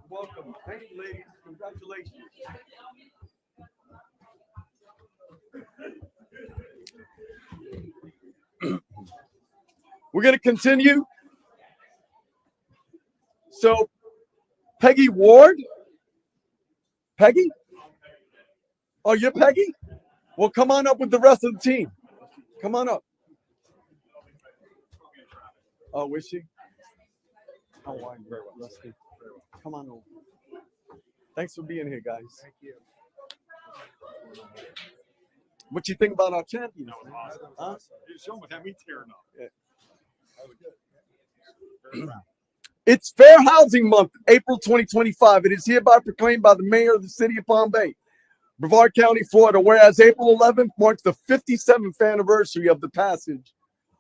Welcome. Thank you, ladies. Congratulations. We're going to continue. So, Peggy Ward. Peggy? Oh, you're Peggy? Well, come on up with the rest of the team. Come on up. Oh, is she? How are you? Very well. Rusty. Come on over. Thanks for being here, guys. Thank you. What you think about our champions? That was awesome. Huh? You show them without me tearing up. Yeah. That was good. It's Fair Housing Month, April 2025. It is hereby proclaimed by the mayor of the city of Palm Bay, Brevard County, Florida, whereas April 11th marks the 57th anniversary of the passage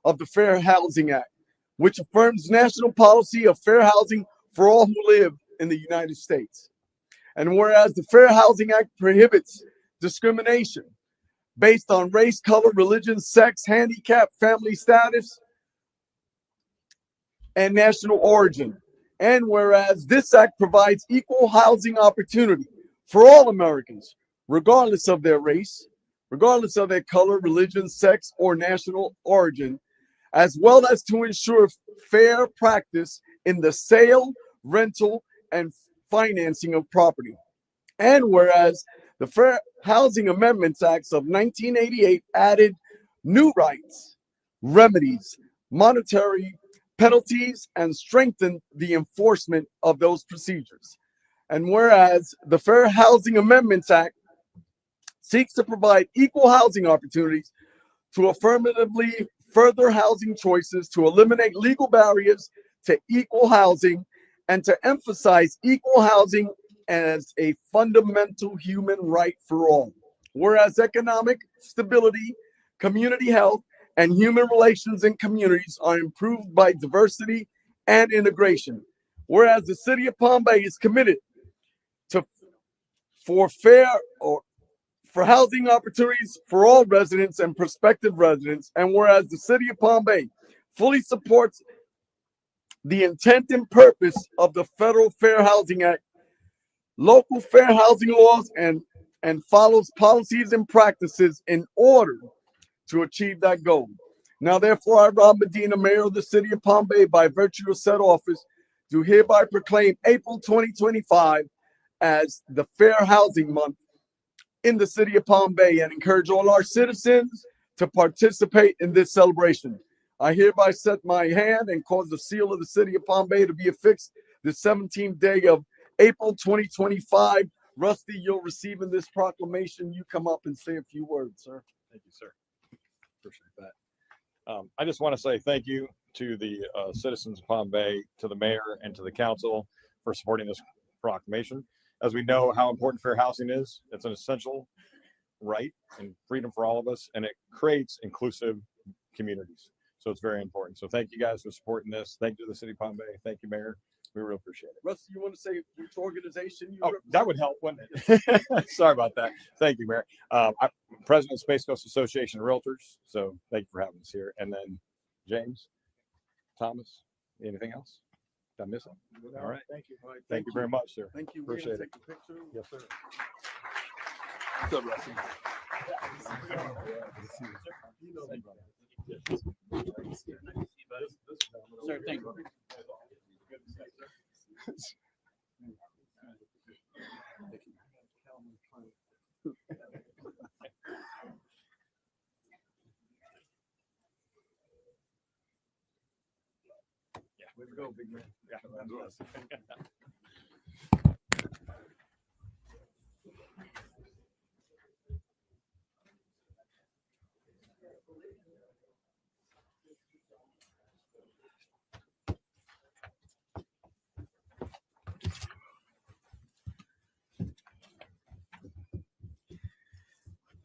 of the Fair Housing Act, which affirms national policy of fair housing for all who live in the United States. And whereas the Fair Housing Act prohibits discrimination based on race, color, religion, sex, handicap, family status, and national origin. And whereas this act provides equal housing opportunity for all Americans, regardless of their race, regardless of their color, religion, sex, or national origin, as well as to ensure fair practice in the sale, rental, and financing of property. And whereas the Fair Housing Amendments Acts of 1988 added new rights, remedies, monetary penalties, and strengthened the enforcement of those procedures. And whereas the Fair Housing Amendments Act seeks to provide equal housing opportunities to affirmatively further housing choices, to eliminate legal barriers to equal housing, and to emphasize equal housing as a fundamental human right for all. Whereas economic stability, community health, and human relations in communities are improved by diversity and integration. Whereas the city of Palm Bay is committed to for fair or for housing opportunities for all residents and prospective residents, and whereas the city of Palm Bay fully supports the intent and purpose of the Federal Fair Housing Act, local fair housing laws, and follows policies and practices in order to achieve that goal. Now, therefore, I, Rob Medina, Mayor of the City of Palm Bay, by virtue of said office, do hereby proclaim April 2025 as the Fair Housing Month in the City of Palm Bay and encourage all our citizens to participate in this celebration. I hereby set my hand and cause the seal of the City of Palm Bay to be affixed the 17th day of April 2025. Rusty, you'll receive in this proclamation. You come up and say a few words, sir. Thank you, sir. Appreciate that. I just want to say thank you to the citizens of Palm Bay, to the mayor, and to the council for supporting this proclamation. As we know how important fair housing is, it's an essential right and freedom for all of us, and it creates inclusive communities. So it's very important. So thank you guys for supporting this. Thank you to the city of Palm Bay. Thank you, Mayor. We really appreciate it. Rusty, you want to say which organization you represent? That would help, wouldn't it? Sorry about that. Thank you, Mayor. I'm president of Space Coast Association of Realtors. So thank you for having us here. And then James, Thomas, anything else? Did I miss it? All right. Thank you. Right, thank you very much, sir. Thank you. Appreciate it. Take a picture. Yes, sir. What's up, Rusty? Sir, thank you. Way to go, big man. Yeah, that was.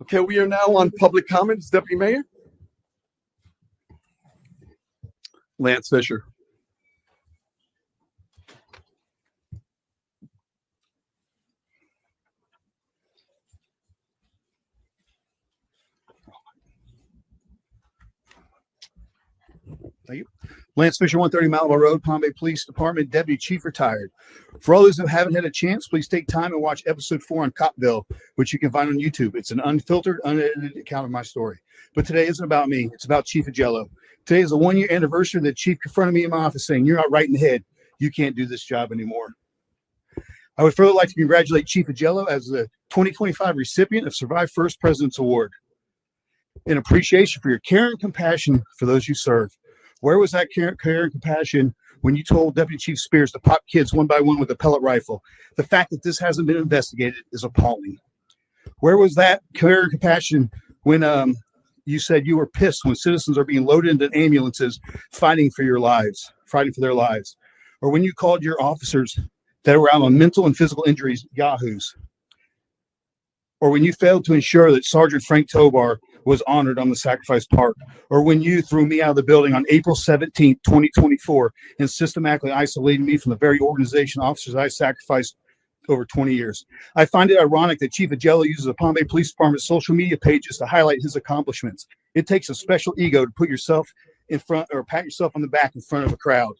Okay, we are now on public comments. Deputy Mayor. Lance Fisher. Thank you. Lance Fisher, 130 Malibu Road, Palm Bay Police Department, Deputy Chief Retired. For all those who haven't had a chance, please take time and watch episode 4 on Copville, which you can find on YouTube. It's an unfiltered, unedited account of my story. But today isn't about me. It's about Chief Agello. Today is the 1-year anniversary that Chief confronted me in my office saying, "You're not right in the head. You can't do this job anymore." I would further like to congratulate Chief Agello as the 2025 recipient of Survive First President's Award in appreciation for your care and compassion for those you serve. Where was that care and compassion when you told Deputy Chief Spears to pop kids one by one with a pellet rifle? The fact that this hasn't been investigated is appalling. Where was that care and compassion when you said you were pissed when citizens are being loaded into ambulances fighting for their lives? Or when you called your officers that were out on mental and physical injuries yahoos? Or when you failed to ensure that Sergeant Frank Tobar was honored on the Sacrifice Park? Or when you threw me out of the building on April 17th, 2024, and systematically isolated me from the very organization officers I sacrificed over 20 years? I find it ironic that Chief Agello uses the Palm Bay Police Department's social media pages to highlight his accomplishments. It takes a special ego to put yourself in front or pat yourself on the back in front of a crowd.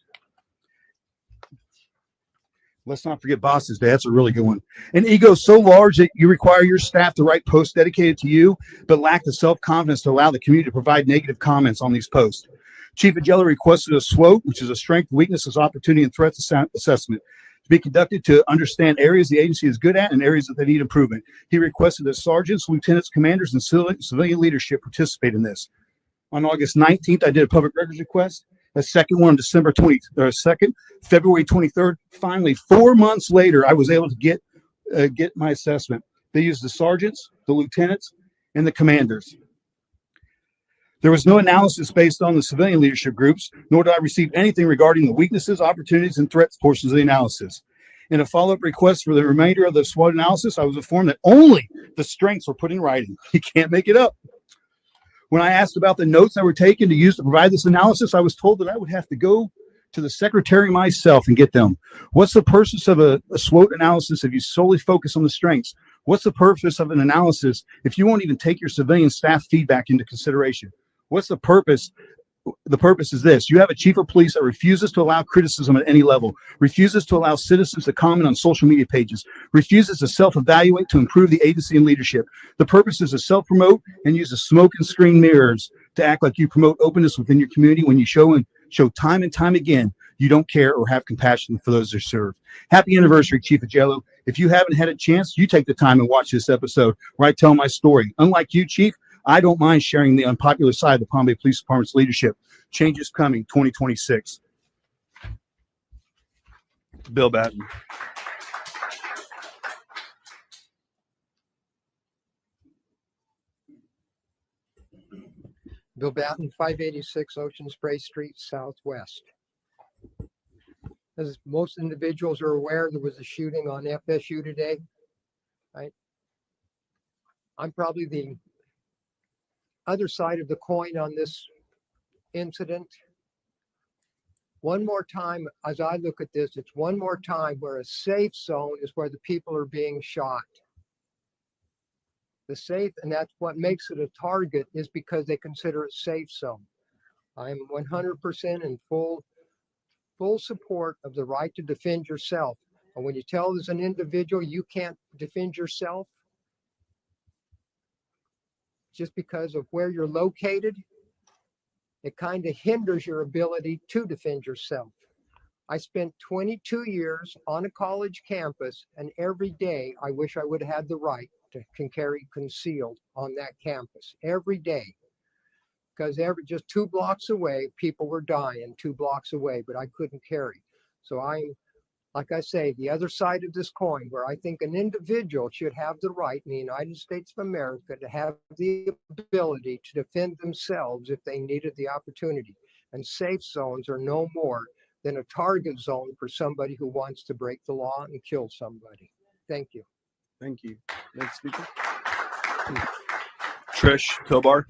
Let's not forget Boss's Day. That's a really good one. An ego so large that you require your staff to write posts dedicated to you, but lack the self-confidence to allow the community to provide negative comments on these posts. Chief Agello requested a SWOT, which is a strength, weaknesses, opportunity, and threats assessment, to be conducted to understand areas the agency is good at and areas that they need improvement. He requested that sergeants, lieutenants, commanders, and civilian leadership participate in this. On August 19th, I did a public records request. A second one on February 23rd. Finally, 4 months later, I was able to get my assessment. They used the sergeants, the lieutenants, and the commanders. There was no analysis based on the civilian leadership groups, nor did I receive anything regarding the weaknesses, opportunities, and threats portions of the analysis. In a follow-up request for the remainder of the SWOT analysis, I was informed that only the strengths were put in writing. You can't make it up. When I asked about the notes that were taken to use to provide this analysis, I was told that I would have to go to the secretary myself and get them. What's the purpose of a SWOT analysis if you solely focus on the strengths? What's the purpose of an analysis if you won't even take your civilian staff feedback into consideration? What's the purpose? The purpose is this: you have a chief of police that refuses to allow criticism at any level, refuses to allow citizens to comment on social media pages, refuses to self-evaluate to improve the agency and leadership. The purpose is to self-promote and use the smoke and screen mirrors to act like you promote openness within your community when you show time and time again you don't care or have compassion for those that serve. Happy anniversary, Chief Agello. If you haven't had a chance, you take the time and watch this episode where I tell my story. Unlike you, Chief, I don't mind sharing the unpopular side of the Palm Bay Police Department's leadership. Change is coming, 2026. Bill Batten. Bill Batten, 586 Ocean Spray Street, Southwest. As most individuals are aware, there was a shooting on FSU today. Right? I'm probably the other side of the coin on this incident. One more time, as I look at this, it's one more time where a safe zone is where the people are being shot. The safe, and that's what makes it a target, is because they consider it safe zone. I'm 100% in full support of the right to defend yourself. And when you tell as an individual you can't defend yourself just because of where you're located, it kind of hinders your ability to defend yourself. I spent 22 years on a college campus, and every day I wish I would have had the right to carry concealed on that campus every day, because just 2 blocks away, people were dying 2 blocks away, but I couldn't carry. So I'm, like I say, the other side of this coin, where I think an individual should have the right in the United States of America to have the ability to defend themselves if they needed the opportunity. And safe zones are no more than a target zone for somebody who wants to break the law and kill somebody. Thank you. Thank you. Next speaker. Trish Tobar.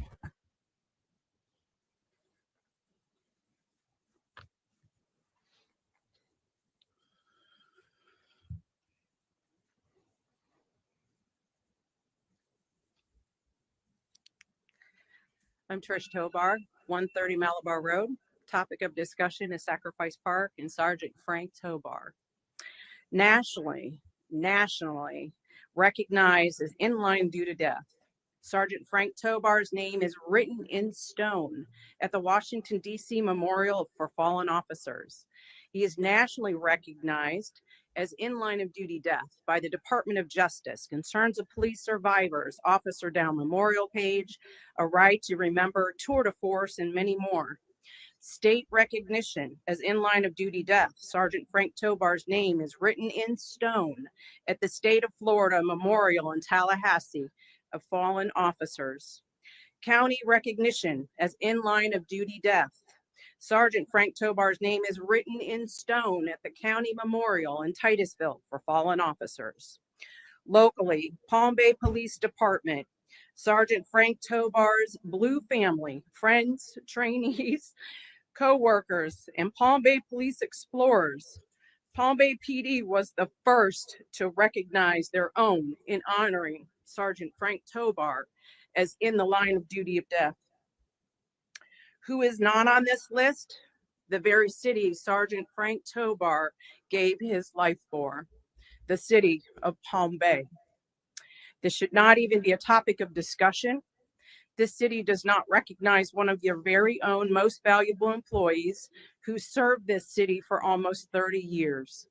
I'm Trish Tobar, 130 Malabar Road, Topic of discussion is Sacrifice Park and Sergeant Frank Tobar. Nationally recognized as in line due to death. Sergeant Frank Tobar's name is written in stone at the Washington, D.C. Memorial for Fallen Officers. He is nationally recognized as in line of duty death by the Department of Justice, Concerns of Police Survivors, Officer Down Memorial Page, A Right to Remember, Tour de Force, and many more. State recognition as in line of duty death. Sergeant Frank Tobar's name is written in stone at the State of Florida Memorial in Tallahassee of Fallen Officers. County recognition as in line of duty death. Sergeant Frank Tobar's name is written in stone at the County Memorial in Titusville for Fallen Officers. Locally, Palm Bay Police Department, Sergeant Frank Tobar's Blue family, friends, trainees, co-workers, and Palm Bay Police Explorers. Palm Bay PD was the first to recognize their own in honoring Sergeant Frank Tobar as in the line of duty of death. Who is not on this list? The very city Sergeant Frank Tobar gave his life for, the city of Palm Bay. This should not even be a topic of discussion. This city does not recognize one of your very own most valuable employees who served this city for almost 30 years.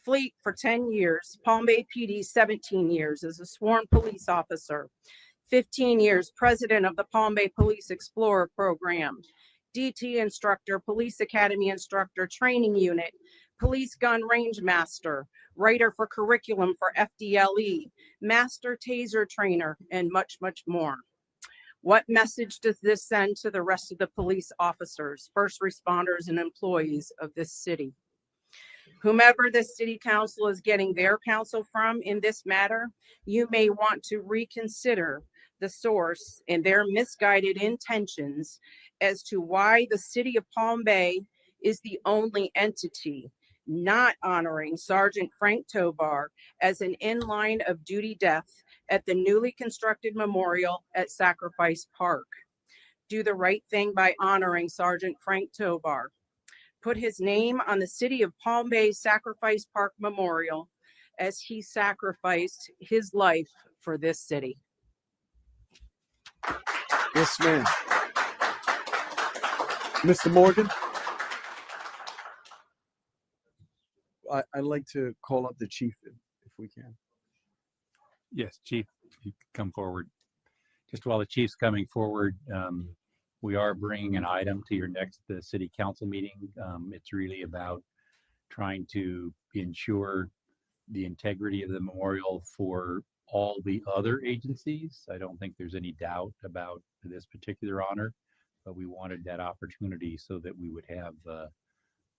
Fleet for 10 years, Palm Bay PD 17 years as a sworn police officer, 15 years president of the Palm Bay Police Explorer Program, DT instructor, police academy instructor, training unit, police gun range master, writer for curriculum for FDLE, master taser trainer, and much, much more. What message does this send to the rest of the police officers, first responders, and employees of this city? Whomever the city council is getting their counsel from in this matter, you may want to reconsider the source and their misguided intentions as to why the city of Palm Bay is the only entity not honoring Sergeant Frank Tobar as an in line of duty death at the newly constructed memorial at Sacrifice Park. Do the right thing by honoring Sergeant Frank Tobar. Put his name on the City of Palm Bay Sacrifice Park Memorial as he sacrificed his life for this city. Yes, ma'am. Mr. Morgan, I'd like to call up the chief if we can. Yes, Chief, you can come forward. Just while the chief's coming forward, we are bringing an item to your next city council meeting. It's really about trying to ensure the integrity of the memorial for all the other agencies. I don't think there's any doubt about this particular honor, but we wanted that opportunity so that we would have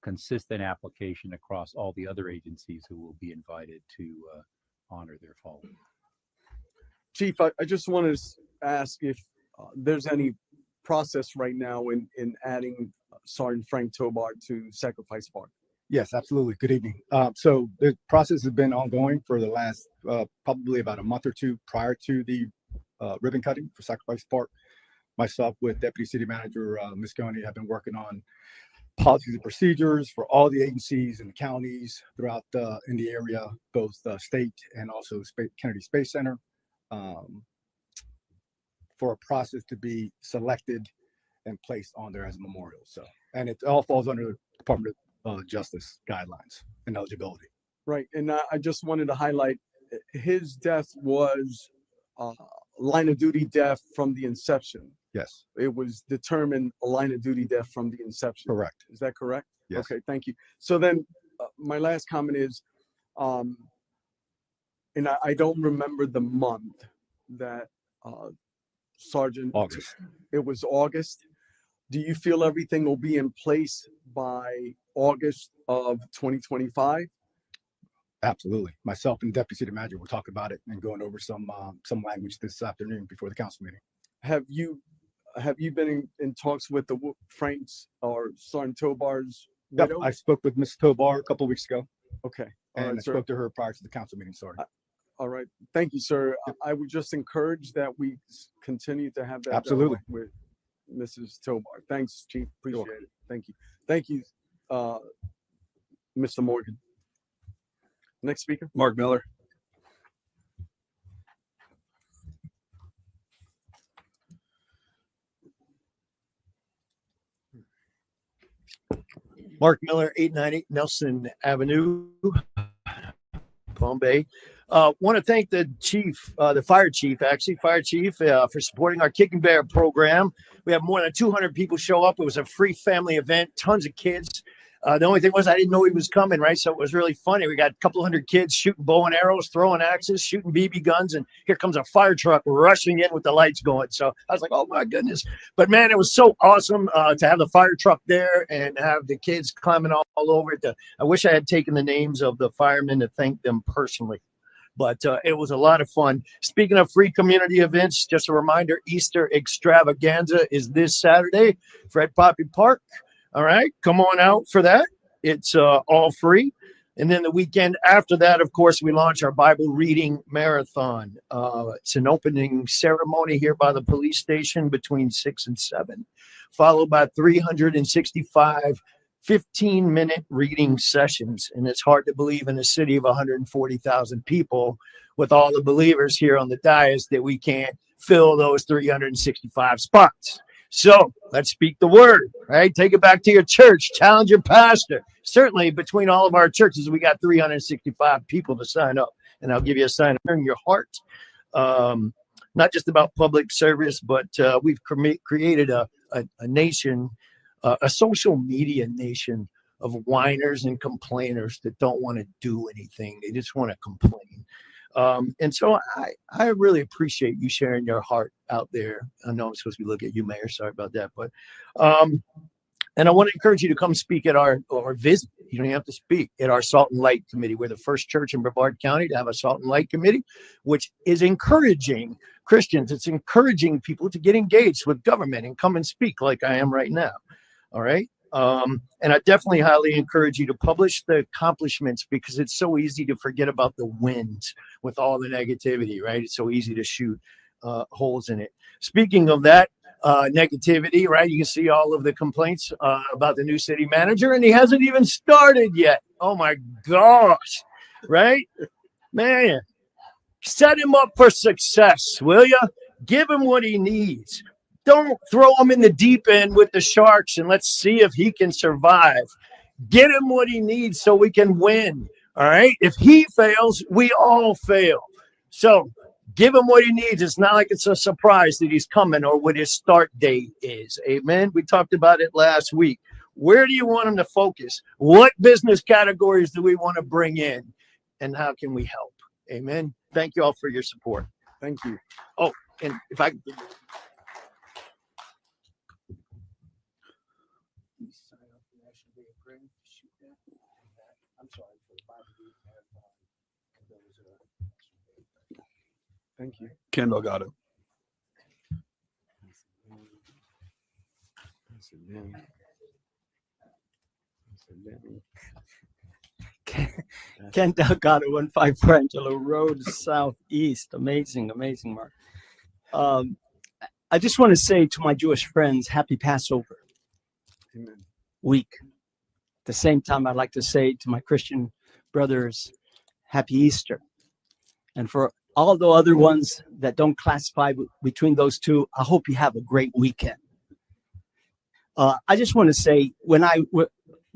consistent application across all the other agencies who will be invited to honor their fallen. Chief, I just wanted to ask if there's any process right now in adding Sergeant Frank Tobar to Sacrifice Park. Yes, absolutely. Good evening. So the process has been ongoing for the last probably about a month or two prior to the ribbon cutting for Sacrifice Park. Myself with Deputy City Manager Ms. Coney have been working on policies and procedures for all the agencies and the counties throughout in the area, both state and also Kennedy Space Center, for a process to be selected and placed on there as a memorial. So, and it all falls under the Department of Justice guidelines and eligibility. Right, and I just wanted to highlight his death was line of duty death from the inception. Yes. It was determined a line of duty death from the inception. Correct. Is that correct? Yes. Okay, thank you. So then my last comment is, and I don't remember the month that Sergeant, August. it was August. Do you feel everything will be in place by August of 2025? Absolutely. Myself and Deputy City Manager will talk about it and going over some language this afternoon before the council meeting. Have you been in talks with the Franks or Sergeant Tobar's Yep, widow? I spoke with Ms. Tobar a couple of weeks ago, Okay. All and right, I sir. spoke to her prior to the council meeting starting. All right. Thank you, sir. I would just encourage that we continue to have that Absolutely. dialogue with Mrs. Tobar. Thanks, Chief. Appreciate it. Thank you. Thank you, Mr. Morgan. Next speaker. Mark Miller. Mark Miller, 898 Nelson Avenue, Palm Bay. Want to thank the chief, the fire chief, for supporting our Kicking Bear program. We have more than 200 people show up. It was a free family event, tons of kids. The only thing was I didn't know he was coming, right? So it was really funny. We got a couple hundred kids shooting bow and arrows, throwing axes, shooting BB guns, and here comes a fire truck rushing in with the lights going. So I was like, oh my goodness. But man, it was so awesome to have the fire truck there and have the kids climbing all over it. I wish I had taken the names of the firemen to thank them personally. But it was a lot of fun. Speaking of free community events, just a reminder, Easter Extravaganza is this Saturday, Fred Poppy Park. All right, come on out for that. It's all free. And then the weekend after that, of course, we launch our Bible reading marathon. It's an opening ceremony here by the police station between 6 and 7, followed by 365 15-minute reading sessions. And it's hard to believe in a city of 140,000 people with all the believers here on the dais that we can't fill those 365 spots. So let's speak the word, right? Take it back to your church. Challenge your pastor. Certainly between all of our churches, we got 365 people to sign up. And I'll give you a sign in your heart. Not just about public service, but we've created a nation, a social media nation of whiners and complainers that don't want to do anything. They just want to complain. And so I really appreciate you sharing your heart out there. I know I'm supposed to be looking at you, Mayor. Sorry about that. But and I want to encourage you to come speak at or visit. You don't even have to speak at our Salt and Light Committee. We're the first church in Brevard County to have a Salt and Light Committee, which is encouraging Christians. It's encouraging people to get engaged with government and come and speak like I am right now. All right. And I definitely highly encourage you to publish the accomplishments because it's so easy to forget about the wins with all the negativity, right? It's so easy to shoot holes in it. Speaking of that negativity, right? You can see all of the complaints about the new city manager, and he hasn't even started yet. Oh my gosh, right? Man, set him up for success, will you? Give him what he needs. Don't throw him in the deep end with the sharks and let's see if he can survive. Get him what he needs so we can win. All right. If he fails, we all fail. So give him what he needs. It's not like it's a surprise that he's coming or what his start date is. Amen. We talked about it last week. Where do you want him to focus? What business categories do we want to bring in? And how can we help? Amen. Thank you all for your support. Thank you. Oh, and if I Thank you. Ken Delgado. Ken Delgado, 154 Angelo Road, Southeast. Amazing, amazing, Mark. I just want to say to my Jewish friends, happy Passover Amen. week. At the same time, I'd like to say to my Christian brothers, happy Easter. And for all the other ones that don't classify between those two, I hope you have a great weekend. I just want to say, we're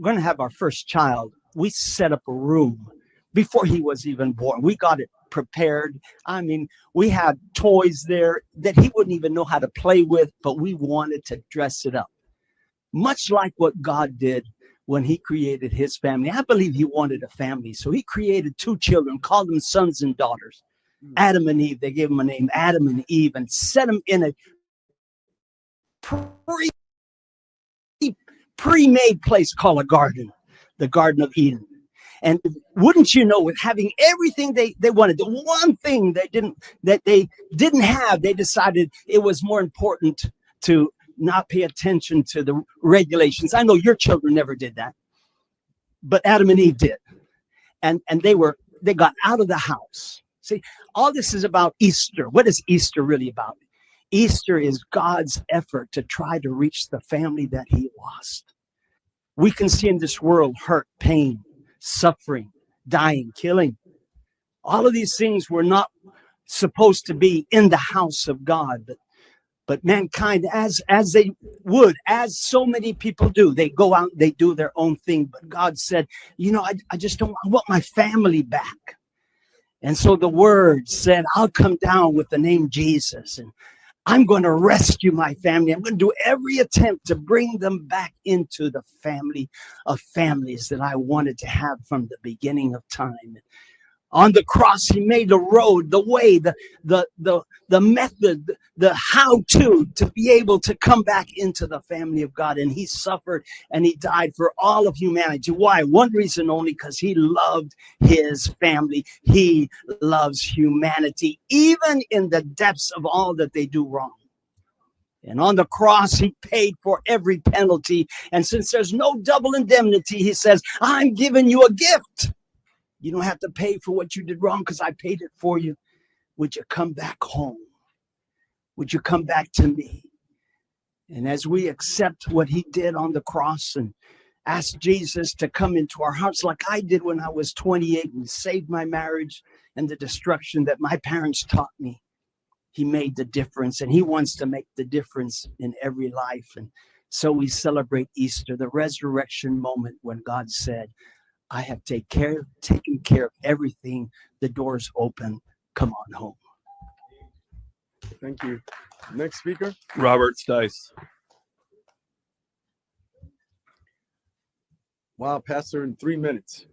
going to have our first child, we set up a room before he was even born. We got it prepared. I mean, we had toys there that he wouldn't even know how to play with, but we wanted to dress it up. Much like what God did when he created his family. I believe he wanted a family. So he created 2 children, called them sons and daughters. Adam and Eve, they gave them a name, Adam and Eve, and set them in a pre-made place called a garden, the Garden of Eden. And wouldn't you know, with having everything they wanted, the one thing they didn't have, they decided it was more important to not pay attention to the regulations. I know your children never did that, but Adam and Eve did. And they got out of the house. See, all this is about Easter. What is Easter really about? Easter is God's effort to try to reach the family that he lost. We can see in this world hurt, pain, suffering, dying, killing. All of these things were not supposed to be in the house of God. But mankind, as they would, as so many people do, they go out, they do their own thing. But God said, I just don't, I want my family back. And so the word said, I'll come down with the name Jesus, and I'm going to rescue my family. I'm going to do every attempt to bring them back into the family of families that I wanted to have from the beginning of time. On the cross, he made the road, the way, the method, the how-to be able to come back into the family of God. And he suffered and he died for all of humanity. Why? One reason only, because he loved his family. He loves humanity, even in the depths of all that they do wrong. And on the cross, he paid for every penalty. And since there's no double indemnity, he says, I'm giving you a gift. You don't have to pay for what you did wrong because I paid it for you. Would you come back home? Would you come back to me? And as we accept what he did on the cross and ask Jesus to come into our hearts like I did when I was 28 and save my marriage and the destruction that my parents taught me, he made the difference, and he wants to make the difference in every life. And so we celebrate Easter, the resurrection moment when God said, I have taken care of everything. The door's open. Come on home. Thank you. Next speaker. Robert Stice. Wow, Pastor, in 3 minutes.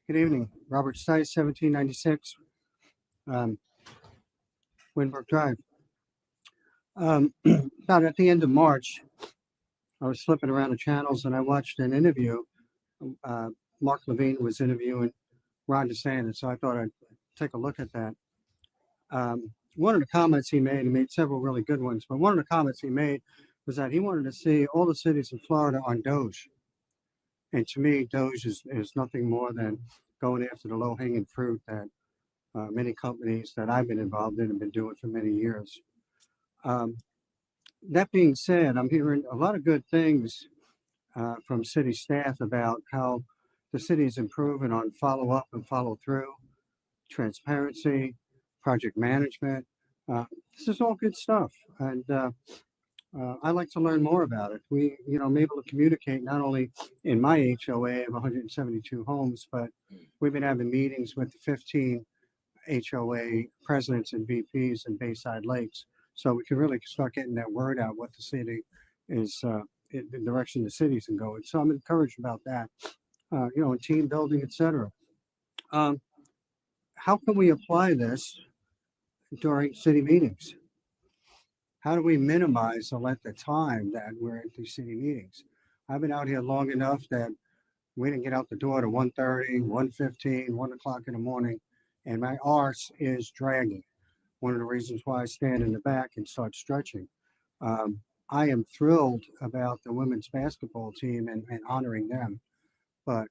Good evening. Robert Stice, 1796 Windbrook Drive. About at the end of March, I was flipping around the channels and I watched an interview. Mark Levine was interviewing Ron DeSantis, so I thought I'd take a look at that. One of the comments he made several really good ones, but one of the comments he made was that he wanted to see all the cities in Florida on Doge. And to me, Doge is nothing more than going after the low-hanging fruit that many companies that I've been involved in have been doing for many years. That being said, I'm hearing a lot of good things from city staff about how the city is improving on follow-up and follow-through, transparency, project management. This is all good stuff, and I'd like to learn more about it. I'm able to communicate not only in my HOA of 172 homes, but we've been having meetings with the 15 HOA presidents and VPs in Bayside Lakes, so we can really start getting that word out what the city is, in the direction the city's going. So I'm encouraged about that. And team building, etc. How can we apply this during city meetings? How do we minimize the length of time that we're at these city meetings? I've been out here long enough that we didn't get out the door to 1:30, 1:15, 1 o'clock in the morning, and my arse is dragging. One of the reasons why I stand in the back and start stretching. I am thrilled about the women's basketball team and honoring them. But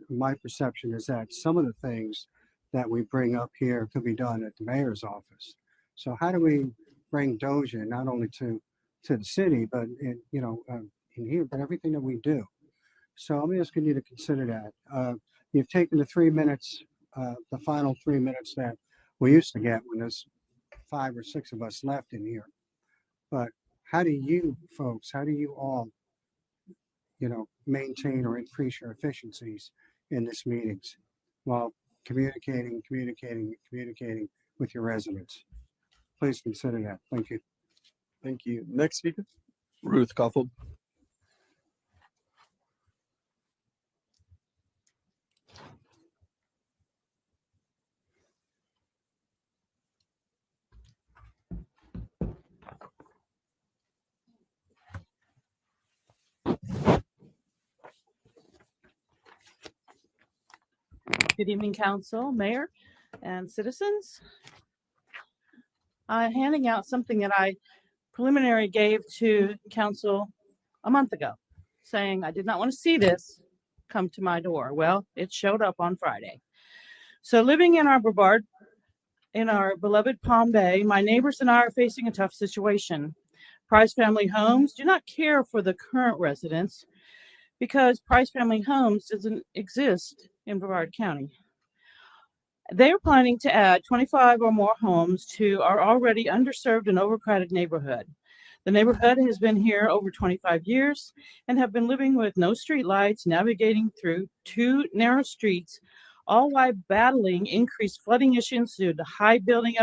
my perception is that some of the things that we bring up here could be done at the mayor's office. So how do we bring Doge in, not only to the city, but in here, but everything that we do? So I'm asking you to consider that. You've taken the 3 minutes, the final 3 minutes that we used to get when there's 5 or 6 of us left in here. But how do you folks, how do you all, maintain or increase your efficiencies in this meetings while communicating with your residents? Please consider that. Thank you. Thank you. Next speaker. Ruth Koffeld. Good evening, council, mayor, and citizens. I'm handing out something that I preliminary gave to council a month ago, saying I did not want to see this come to my door. Well, it showed up on Friday. So living in our Brevard, In our beloved Palm Bay, my neighbors and I are facing a tough situation. Price Family Homes do not care for the current residents because Price Family Homes doesn't exist in Brevard County. They are planning to add 25 or more homes to our already underserved and overcrowded neighborhood. The neighborhood has been here over 25 years and have been living with no street lights, navigating through two narrow streets, all while battling increased flooding issues due to high building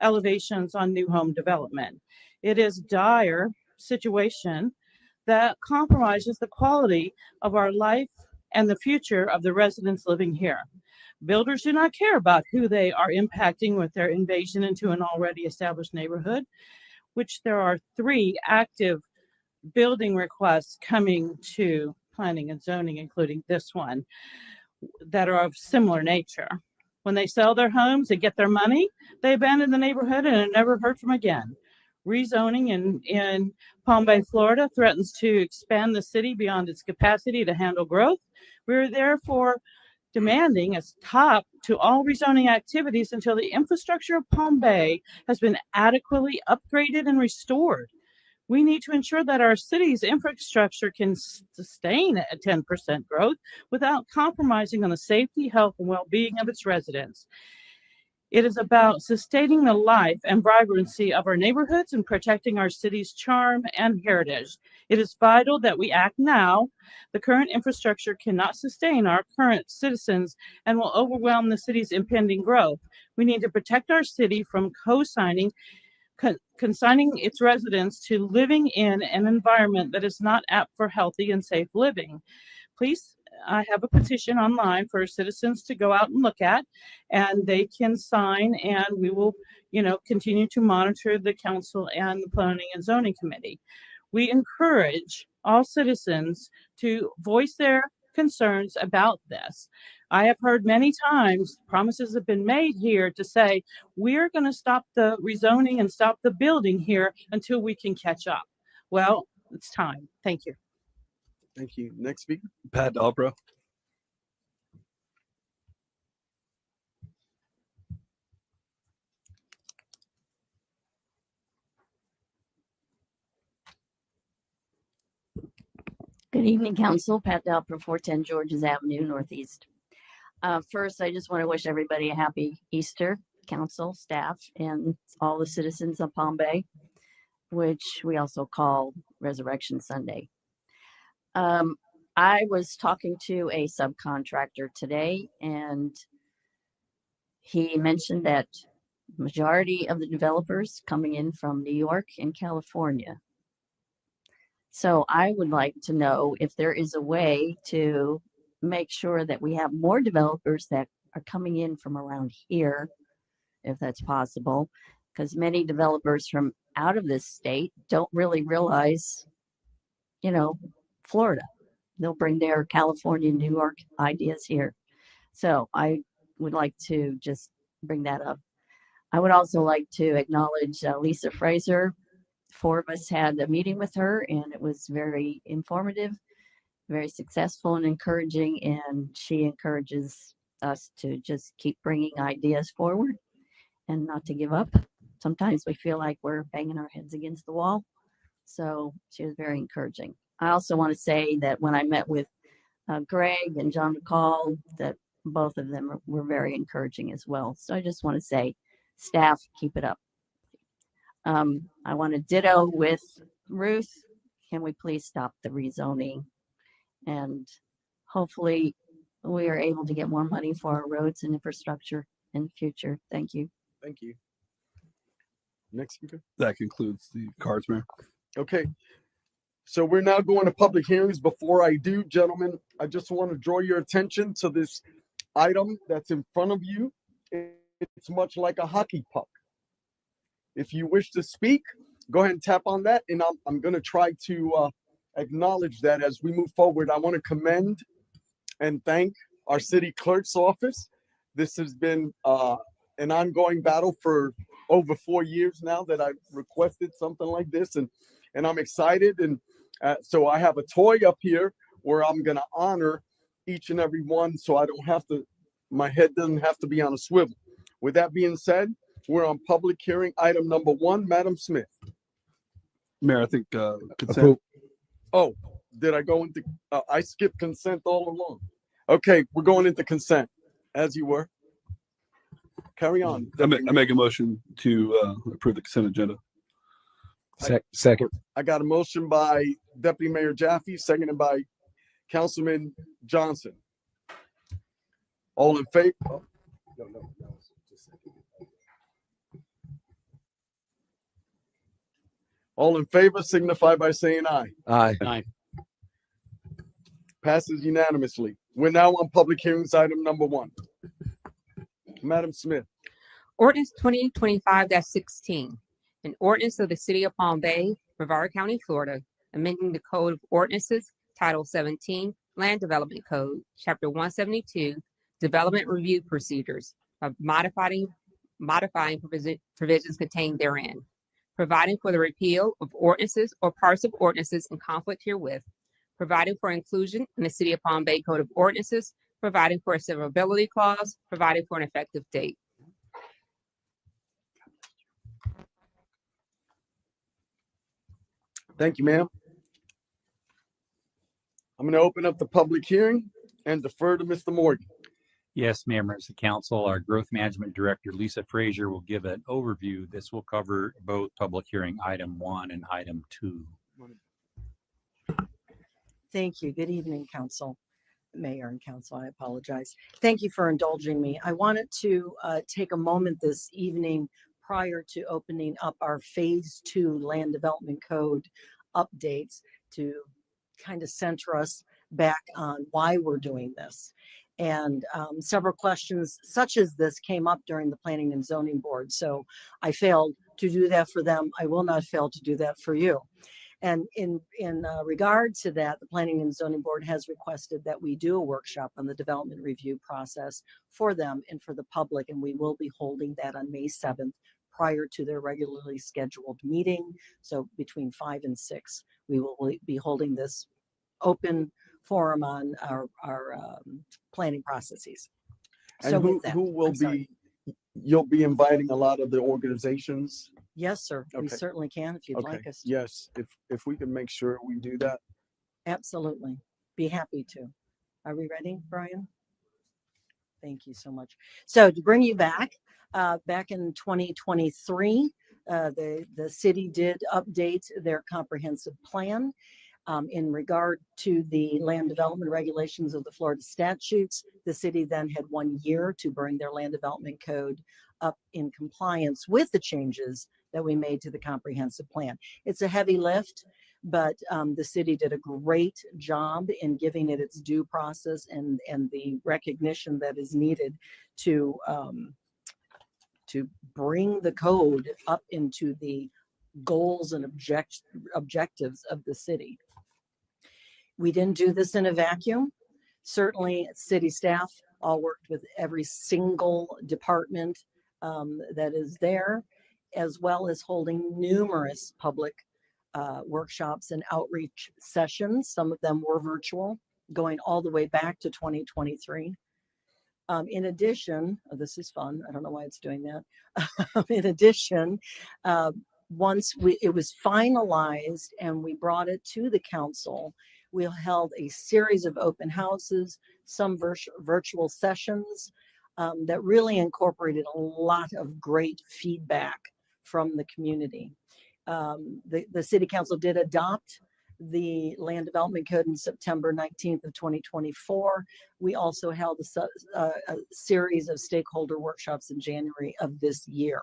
elevations on new home development. It is a dire situation that compromises the quality of our life and the future of the residents living here. Builders do not care about who they are impacting with their invasion into an already established neighborhood, which there are 3 active building requests coming to planning and zoning, including this one, that are of similar nature. When they sell their homes and get their money, they abandon the neighborhood and are never heard from again. Rezoning in Palm Bay, Florida threatens to expand the city beyond its capacity to handle growth. We're therefore demanding a stop to all rezoning activities until the infrastructure of Palm Bay has been adequately upgraded and restored. We need to ensure that our city's infrastructure can sustain a 10% growth without compromising on the safety, health, and well-being of its residents. It is about sustaining the life and vibrancy of our neighborhoods and protecting our city's charm and heritage. It is vital that we act now. The current infrastructure cannot sustain our current citizens and will overwhelm the city's impending growth. We need to protect our city from consigning its residents to living in an environment that is not apt for healthy and safe living. Please, I have a petition online for citizens to go out and look at, and they can sign, and we will, continue to monitor the council and the planning and zoning committee. We encourage all citizens to voice their concerns about this. I have heard many times promises have been made here to say, we're going to stop the rezoning and stop the building here until we can catch up. Well, it's time. Thank you. Thank you. Next speaker. Pat Albro. Good evening, Council. Pat Dalper, 410 Georges Avenue, Northeast. First, I just want to wish everybody a happy Easter, Council, staff, and all the citizens of Palm Bay, which we also call Resurrection Sunday. I was talking to a subcontractor today, and he mentioned that majority of the developers coming in from New York and California. So I would like to know if there is a way to make sure that we have more developers that are coming in from around here, if that's possible, because many developers from out of this state don't really realize, Florida. They'll bring their California, New York ideas here. So I would like to just bring that up. I would also like to acknowledge Lisa Fraser. 4 of us had a meeting with her, and it was very informative, very successful and encouraging, and she encourages us to just keep bringing ideas forward and not to give up. Sometimes we feel like we're banging our heads against the wall, so she was very encouraging. I also want to say that when I met with Greg and John McCall, that both of them were very encouraging as well. So I just want to say, staff, keep it up. I want to ditto with Ruth. Can we please stop the rezoning? And hopefully we are able to get more money for our roads and infrastructure in the future. Thank you. Thank you. Next speaker. That concludes the cards, Mayor. Okay. So we're now going to public hearings. Before I do, gentlemen, I just want to draw your attention to this item that's in front of you. It's much like a hockey puck. If you wish to speak, go ahead and tap on that, and I'm going to try to acknowledge that as we move forward. I want to commend and thank our city clerk's office. This has been an ongoing battle for over 4 years now that I've requested something like this, and I'm excited. And so I have a toy up here where I'm going to honor each and every one, so I don't have to, my head doesn't have to be on a swivel. With that being said, we're on public hearing item number 1. Madam Smith. Mayor, I think consent. Approve. Oh, did I go into? I skipped consent all along. Okay, we're going into consent, as you were. Carry on. I make a motion to approve the consent agenda. Second. I got a motion by Deputy Mayor Jaffe, seconded by Councilman Johnson. All in favor? Oh, no, just a second. All in favor signify by saying aye. Aye. Passes unanimously. We're now on public hearings item number 1. Madam Smith. Ordinance 2025-16, an ordinance of the City of Palm Bay, Brevard County, Florida, amending the Code of Ordinances, Title 17, Land Development Code, Chapter 172, Development Review Procedures, by modifying provisions contained therein, providing for the repeal of ordinances or parts of ordinances in conflict herewith, providing for inclusion in the City of Palm Bay Code of Ordinances, providing for a severability clause, providing for an effective date. Thank you, ma'am. I'm going to open up the public hearing and defer to Mr. Morgan. Yes, Mayor, members of the council, our growth management director, Lisa Frazier, will give an overview. This will cover both public hearing item 1 and item 2. Thank you. Good evening, council, mayor and council. I apologize. Thank you for indulging me. I wanted to take a moment this evening prior to opening up our phase 2 land development code updates to kind of center us back on why we're doing this. And several questions such as this came up during the planning and zoning board. So I failed to do that for them. I will not fail to do that for you. And in regard to that, the Planning and Zoning Board has requested that we do a workshop on the development review process for them and for the public, and we will be holding that on May 7th prior to their regularly scheduled meeting. So between 5 and 6, we will be holding this open forum on our planning processes. And So who, with that, who will I'm sorry. you'll be inviting a lot of the organizations? Yes, sir. We Okay. certainly can if you'd Okay, like us to. yes, if we can make sure we do that. Absolutely. Be happy to. Are we ready, Brian? Thank you so much. So to bring you back, back in 2023, the city did update their comprehensive plan in regard to the land development regulations of the Florida statutes. The city then had 1 year to bring their land development code up in compliance with the changes that we made to the comprehensive plan. It's a heavy lift, but the city did a great job in giving it its due process and the recognition that is needed to bring the code up into the goals and objectives of the city. We didn't do this in a vacuum. Certainly, city staff all worked with every single department that is there, as well as holding numerous public workshops and outreach sessions. Some of them were virtual, going all the way back to 2023. In addition, oh, this is fun. I don't know why it's doing that. In addition, once it was finalized and we brought it to the council, we held a series of open houses, some virtual sessions that really incorporated a lot of great feedback from the community. The city council did adopt the land development code in September 19th of 2024. We also held a series of stakeholder workshops in January of this year,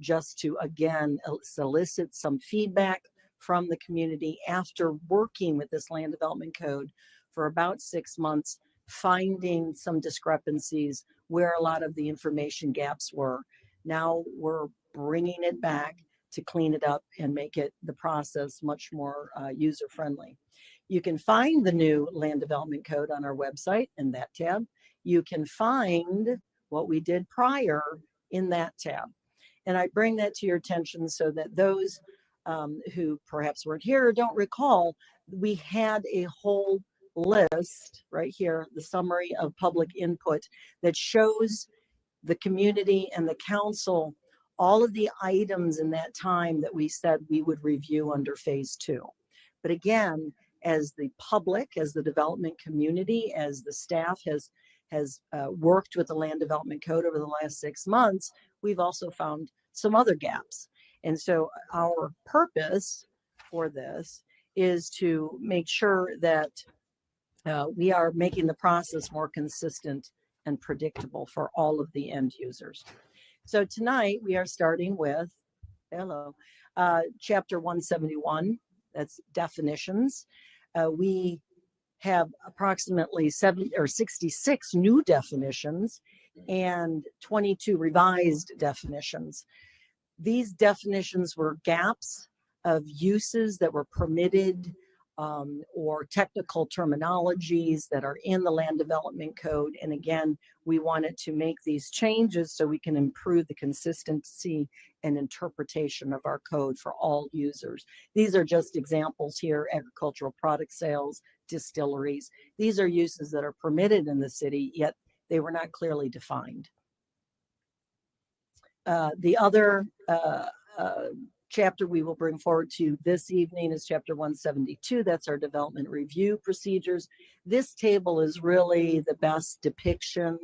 just to again solicit some feedback from the community after working with this land development code for about 6 months, finding some discrepancies where a lot of the information gaps were. Now we're bringing it back to clean it up and make it the process much more user-friendly. You can find the new land development code on our website in that tab. You can find what we did prior in that tab. And I bring that to your attention so that those who perhaps weren't here or don't recall, we had a whole list right here, the summary of public input that shows the community and the council all of the items in that time that we said we would review under phase 2. But again, as the public, as the development community, as the staff has worked with the Land Development Code over the last 6 months, we've also found some other gaps. And so our purpose for this is to make sure that we are making the process more consistent and predictable for all of the end users. So tonight we are starting with, chapter 171, that's definitions. We have approximately 66 new definitions and 22 revised definitions. These definitions were gaps of uses that were permitted or technical terminologies that are in the Land Development Code. And again, we wanted to make these changes so we can improve the consistency and interpretation of our code for all users. These are just examples here: agricultural product sales, distilleries. These are uses that are permitted in the city, yet they were not clearly defined. The other chapter we will bring forward to you this evening is chapter 172. That's our development review procedures. This table is really the best depiction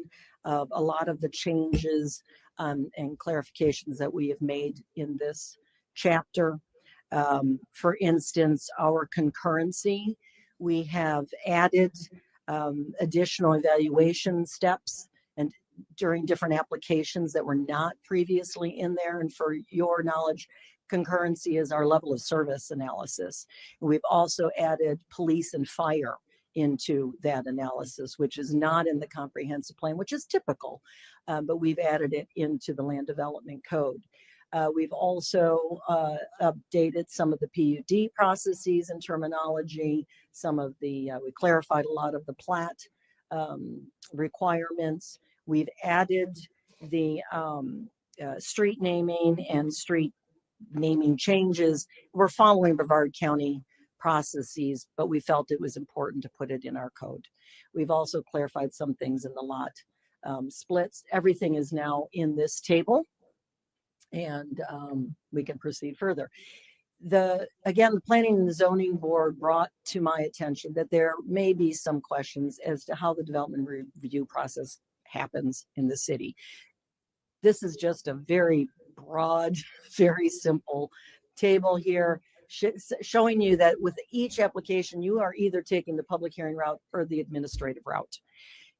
of a lot of the changes and clarifications that we have made in this chapter. For instance, our concurrency, we have added additional evaluation steps and during different applications that were not previously in there. And for your knowledge, concurrency is our level of service analysis. We've also added police and fire into that analysis, which is not in the comprehensive plan, which is typical, but we've added it into the Land Development Code. We've also updated some of the PUD processes and terminology. We clarified a lot of the plat requirements. We've added the street naming and street naming changes. We're following Brevard County processes, but we felt it was important to put it in our code. We've also clarified some things in the lot splits. Everything is now in this table, and we can proceed further. Again, the Planning and Zoning Board brought to my attention that there may be some questions as to how the development review process happens in the city. This is just a very broad, very simple table here, showing you that with each application, you are either taking the public hearing route or the administrative route.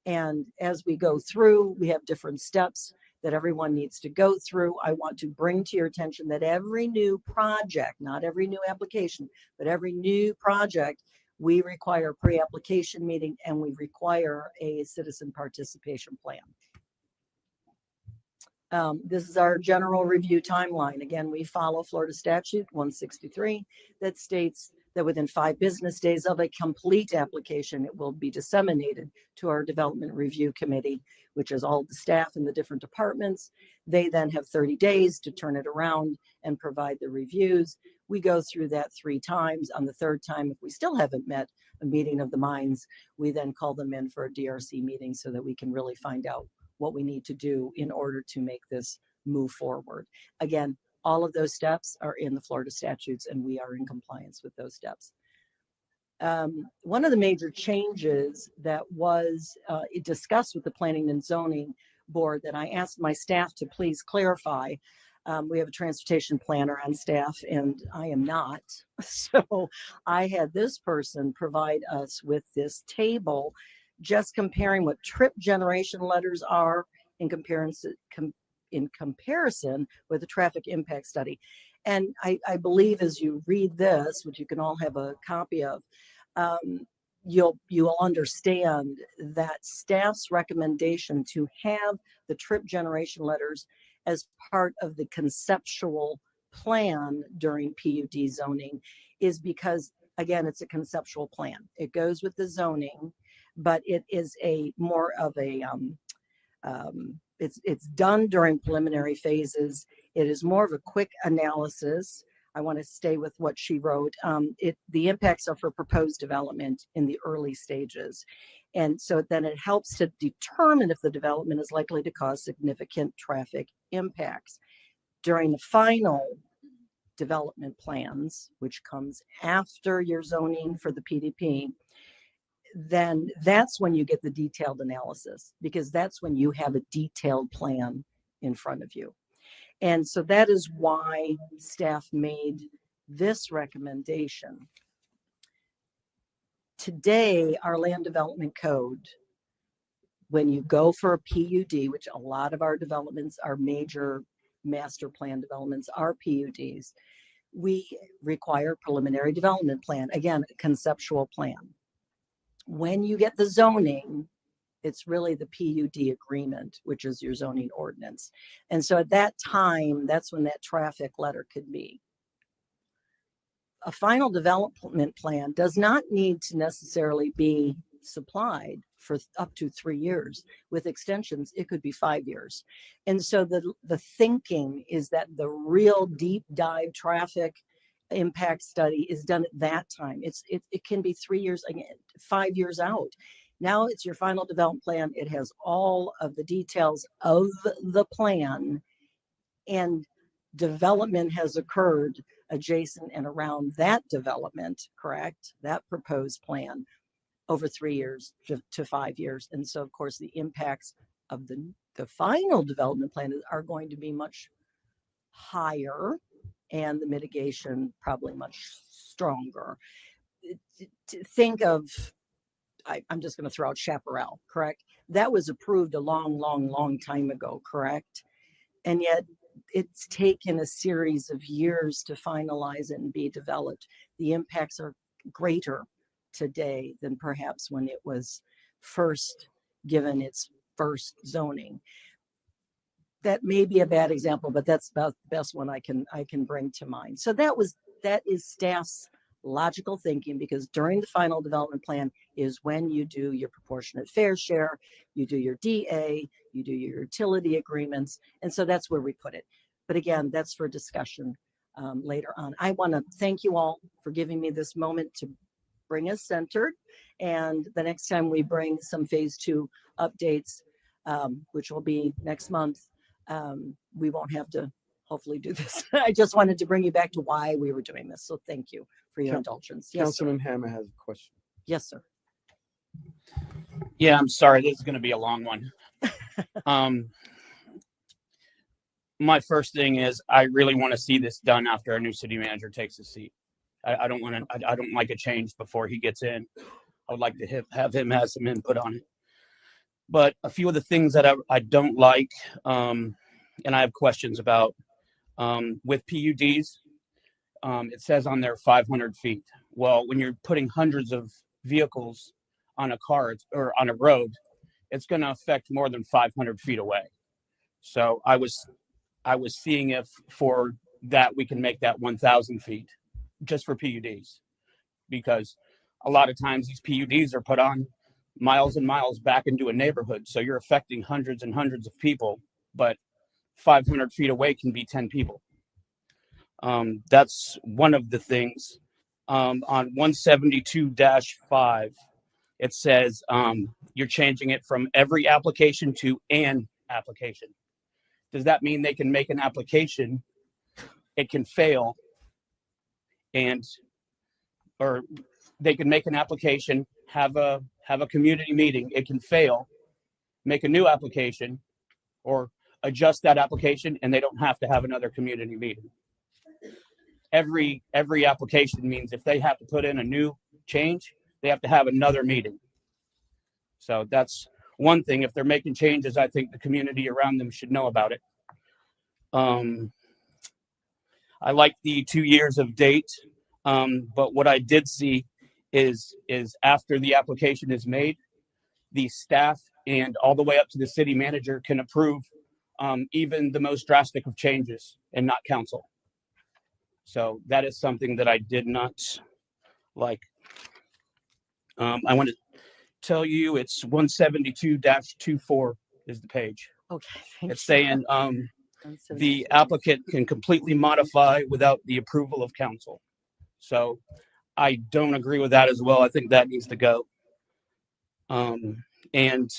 And as we go through, we have different steps that everyone needs to go through. I want to bring to your attention that every new project, not every new application, but every new project, we require a pre-application meeting and we require a citizen participation plan. This is our general review timeline. Again, we follow Florida Statute 163 that states that within 5 business days of a complete application, it will be disseminated to our Development Review Committee, which is all the staff in the different departments. They then have 30 days to turn it around and provide the reviews. We go through that 3 times. On the 3rd time, if we still haven't met a meeting of the minds, we then call them in for a DRC meeting so that we can really find out what we need to do in order to make this move forward. Again, all of those steps are in the Florida statutes and we are in compliance with those steps. One of the major changes that was discussed with the Planning and Zoning Board that I asked my staff to please clarify. We have a transportation planner on staff and I am not. So I had this person provide us with this table just comparing what trip generation letters are in comparison with the traffic impact study. And I believe as you read this, which you can all have a copy of, you'll understand that staff's recommendation to have the trip generation letters as part of the conceptual plan during PUD zoning is because, again, it's a conceptual plan. It goes with the zoning, but it is a more of a, it's done during preliminary phases. It is more of a quick analysis I want to stay with what she wrote. The impacts are for proposed development in the early stages. And so then it helps to determine if the development is likely to cause significant traffic impacts. During the final development plans, which comes after your zoning for the PDP, then that's when you get the detailed analysis, because that's when you have a detailed plan in front of you. And so that is why staff made this recommendation. Today, our land development code, when you go for a PUD, which a lot of our developments are major master plan developments are PUDs, we require preliminary development plan, again, a conceptual plan. When you get the zoning, it's really the PUD agreement, which is your zoning ordinance. And so at that time, that's when that traffic letter could be. A final development plan does not need to necessarily be supplied for up to 3 years. With extensions, it could be 5 years. And so the thinking is that the real deep dive traffic impact study is done at that time. It can be 3 years, again, 5 years out. Now it's your final development plan. It has all of the details of the plan, and development has occurred adjacent and around that development, correct? That proposed plan over 3 years to 5 years. And so, of course, the impacts of the final development plan are going to be much higher, and the mitigation probably much stronger. Think of, I'm just going to throw out Chaparral, correct? That was approved a long time ago, correct? And yet it's taken a series of years to finalize it and be developed. The impacts are greater today than perhaps when it was first given its first zoning. That may be a bad example, but that's about the best one I can bring to mind. So that is staff's logical thinking, because during the final development plan is when you do your proportionate fair share, you do your DA, you do your utility agreements, and so that's where we put it. But again, that's for discussion later on. I want to thank you all for giving me this moment to bring us centered, and the next time we bring some phase 2 updates, which will be next month, we won't have to hopefully do this. I just wanted to bring you back to why we were doing this. So thank you for your indulgence. Yes, Councilman Hammer has a question. Yes, sir. Yeah, I'm sorry. This is going to be a long one. My first thing is I really want to see this done after our new city manager takes his seat. I don't like a change before he gets in. I would like to have him have some input on it. But a few of the things that I don't like, and I have questions about, with PUDs, it says on there 500 feet. Well, when you're putting hundreds of vehicles on a car or on a road, it's going to affect more than 500 feet away. So I was seeing if for that we can make that 1,000 feet just for PUDs, because a lot of times these PUDs are put on miles and miles back into a neighborhood. So you're affecting hundreds and hundreds of people, but 500 feet away can be 10 people. That's one of the things. On 172-5, it says you're changing it from every application to an application. Does that mean they can make an application, it can fail, or they can make an application, have a community meeting, it can fail, make a new application, or adjust that application, and they don't have to have another community meeting? Every application means if they have to put in a new change, they have to have another meeting. So that's one thing. If they're making changes, I think the community around them should know about it. I like the 2 years of date, but what I did see is after the application is made, the staff and all the way up to the city manager can approve even the most drastic of changes, and not council. So that is something that I did not like. I want to tell you it's 172-24 is the page. Okay. It's saying the applicant can completely modify without the approval of council. So I don't agree with that as well. I think that needs to go. And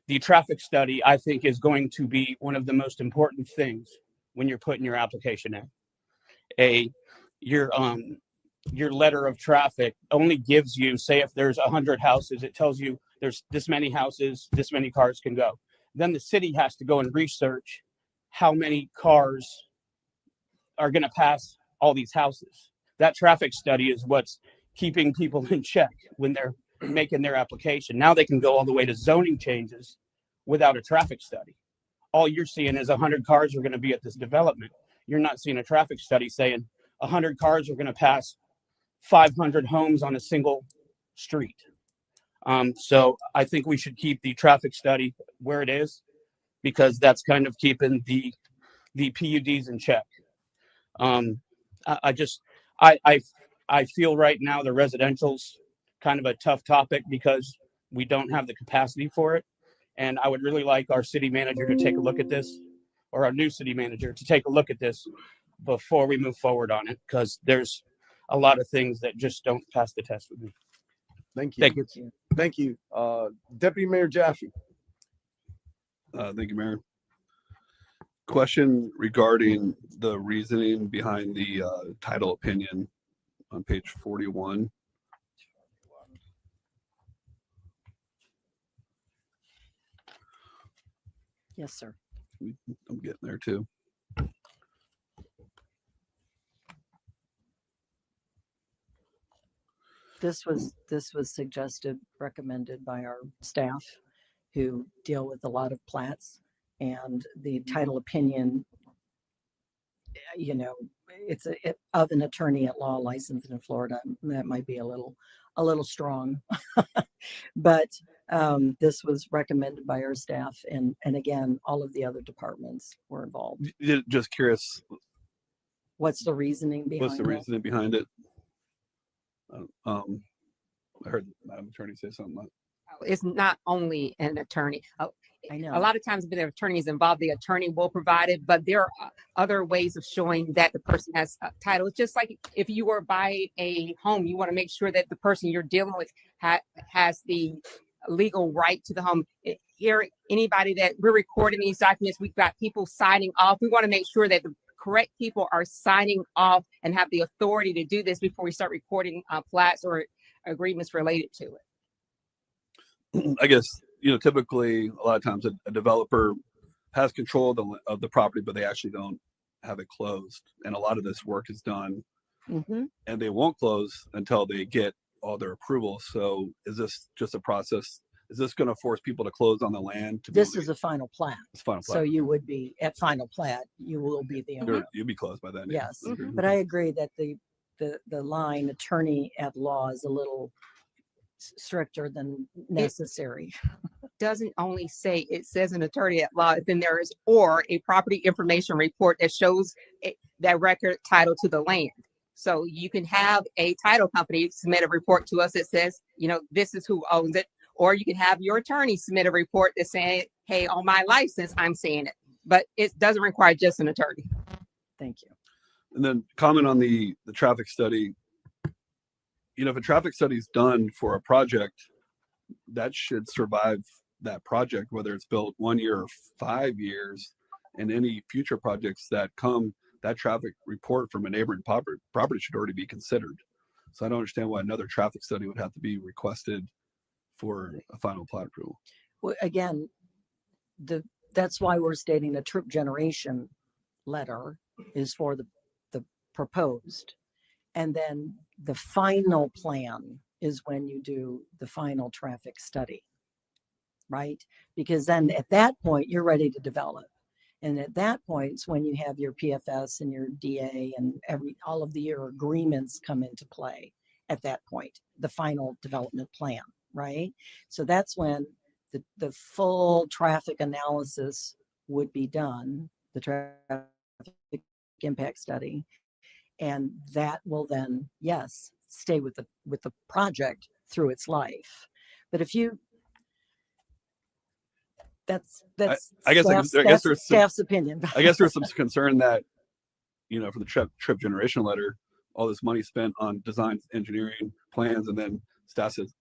the traffic study, I think, is going to be one of the most important things when you're putting your application in. Your letter of traffic only gives you, say, if there's 100 houses, it tells you there's this many houses, this many cars can go. Then the city has to go and research how many cars are going to pass all these houses. That traffic study is what's keeping people in check when they're making their application. Now they can go all the way to zoning changes without a traffic study. All you're seeing is 100 cars are going to be at this development. You're not seeing a traffic study saying 100 cars are going to pass 500 homes on a single street. So I think we should keep the traffic study where it is, because that's kind of keeping the PUDs in check. I feel right now the residential's kind of a tough topic because we don't have the capacity for it. And I would really like our city manager to take a look at this, or our new city manager to take a look at this before we move forward on it, because there's a lot of things that just don't pass the test with me. Thank you. Thank you. Thank you. Deputy Mayor Jaffe. Thank you, Mayor. Question regarding the reasoning behind the title opinion on page 41. Yes, sir. I'm getting there too. This was suggested, recommended by our staff who deal with a lot of plats, and the title opinion, you know, it's of an attorney at law licensed in Florida. That might be a little strong, but this was recommended by our staff, and again, all of the other departments were involved. Just curious. What's the reasoning behind it? What's the reasoning behind it? I heard Madam Attorney say something like, It's not only an attorney. I know. A lot of times when the attorney is involved, the attorney will provide it, but there are other ways of showing that the person has a title. It's just like if you were buy a home, you want to make sure that the person you're dealing with has the legal right to the home. Here, anybody that we're recording these documents, we've got people signing off. We want to make sure that the correct people are signing off and have the authority to do this before we start recording plats or agreements related to it. I guess, typically a lot of times a developer has control of the property, but they actually don't have it closed. And a lot of this work is done and they won't close until they get all their approvals. So is this just a process? Is this going to force people to close on the land? This is a final plat. It's final plat. So you would be at final plat. You will be the owner. You'll be closed by then. Yes, but I agree that the line attorney at law is a little stricter than necessary. Doesn't only say, it says an attorney at law, then there is or a property information report that shows that record title to the land. So you can have a title company submit a report to us that says, this is who owns it. Or you can have your attorney submit a report that's saying, hey, on my license, I'm saying it. But it doesn't require just an attorney. Thank you. And then comment on the traffic study. If a traffic study is done for a project, that should survive that project, whether it's built 1 year or 5 years, and any future projects that come, that traffic report from a neighboring property should already be considered. So I don't understand why another traffic study would have to be requested for a final plat approval. Well, again, that's why we're stating a trip generation letter is for the proposed. And then the final plan is when you do the final traffic study, right? Because then at that point, you're ready to develop. And at that point, it's when you have your PFS and your DA and all of your agreements come into play at that point, the final development plan, right? So that's when the full traffic analysis would be done, the traffic impact study. And that will then, yes, stay with the project through its life. But if you I guess that's staff's opinion. I guess there's some concern that, for the trip generation letter, all this money spent on design, engineering, plans, and then staff says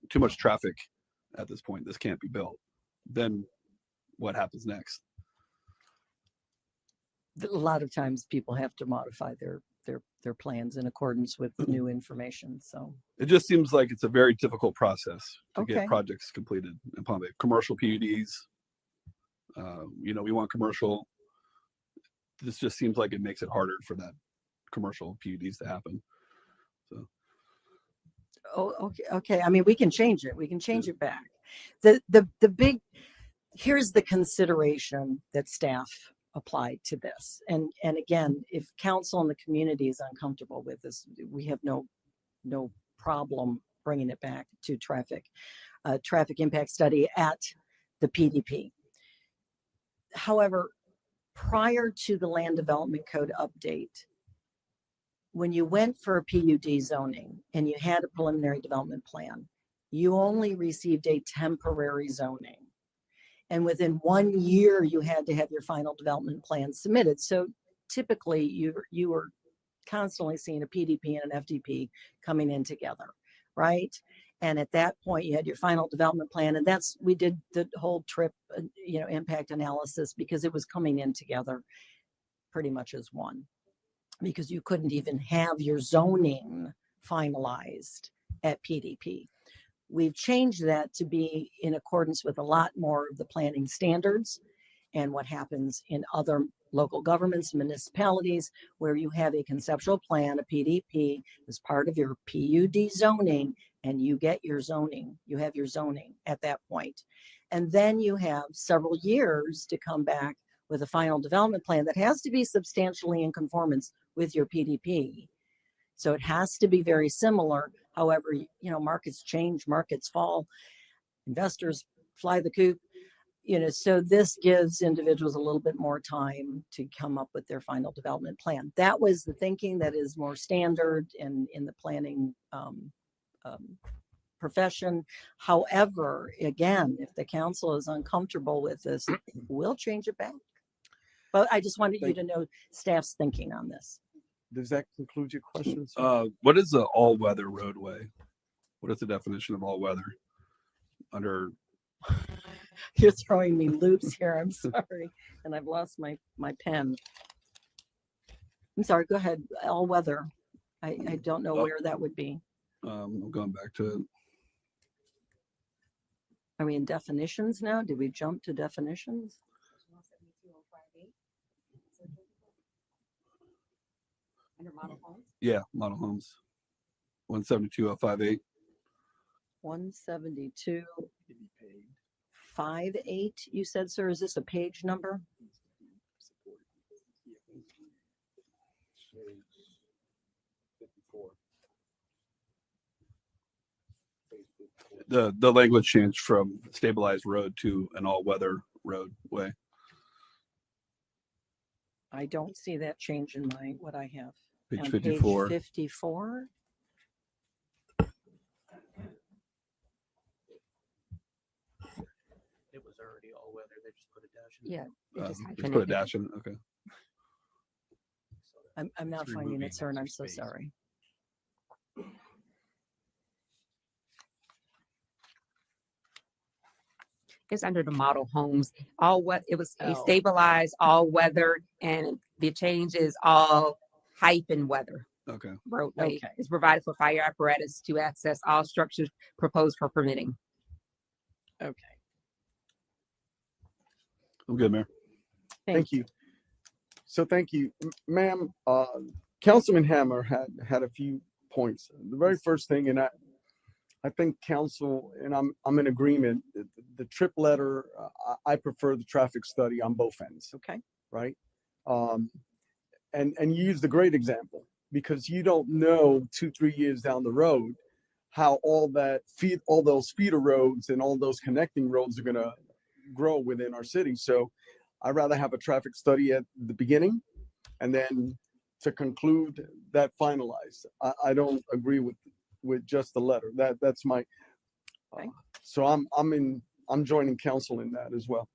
too much traffic at this point. This can't be built. Then what happens next? A lot of times people have to modify their plans in accordance with new information. So it just seems like it's a very difficult process to Okay. get projects completed in Palm Bay. Commercial PUDs, we want commercial. This just seems like it makes it harder for that commercial PUDs to happen. So. Okay. I mean, we can change it. We can change it back. Here's the consideration that staff applied to this. And again, if council and the community is uncomfortable with this, we have no problem bringing it back to traffic impact study at the PDP. However, prior to the land development code update, when you went for a PUD zoning and you had a preliminary development plan, you only received a temporary zoning. And within 1 year, you had to have your final development plan submitted. So typically you were constantly seeing a PDP and an FDP coming in together, right? And at that point, you had your final development plan, and we did the whole trip, impact analysis, because it was coming in together pretty much as one, because you couldn't even have your zoning finalized at PDP. We've changed that to be in accordance with a lot more of the planning standards and what happens in other local governments, municipalities, where you have a conceptual plan, a PDP, as part of your PUD zoning, and you get your zoning. You have your zoning at that point. And then you have several years to come back with a final development plan that has to be substantially in conformance with your PDP. So it has to be very similar. However, markets change, markets fall, investors fly the coop. So this gives individuals a little bit more time to come up with their final development plan. That was the thinking that is more standard in the planning profession. However, again, if the council is uncomfortable with this, we'll change it back. But I just wanted you to know staff's thinking on this. Does that conclude your questions? What is the all-weather roadway? What is the definition of all-weather? You're throwing me loops here. I'm sorry. And I've lost my pen. I'm sorry. Go ahead. All weather. I don't know where that would be. I'm going back to it. Are we in definitions now? Did we jump to definitions? Under model homes? Yeah, model homes. 172.058. 172.58. You said, sir, is this a page number? The language changed from stabilized road to an all-weather roadway. I don't see that change in what I have. Page On 54. Page 54. It was already all weather. They just put a dash in. Yeah. Just put a dash in. Okay. I'm not finding it, sir, and I'm so sorry. It's under the model homes. It was a Oh. stabilized all weather, and the change is all height and weather. Okay. Roadway Okay. is provided for fire apparatus to access all structures proposed for permitting. Okay. I'm good, Mayor. Thank you. So thank you, ma'am. Councilman Hammer had a few points. The very first thing, and I think council, and I'm in agreement, the trip letter, I prefer the traffic study on both ends. Okay. Right. And you used a great example, because you don't know 2-3 years down the road how all those feeder roads and all those connecting roads are going to grow within our city. So I'd rather have a traffic study at the beginning, and then to conclude that finalized. I don't agree with just the letter. That's my. So I'm I'm joining council in that as well.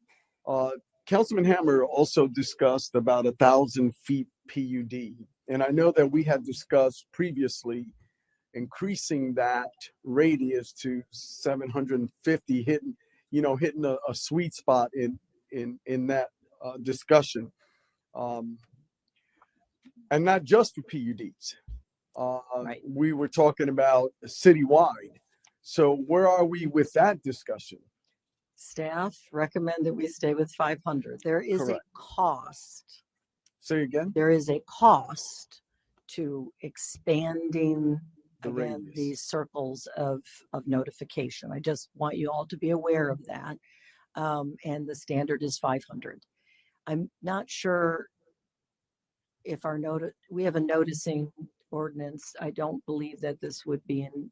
Councilman Hammer also discussed about 1,000 feet PUD. And I know that we had discussed previously increasing that radius to 750, hitting a sweet spot in that discussion. And not just for PUDs. We were talking about citywide. So where are we with that discussion? Staff recommend that we stay with 500. There is Correct. a cost. Say again? There is a cost to expanding The again radius. these circles of notification. I just want you all to be aware of that. And the standard is 500. I'm not sure if we have a noticing ordinance. I don't believe that this would be in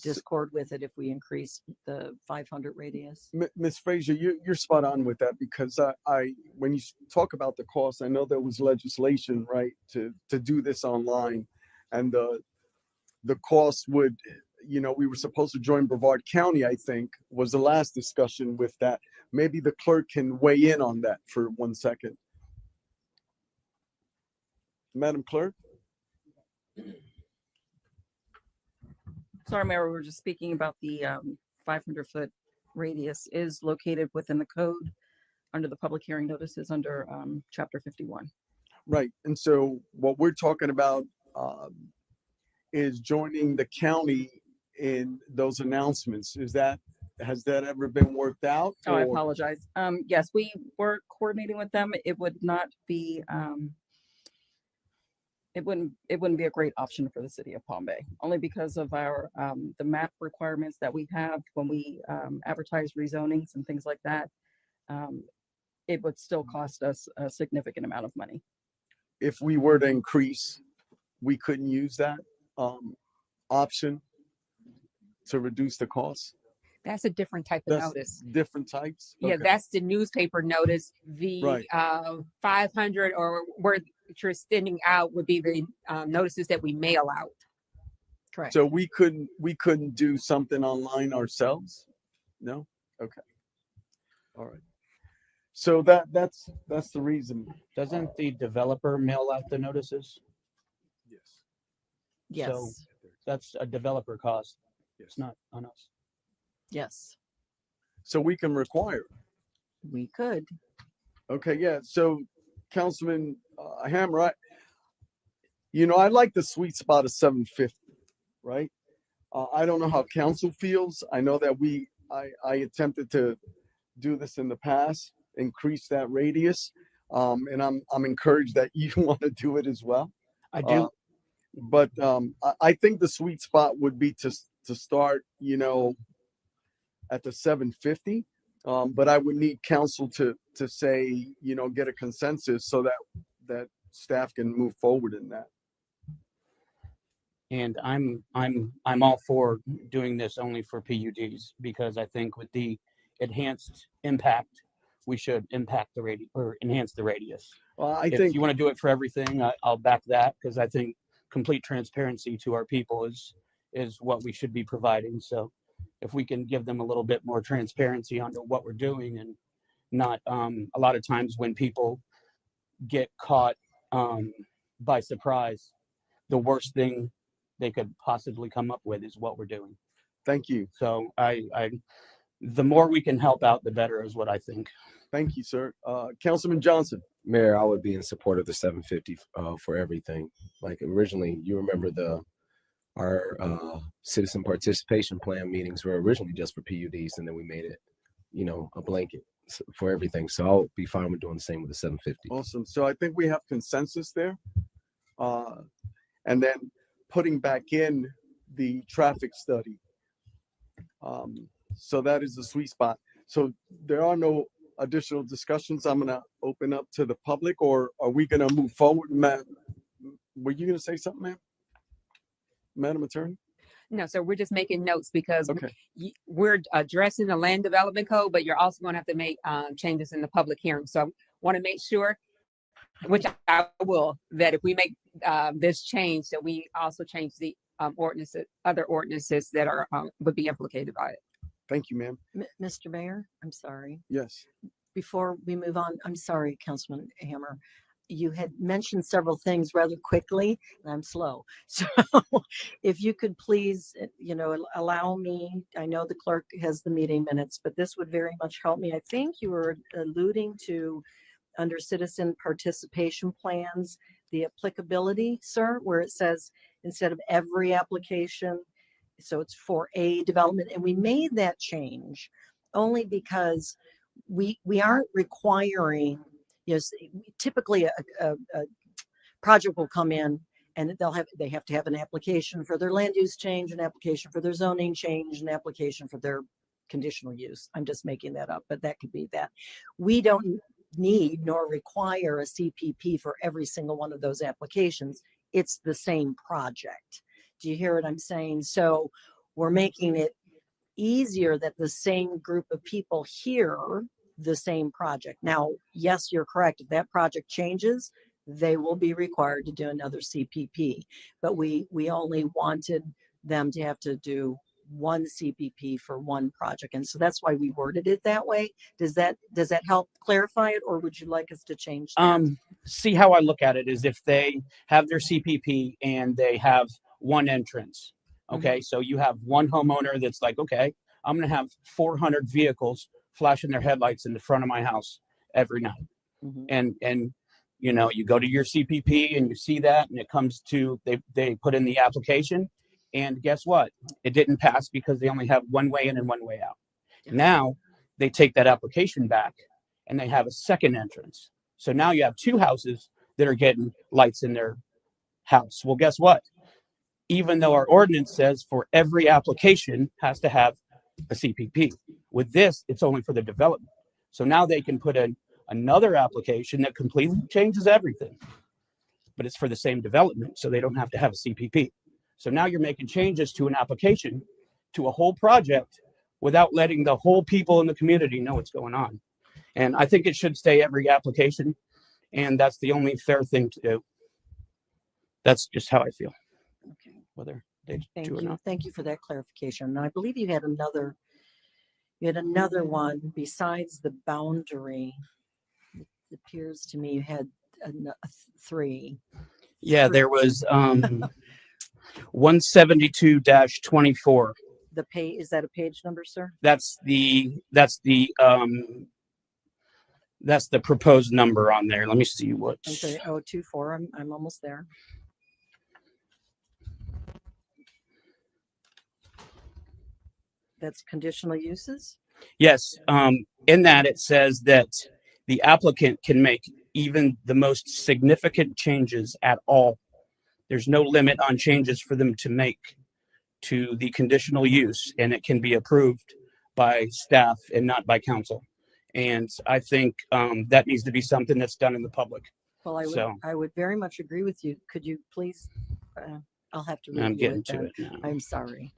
discord with it if we increase the 500 radius. Ms. Frazier, you're spot on with that, because when you talk about the cost, I know there was legislation, right, to do this online, and the cost would, we were supposed to join Brevard County, I think, was the last discussion with that. Maybe the clerk can weigh in on that for 1 second. Madam Clerk? Sorry, Mayor, we were just speaking about the 500-foot radius is located within the code under the public hearing notices under Chapter 51. Right. And so what we're talking about is joining the county in those announcements. Has that ever been worked out? Oh, I or- apologize. Yes, we were coordinating with them. It would not be, it wouldn't be a great option for the city of Palm Bay, only because of our, the map requirements that we have when we advertise rezonings and things like that. It would still cost us a significant amount of money. If we were to increase, we couldn't use that option to reduce the cost? That's a different type of That's notice. different types? Yeah, Okay. that's the newspaper notice. The Right. 500 or where you're sending out would be the notices that we mail out. Correct. So we couldn't do something online ourselves? No? Okay. All right. So that's the reason. Doesn't the developer mail out the notices? Yes. Yes. So that's a developer cost. It's not on us. Yes, So we can require. we could. Okay, yeah. So Councilman Hammer, I like the sweet spot of 750, right? I don't know how council feels. I know that I attempted to do this in the past, increase that radius. And I'm encouraged that you want to do it as well. I do. But I think the sweet spot would be to start, at the 750. But I would need council to say, get a consensus so that staff can move forward in that. And I'm all for doing this only for PUDs, because I think with the enhanced impact, we should impact the radius or enhance the radius. Well, If you want to do it for everything, I'll back that, because I think complete transparency to our people is what we should be providing. So if we can give them a little bit more transparency onto what we're doing, and not a lot of times when people get caught by surprise, the worst thing they could possibly come up with is what we're doing. Thank you. So the more we can help out, the better is what I think. Thank you, sir. Councilman Johnson. Mayor, I would be in support of the 750 for everything. Like originally, you remember our citizen participation plan meetings were originally just for PUDs, and then we made it, a blanket for everything. So I'll be fine with doing the same with the 750. Awesome. So I think we have consensus there. And then putting back in the traffic study. So that is the sweet spot. So there are no additional discussions. I'm going to open up to the public, or are we going to move forward? Ma'am, were you going to say something, ma'am? Madam Attorney? No, so we're just making notes because Okay. we're addressing the land development code, but you're also going to have to make changes in the public hearing. So I want to make sure, which I will, that if we make this change, that we also change the ordinances, other ordinances that are would be implicated by it. Thank you, ma'am. Mr. Mayor, I'm sorry. Yes. Before we move on, I'm sorry, Councilman Hammer. You had mentioned several things rather quickly, and I'm slow. So if you could please, allow me, I know the clerk has the meeting minutes, but this would very much help me. I think you were alluding to under citizen participation plans, the applicability, sir, where it says instead of every application, so it's for a development. And we made that change only because we aren't requiring, typically a project will come in and they have to have an application for their land use change, an application for their zoning change, an application for their conditional use. I'm just making that up, but that could be that. We don't need nor require a CPP for every single one of those applications. It's the same project. Do you hear what I'm saying? So we're making it easier that the same group of people hear the same project. Now, yes, you're correct. If that project changes, they will be required to do another CPP. But we only wanted them to have to do one CPP for one project. And so that's why we worded it that way. Does that help clarify it, or would you like us to change that? See, how I look at it is if they have their CPP and they have one entrance. Okay, so you have one homeowner that's like, okay, I'm going to have 400 vehicles flashing their headlights in the front of my house every night. And you go to your CPP and you see that, and it comes to, they put in the application, and guess what? It didn't pass because they only have one way in and one way out. Now they take that application back and they have a second entrance. So now you have two houses that are getting lights in their house. Well, guess what? Even though our ordinance says for every application has to have a CPP, with this, it's only for the development. So now they can put in another application that completely changes everything, but it's for the same development, so they don't have to have a CPP. So now you're making changes to an application, to a whole project, without letting the whole people in the community know what's going on. And I think it should stay every application, and that's the only fair thing to do. That's just how I feel. Okay. Whether they Thank do or you. not. Thank you for that clarification. And I believe you had another one besides the boundary. It appears to me you had three. Yeah, there was 172-24. The page, is that a page number, sir? That's the proposed number on there. Let me see what. I'm sorry, 024. I'm almost there. That's conditional uses? Yes. In that it says that the applicant can make even the most significant changes at all. There's no limit on changes for them to make to the conditional use, and it can be approved by staff and not by council. And I think that needs to be something that's done in the public. Well, I would very much agree with you. Could you please, I'll have to I'm review getting it to then. it now. I'm sorry.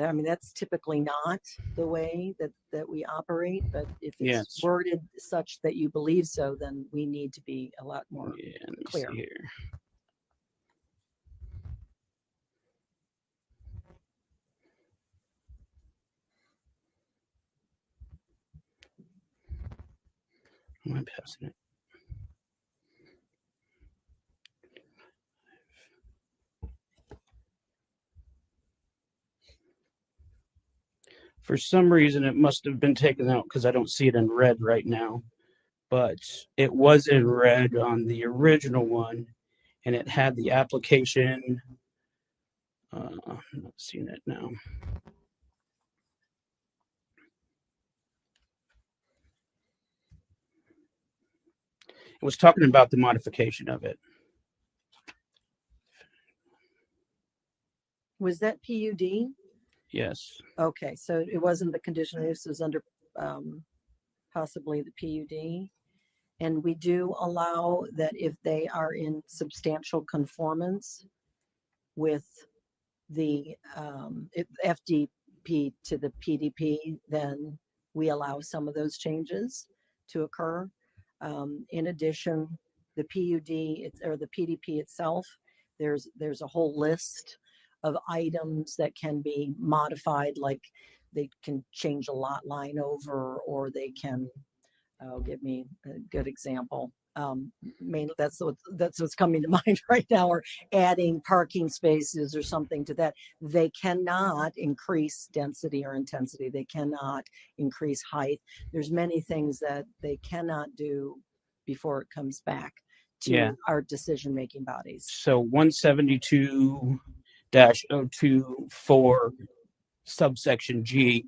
I mean, that's typically not the way that we operate, but if it's Yes. worded such that you believe so, then we need to be a lot more Let me clear. see here. Am I passing it? For some reason, it must have been taken out because I don't see it in red right now. But it was in red on the original one, and it had the application. I'm not seeing it now. It was talking about the modification of it. Was that PUD? Yes. Okay, so it wasn't the conditional use, it was under possibly the PUD. And we do allow that if they are in substantial conformance with the FDP to the PDP, then we allow some of those changes to occur. In addition, the PUD or the PDP itself, there's a whole list of items that can be modified, like they can change a lot line over, or they can, give me a good example. Mainly that's what's coming to mind right now, or adding parking spaces or something to that. They cannot increase density or intensity. They cannot increase height. There's many things that they cannot do before it comes back to Yeah. our decision-making bodies. So 172-024 subsection G.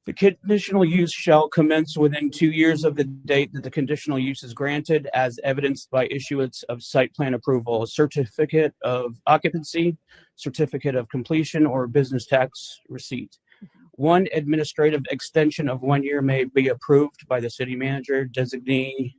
The conditional use shall commence within 2 years of the date that the conditional use is granted, as evidenced by issuance of site plan approval, a certificate of occupancy, certificate of completion, or business tax receipt. One administrative extension of 1 year may be approved by the city manager designee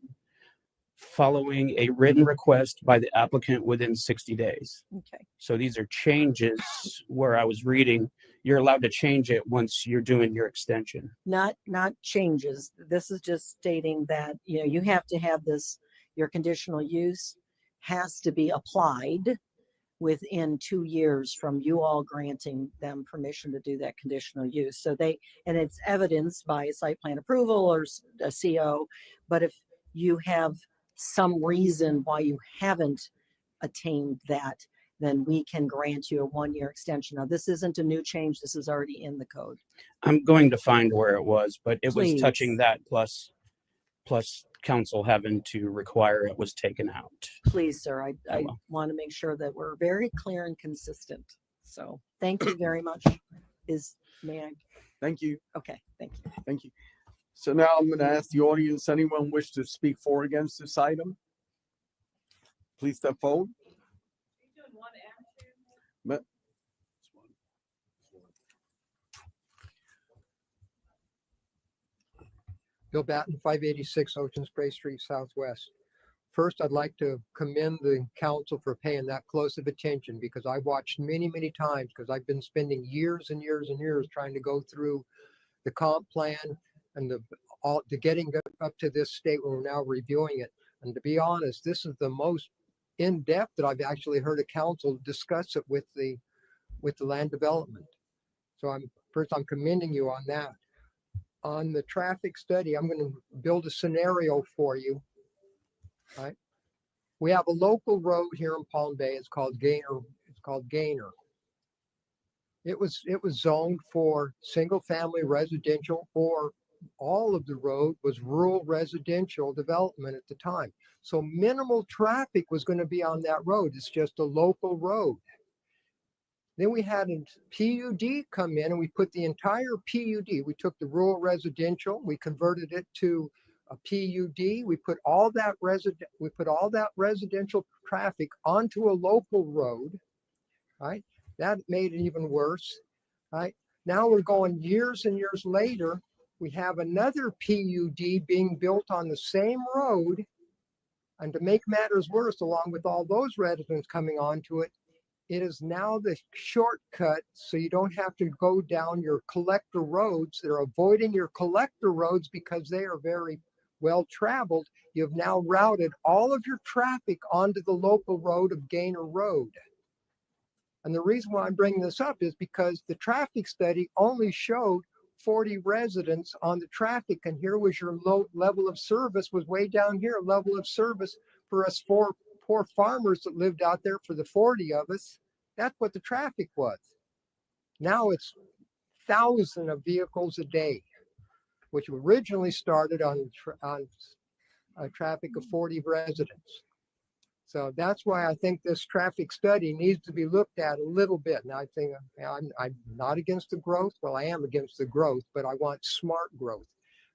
following a written request by the applicant within 60 days. Okay. So these are changes where I was reading, you're allowed to change it once you're doing your extension. Not changes. This is just stating that, you have to have this, your conditional use has to be applied within 2 years from you all granting them permission to do that conditional use. So and it's evidenced by a site plan approval or a CO, but if you have some reason why you haven't attained that, then we can grant you a 1 year extension. Now, this isn't a new change. This is already in the code. I'm going to find where it was, but it was Please. touching that plus council having to require it was taken out. Please, sir, I want to make sure that we're very clear and consistent. So thank you very much. May I? Thank you. Okay, thank you. Thank you. So now I'm going to ask the audience, anyone wish to speak for or against this item? Please step forward. But- Bill Batten, 586 Ocean Spray Street Southwest. First, I'd like to commend the council for paying that close of attention, because I watched many, many times, because I've been spending years and years and years trying to go through the comp plan and the getting up to this state where we're now reviewing it. And to be honest, this is the most in-depth that I've actually heard a council discuss it with the land development. So I'm commending you on that. On the traffic study, I'm going to build a scenario for you. Right? We have a local road here in Palm Bay. It's called Gaynor. It was zoned for single family residential, or all of the road was rural residential development at the time. So minimal traffic was going to be on that road. It's just a local road. Then we had a PUD come in, and we put the entire PUD. We took the rural residential, we converted it to a PUD. We put all that residential traffic onto a local road. Right? That made it even worse. Right? Now we're going years and years later. We have another PUD being built on the same road. And to make matters worse, along with all those residents coming onto it, it is now the shortcut, so you don't have to go down your collector roads. They're avoiding your collector roads because they are very well traveled. You've now routed all of your traffic onto the local road of Gaynor Road. And the reason why I'm bringing this up is because the traffic study only showed 40 residents on the traffic, and here was your low level of service was way down here, level of service for us poor farmers that lived out there. For the 40 of us, that's what the traffic was. Now it's thousands of vehicles a day, which originally started on a traffic of 40 residents. So that's why I think this traffic study needs to be looked at a little bit. And I think I'm not against the growth. Well, I am against the growth, but I want smart growth.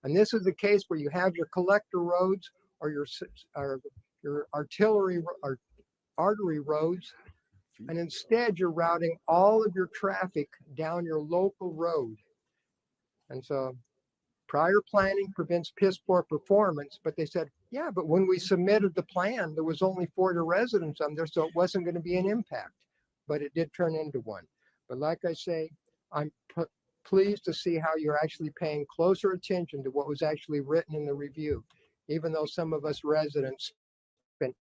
And this is the case where you have your collector roads or your artillery or artery roads, and instead you're routing all of your traffic down your local road. And so prior planning prevents piss poor performance, but they said, yeah, but when we submitted the plan, there was only 40 residents on there, so it wasn't going to be an impact, but it did turn into one. But like I say, I'm pleased to see how you're actually paying closer attention to what was actually written in the review, even though some of us residents spent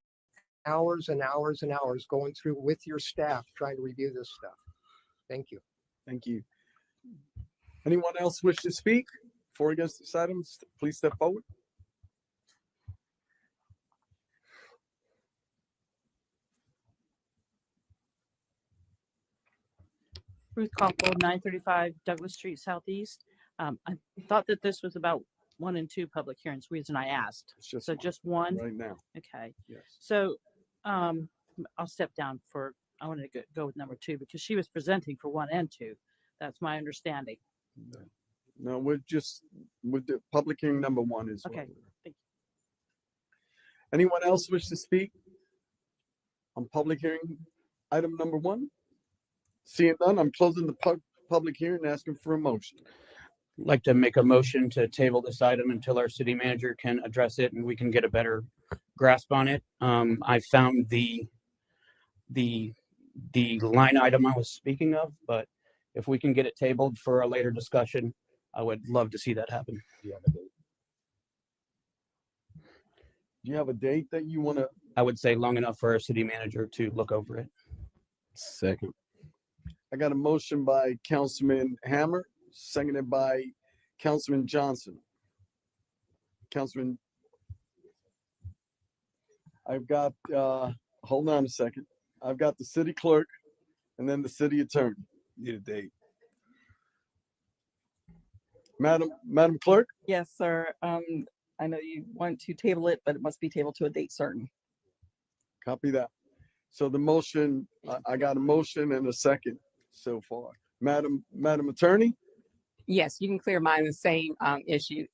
hours and hours and hours going through with your staff trying to review this stuff. Thank you. Thank you. Anyone else wish to speak for or against this item? Please step forward. Ruth Koppel, 935 Douglas Street Southeast. I thought that this was about 1 and 2 public hearings, reason I asked. It's So just one? right now. Okay. Yes. So I'll step down for, I wanted to go with number 2 because she was presenting for 1 and 2. That's my understanding. No, we're the public hearing number 1 is. Okay. Thank you. Anyone else wish to speak on public hearing item number 1? Seeing none, I'm closing the public hearing and asking for a motion. I'd like to make a motion to table this item until our city manager can address it and we can get a better grasp on it. I found the line item I was speaking of, but if we can get it tabled for a later discussion, I would love to see that happen. Do you have a date that you want to? I would say long enough for our city manager to look over it. Second. I got a motion by Councilman Hammer, seconded by Councilman Johnson. Councilman, I've got, hold on a second. I've got the city clerk and then the city attorney. Need a date. Madam Clerk? Yes, sir. I know you want to table it, but it must be tabled to a date certain. Copy that. So the motion, I got a motion and a second so far. Madam Attorney? Yes, you can clear mine the same issue.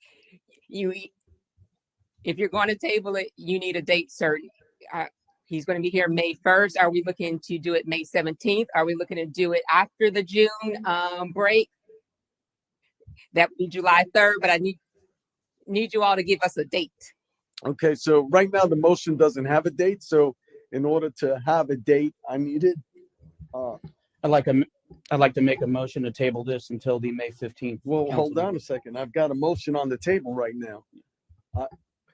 If you're going to table it, you need a date certain. He's going to be here May 1st. Are we looking to do it May 17th? Are we looking to do it after the June break? That would be July 3rd, but I need you all to give us a date. Okay, so right now the motion doesn't have a date. So in order to have a date, I need it. I'd like to make a motion to table this until the May 15th. Well, hold on meeting. a second. I've got a motion on the table right now.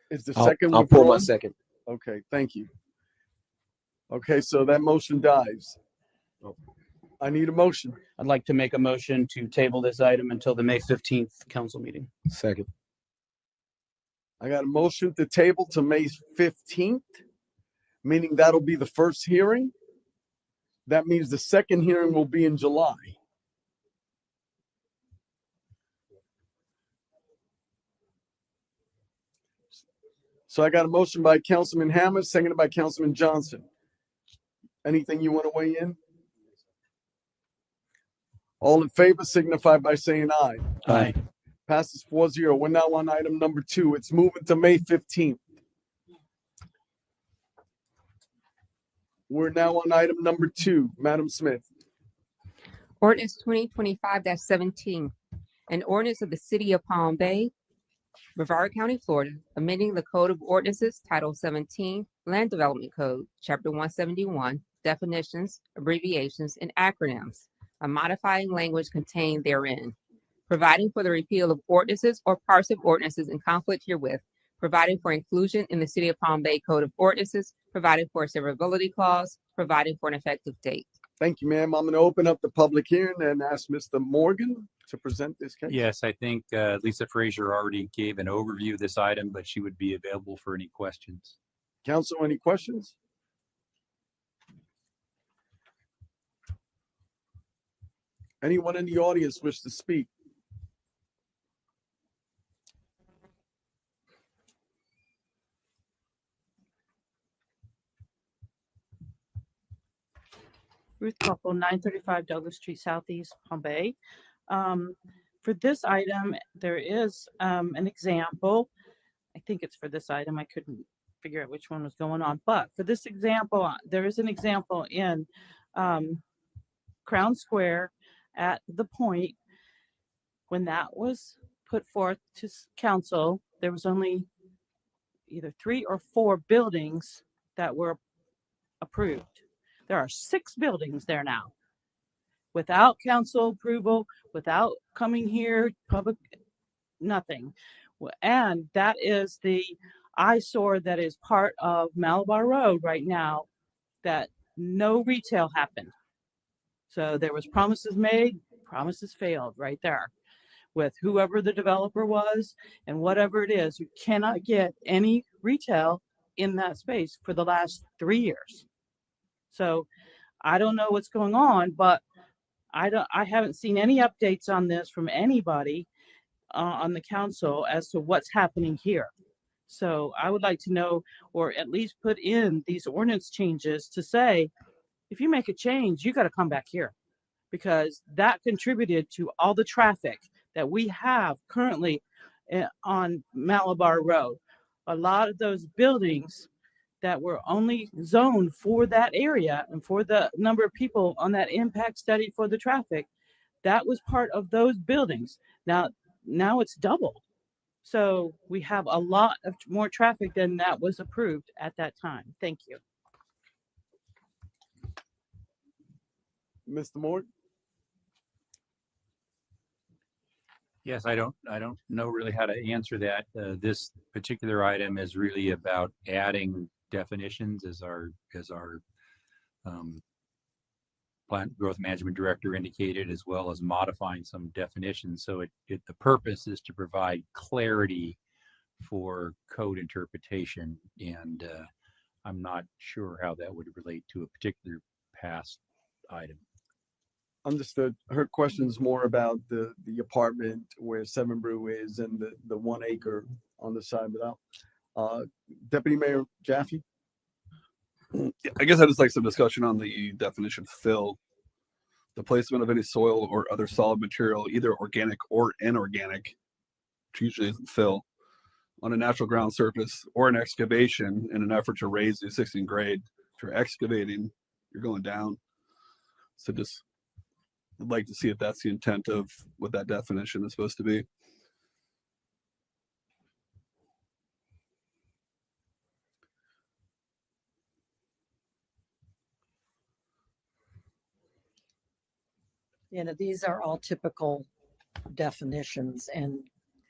Is the I'll second pull my withdrawn? second. Okay, thank you. Okay, so that motion dies. I need a motion. I'd like to make a motion to table this item until the May 15th council meeting. Second. I got a motion to table to May 15th, meaning that'll be the first hearing. That means the second hearing will be in July. So I got a motion by Councilman Hammer, seconded by Councilman Johnson. Anything you want to weigh in? All in favor signify by saying aye. Aye. Passes 4-0. We're now on item number 2. It's moving to May 15th. We're now on item number 2. Madam Smith. Ordinance 2025-17, an ordinance of the city of Palm Bay, Brevard County, Florida, amending the Code of Ordinances, Title 17, Land Development Code, Chapter 171, definitions, abbreviations, and acronyms, and modifying language contained therein, providing for the repeal of ordinances or parts of ordinances in conflict herewith, providing for inclusion in the City of Palm Bay Code of Ordinances, providing for a severability clause, providing for an effective date. Thank you, ma'am. I'm going to open up the public hearing and ask Mr. Morgan to present this case. Yes, I think Lisa Frazier already gave an overview of this item, but she would be available for any questions. Council, any questions? Anyone in the audience wish to speak? Ruth Koppel, 935 Douglas Street Southeast, Palm Bay. For this item, there is an example. I think it's for this item. I couldn't figure out which one was going on. But for this example, there is an example in Crown Square at the Point. When that was put forth to council, there was only either 3 or 4 buildings that were approved. There are 6 buildings there now. Without council approval, without coming here, public, nothing. And that is the eyesore that is part of Malabar Road right now, that no retail happened. So there was promises made, promises failed right there. with whoever the developer was and whatever it is. You cannot get any retail in that space for the last 3 years. So I don't know what's going on, but I haven't seen any updates on this from anybody on the council as to what's happening here. So I would like to know, or at least put in these ordinance changes to say, if you make a change, you got to come back here, because that contributed to all the traffic that we have currently on Malabar Road. A lot of those buildings that were only zoned for that area and for the number of people on that impact study for the traffic, that was part of those buildings. Now it's double. So we have a lot of more traffic than that was approved at that time. Thank you. Mr. Morton? Yes, I don't know really how to answer that. This particular item is really about adding definitions, as our plant growth management director indicated, as well as modifying some definitions. So the purpose is to provide clarity for code interpretation, and I'm not sure how that would relate to a particular past item. Understood. Her question's more about the apartment where Seven Brew is and the 1 acre on the side without. Deputy Mayor Jaffe? I guess I'd just like some discussion on the definition fill. The placement of any soil or other solid material, either organic or inorganic, which usually isn't fill, on a natural ground surface or an excavation in an effort to raise the existing grade. If you're excavating, you're going down. So just I'd like to see if that's the intent of what that definition is supposed to be. You know, these are all typical definitions, and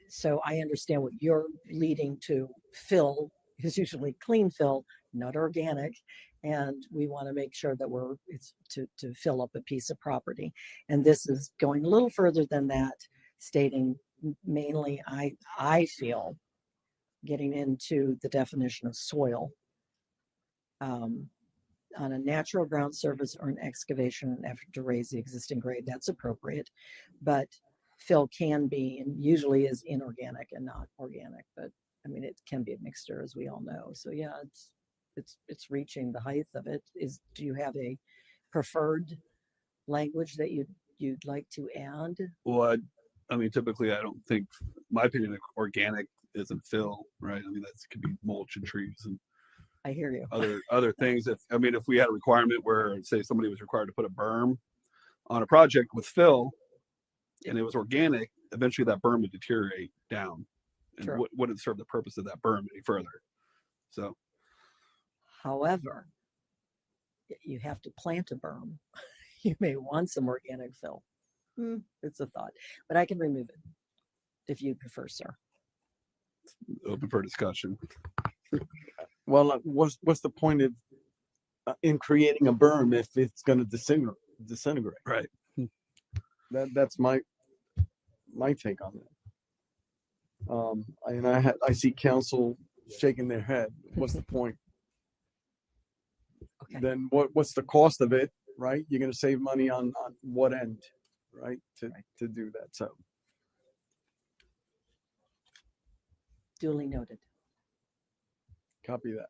so I understand what you're leading to. Fill is usually clean fill, not organic, and we want to make sure that it's to fill up a piece of property. And this is going a little further than that, stating mainly, I feel, getting into the definition of soil. On a natural ground surface or an excavation in an effort to raise the existing grade, that's appropriate. But fill can be, and usually is, inorganic and not organic, but I mean, it can be a mixture, as we all know. So yeah, it's reaching the height of it. Do you have a preferred language that you'd like to add? Well, I mean, typically, I don't think, my opinion, organic isn't fill, right? I mean, that could be mulch and trees and I hear you. Other things. If we had a requirement where, say, somebody was required to put a berm on a project with fill, and it was organic, eventually that berm would deteriorate down, and wouldn't serve the purpose of that berm any further. So, however, you have to plant a berm. You may want some organic fill. It's a thought, but I can remove it if you prefer, sir. Open for discussion. Well, what's the point of in creating a berm if it's going to disintegrate? Right. That's my take on that. I see council shaking their head. What's the point? Okay. Then what's the cost of it? Right? You're going to save money on what end? Right? To do that. So. Duly noted. Copy that.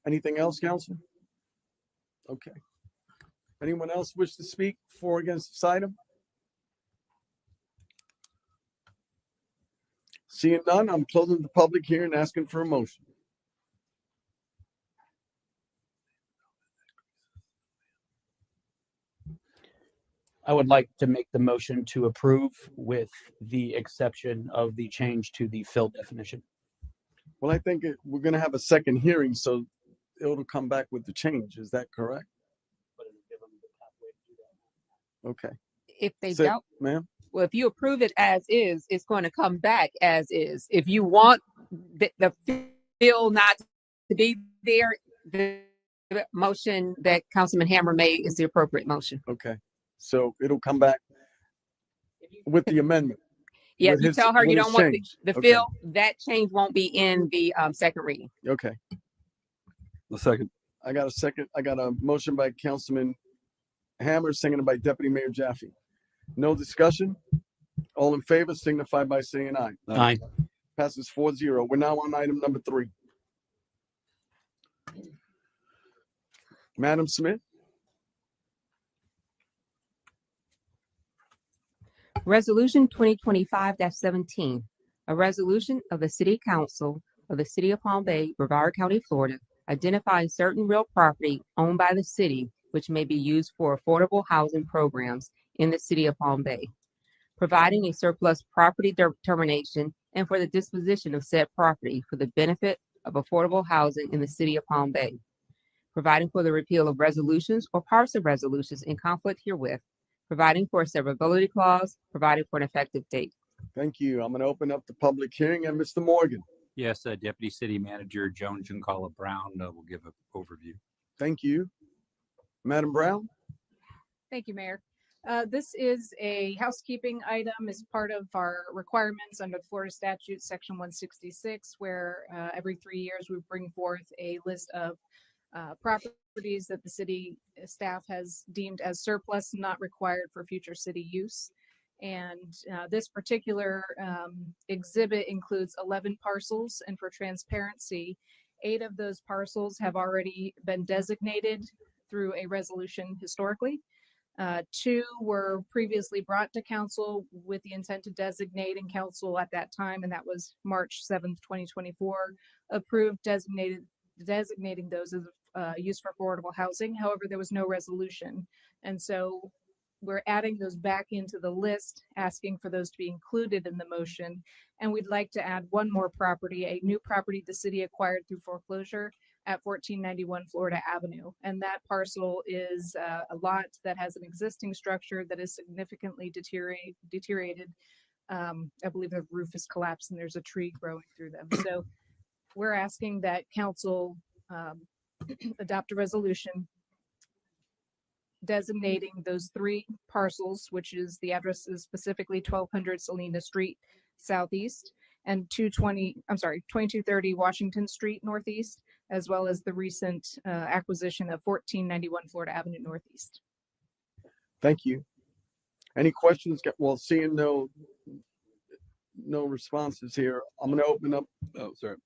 Anything else, council? Okay. Anyone else wish to speak for or against this item? Seeing none, I'm closing the public hearing and asking for a motion. I would like to make the motion to approve with the exception of the change to the fill definition. Well, I think we're going to have a second hearing, so it'll come back with the change. Is that correct? Okay. If they don't, ma'am. Well, if you approve it as is, it's going to come back as is. If you want the fill not to be there, the motion that Councilman Hammer made is the appropriate motion. Okay. So it'll come back with the amendment. Yeah, with if you his- tell her with you his don't want change. the Okay. fill, that change won't be in the second reading. Okay. The second. I got a second. I got a motion by Councilman Hammer, seconded by Deputy Mayor Jaffe. No discussion. All in favor signify by saying aye. Aye. Passes 4-0. We're now on item number 3. Madam Smith. Resolution 2025-17, a resolution of the City Council of the City of Palm Bay, Brevard County, Florida, identifying certain real property owned by the city which may be used for affordable housing programs in the City of Palm Bay, providing a surplus property determination and for the disposition of said property for the benefit of affordable housing in the City of Palm Bay, providing for the repeal of resolutions or parts of resolutions in conflict herewith, providing for a severability clause, providing for an effective date. Thank you. I'm going to open up the public hearing, and Mr. Morgan. Yes, Deputy City Manager Joan Giancarlo Brown will give an overview. Thank you. Madam Brown. Thank you, Mayor. This is a housekeeping item as part of our requirements under the Florida statute, section 166, where every 3 years we bring forth a list of properties that the city staff has deemed as surplus, not required for future city use. And this particular exhibit includes 11 parcels, and for transparency, 8 of those parcels have already been designated through a resolution historically. 2 were previously brought to council with the intent to designate, and council at that time, and that was March 7th, 2024, approved designating those as used for affordable housing. However, there was no resolution. And so we're adding those back into the list, asking for those to be included in the motion. And we'd like to add one more property, a new property the city acquired through foreclosure at 1491 Florida Avenue. And that parcel is a lot that has an existing structure that is significantly deteriorated. I believe the roof is collapsed and there's a tree growing through them. So we're asking that council adopt a resolution designating those 3 parcels, which is the address is specifically 1200 Salina Street Southeast and 2230 Washington Street Northeast, as well as the recent acquisition of 1491 Florida Avenue Northeast. Thank you. Any questions? Well, seeing no responses here, I'm going to open up. Oh, sorry.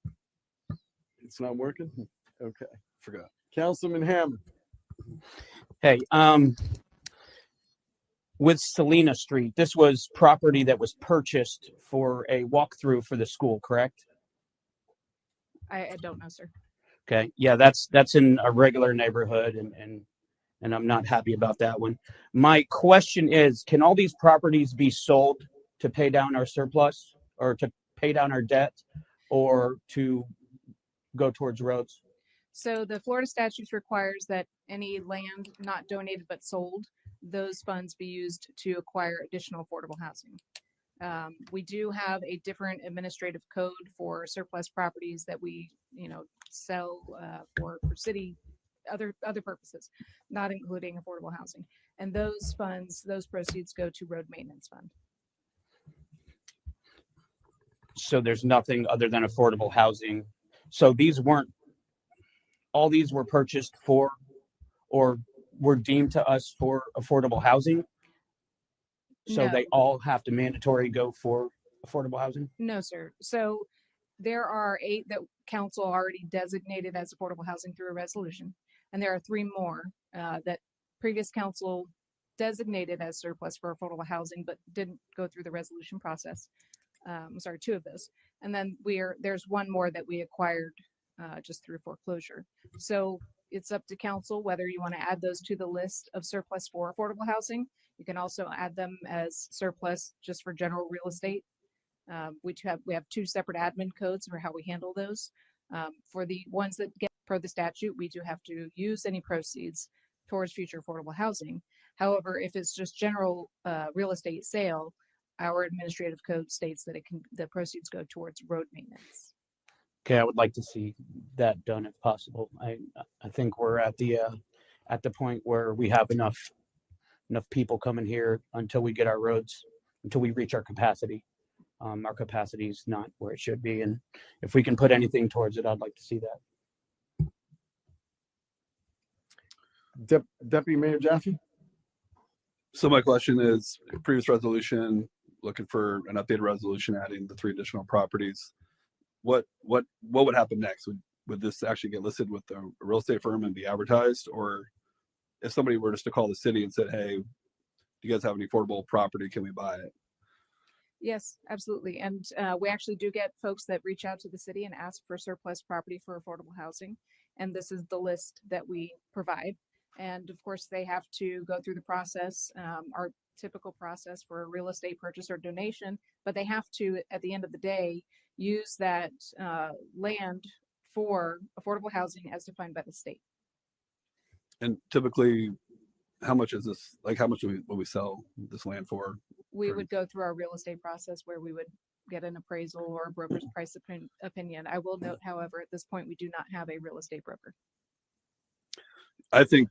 It's not working? Okay. Forgot. Councilman Hammer. Hey, with Salina Street, this was property that was purchased for a walkthrough for the school, correct? I don't know, sir. Okay, yeah, that's in a regular neighborhood, and I'm not happy about that one. My question is, can all these properties be sold to pay down our surplus or to pay down our debt or to go towards roads? So the Florida statute requires that any land not donated but sold, those funds be used to acquire additional affordable housing. We do have a different administrative code for surplus properties that we, sell for city other purposes, not including affordable housing. And those funds, those proceeds go to road maintenance fund. So there's nothing other than affordable housing. So all these were purchased for or were deemed to us for affordable housing. So No. they all have to mandatory go for affordable housing? No, sir. So there are 8 that council already designated as affordable housing through a resolution. And there are 3 more that previous council designated as surplus for affordable housing, but didn't go through the resolution process. 2 of those. And then there's 1 more that we acquired just through foreclosure. So it's up to council whether you want to add those to the list of surplus for affordable housing. You can also add them as surplus just for general real estate. We have 2 separate admin codes for how we handle those. For the ones that get per the statute, we do have to use any proceeds towards future affordable housing. However, if it's just general real estate sale, our administrative code states that the proceeds go towards road maintenance. Okay, I would like to see that done if possible. I think we're at the point where we have enough people coming here until we get our roads until we reach our capacity. Our capacity is not where it should be, and if we can put anything towards it, I'd like to see that. Deputy Mayor Jaffe? So my question is, previous resolution, looking for an updated resolution adding the 3 additional properties. What would happen next? Would this actually get listed with a real estate firm and be advertised? Or if somebody were just to call the city and said, hey, do you guys have any affordable property? Can we buy it? Yes, absolutely. And we actually do get folks that reach out to the city and ask for surplus property for affordable housing. And this is the list that we provide. And of course, they have to go through the process, our typical process for a real estate purchase or donation, but they have to, at the end of the day, use that land for affordable housing as defined by the state. And typically, how much is this? Like, how much will we sell this land for? We would go through our real estate process where we would get an appraisal or a broker's price opinion. I will note, however, at this point, we do not have a real estate broker. I think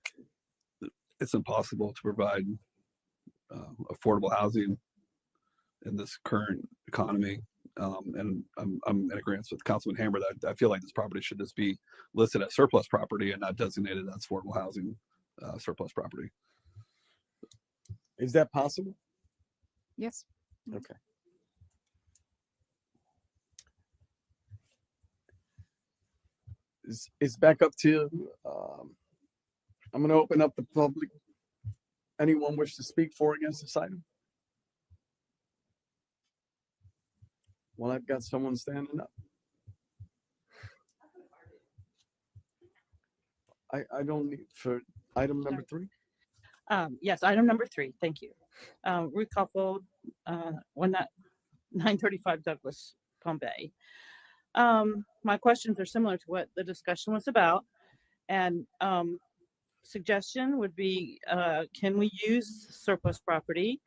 it's impossible to provide affordable housing in this current economy. And I'm in agreement with Councilman Hammer that I feel like this property should just be listed as surplus property and not designated as affordable housing surplus property. Is that possible? Yes. Okay. It's back up to, I'm going to open up the public. Anyone wish to speak for or against this item? Well, I've got someone standing up. I don't need for item number 3. Yes, item number 3. Thank you. Ruth Koppel, 935 Douglas, Palm Bay. My questions are similar to what the discussion was about. And suggestion would be, can we use surplus property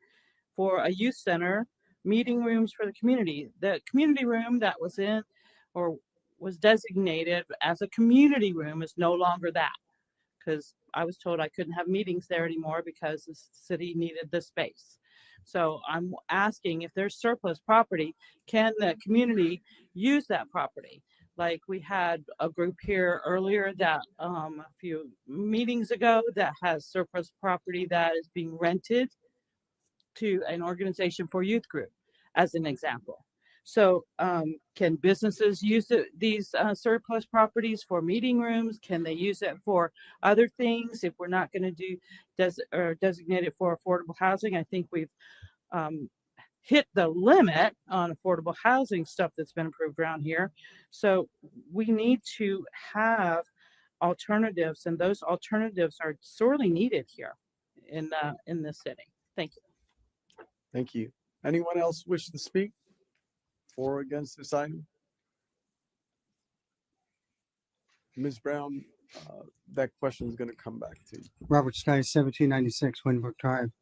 for a youth center, meeting rooms for the community? The community room that was in or was designated as a community room is no longer that, because I was told I couldn't have meetings there anymore because the city needed the space. So I'm asking, if there's surplus property, can the community use that property? Like we had a group here earlier that a few meetings ago that has surplus property that is being rented to an organization for youth group, as an example. So can businesses use these surplus properties for meeting rooms? Can they use it for other things? If we're not going to do designate it for affordable housing, I think we've hit the limit on affordable housing stuff that's been approved around here. So we need to have alternatives, and those alternatives are sorely needed here in the city. Thank you. Thank you. Anyone else wish to speak for or against this item? Ms. Brown, that question is going to come back to you. Robert Stice, 1796 Winbrook Drive.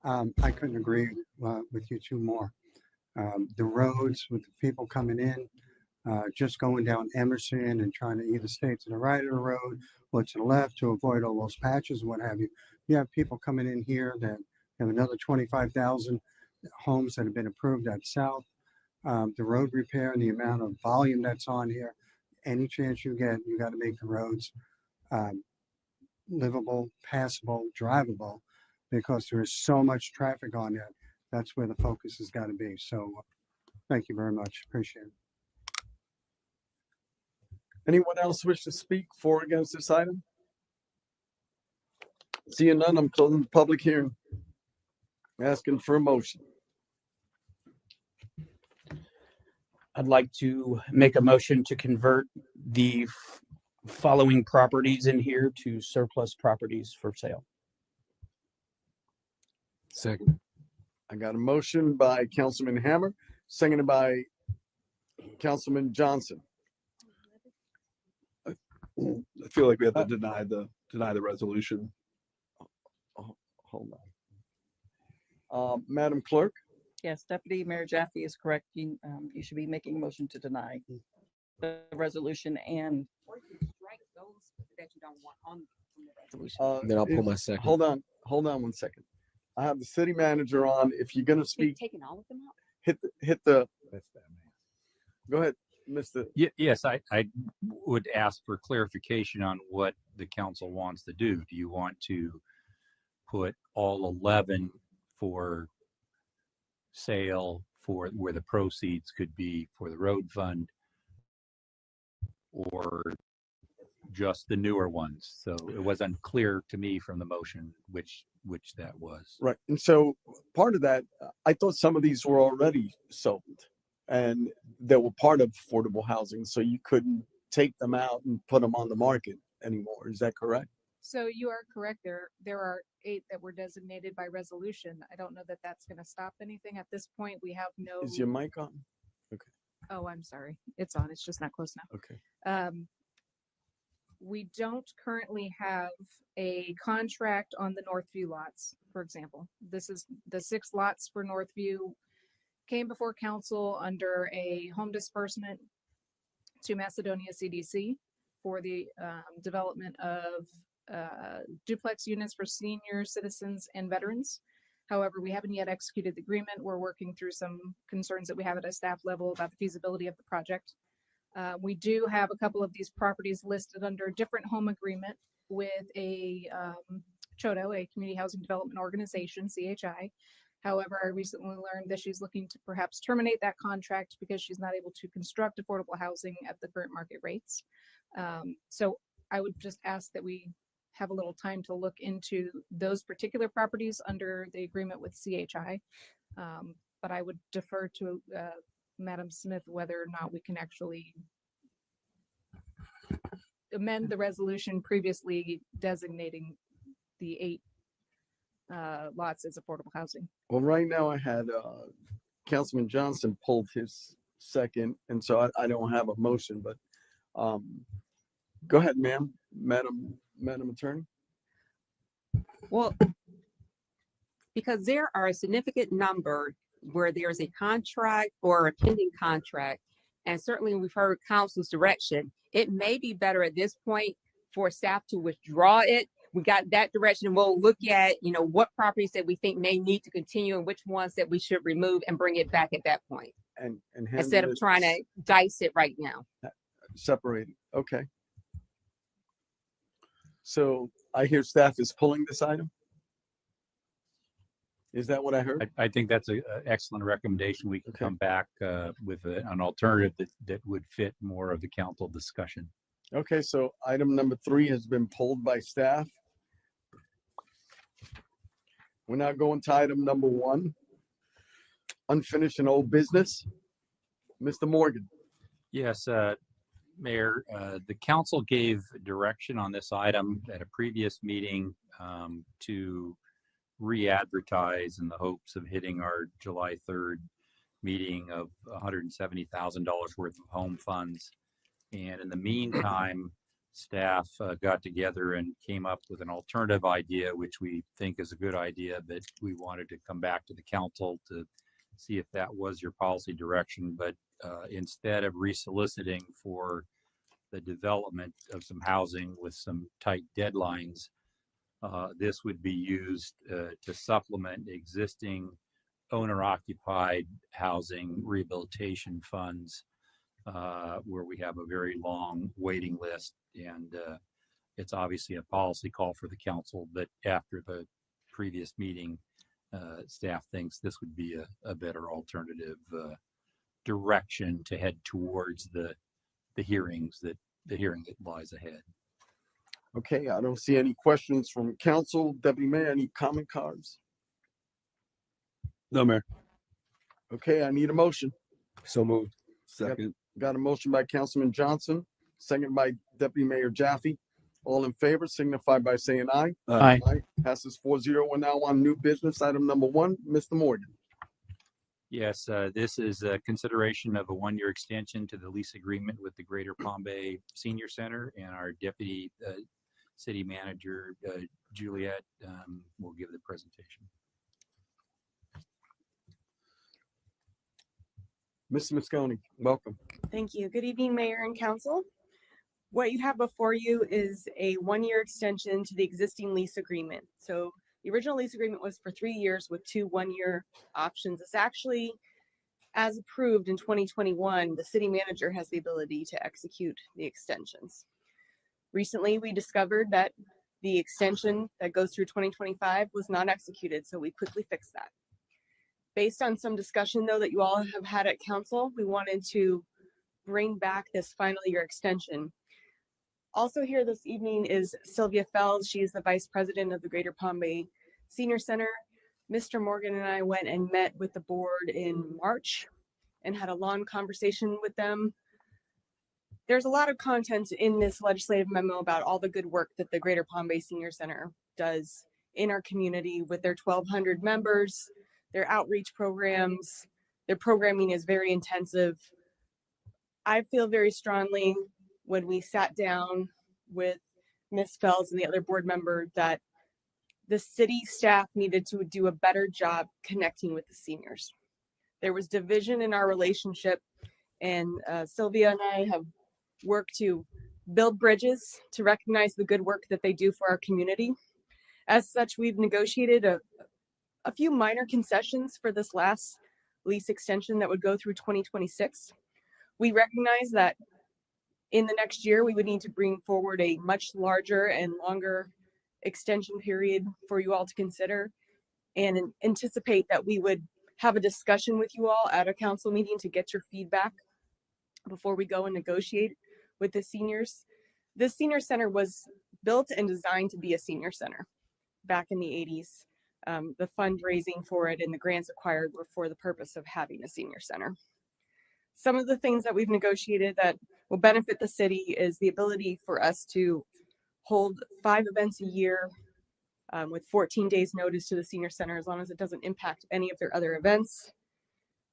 I couldn't agree with you two more. The roads with the people coming in, just going down Emerson and trying to either stay to the right of the road or to the left to avoid all those patches, what have you. You have people coming in here that have another 25,000 homes that have been approved at south. The road repair and the amount of volume that's on here, any chance you get, you got to make the roads livable, passable, drivable, because there is so much traffic on there. That's where the focus has got to be. So thank you very much. Appreciate it. Anyone else wish to speak for or against this item? Seeing none, I'm closing the public hearing. Asking for a motion. I'd like to make a motion to convert the following properties in here to surplus properties for sale. Second. I got a motion by Councilman Hammer, seconded by Councilman Johnson. I feel like we have to deny the resolution. Hold on. Madam Clerk? Yes, Deputy Mayor Jaffe is correct. You should be making a motion to deny the resolution and Strike those that you don't want on the resolution. Then I'll pull my second. Hold on 1 second. I have the city manager on. If you're gonna speak, Taking all of them out? hit the. Go ahead, Mr. Yes, I would ask for clarification on what the council wants to do. Do you want to put all 11 for sale for where the proceeds could be for the road fund, or just the newer ones? So it was unclear to me from the motion which that was. Right. And so part of that, I thought some of these were already sold and they were part of affordable housing. So you couldn't take them out and put them on the market anymore. Is that correct? So you are correct. There are 8 that were designated by resolution. I don't know that that's going to stop anything at this point. We have no. Is your mic on? Okay. Oh, I'm sorry. It's on. It's just not close enough. Okay. We don't currently have a contract on the Northview lots, for example. This is the 6 lots for Northview came before council under a home disbursement to Macedonia CDC for the development of duplex units for senior citizens and veterans. However, we haven't yet executed the agreement. We're working through some concerns that we have at a staff level about the feasibility of the project. We do have a couple of these properties listed under a different home agreement with a CHODO, a Community Housing Development Organization, CHI. However, I recently learned that she's looking to perhaps terminate that contract because she's not able to construct affordable housing at the current market rates. So I would just ask that we have a little time to look into those particular properties under the agreement with CHI. But I would defer to Madam Smith whether or not we can actually amend the resolution previously designating the 8 lots as affordable housing. Well, right now I had Councilman Johnson pulled his second, and so I don't have a motion, but go ahead, ma'am, Madam Attorney. Well, because there are a significant number where there's a contract or a pending contract, and certainly we've heard council's direction, it may be better at this point for staff to withdraw it. We got that direction, and we'll look at, what properties that we think may need to continue and which ones that we should remove and bring it back at that point. And instead of trying to dice it right now. Separate. Okay. So I hear staff is pulling this item. Is that what I heard? I think that's an excellent recommendation. We can come back with an alternative that would fit more of the council discussion. Okay, so item number 3 has been pulled by staff. We're now going to item number 1, unfinished and old business. Mr. Morgan. Yes, Mayor, the council gave direction on this item at a previous meeting to re-advertise in the hopes of hitting our July 3rd meeting of $170,000 worth of home funds. And in the meantime, staff got together and came up with an alternative idea, which we think is a good idea, but we wanted to come back to the council to see if that was your policy direction. But instead of resoliciting for the development of some housing with some tight deadlines, this would be used to supplement existing owner-occupied housing rehabilitation funds, where we have a very long waiting list. And it's obviously a policy call for the council, but after the previous meeting, staff thinks this would be a better alternative direction to head towards the hearing that lies ahead. Okay, I don't see any questions from council. Deputy Mayor, any comment cards? No, Mayor. Okay, I need a motion. So moved. Second. Got a motion by Councilman Johnson, second by Deputy Mayor Jaffe. All in favor, signify by saying aye. Aye. Passes 4-0. We're now on new business. Item number 1, Mr. Morgan. Yes, this is a consideration of a 1-year extension to the lease agreement with the Greater Palm Bay Senior Center, and our deputy city manager, Juliet, will give the presentation. Mr. Moscone, welcome. Thank you. Good evening, Mayor and Council. What you have before you is a 1-year extension to the existing lease agreement. So The original lease agreement was for 3 years with 2 one-year options. It's actually, as approved in 2021, the city manager has the ability to execute the extensions. Recently, we discovered that the extension that goes through 2025 was not executed, so we quickly fixed that. Based on some discussion, though, that you all have had at council, we wanted to bring back this final year extension. Also here this evening is Sylvia Fells. She is the vice president of the Greater Palm Bay Senior Center. Mr. Morgan and I went and met with the board in March and had a long conversation with them. There's a lot of content in this legislative memo about all the good work that the Greater Palm Bay Senior Center does in our community with their 1,200 members, their outreach programs. Their programming is very intensive. I feel very strongly when we sat down with Ms. Fells and the other board member that the city staff needed to do a better job connecting with the seniors. There was division in our relationship, and Sylvia and I have worked to build bridges to recognize the good work that they do for our community. As such, we've negotiated a few minor concessions for this last lease extension that would go through 2026. We recognize that in the next year, we would need to bring forward a much larger and longer extension period for you all to consider, and anticipate that we would have a discussion with you all at a council meeting to get your feedback before we go and negotiate with the seniors. This senior center was built and designed to be a senior center back in the 80s. The fundraising for it and the grants acquired were for the purpose of having a senior center. Some of the things that we've negotiated that will benefit the city is the ability for us to hold 5 events a year with 14 days notice to the senior center, as long as it doesn't impact any of their other events,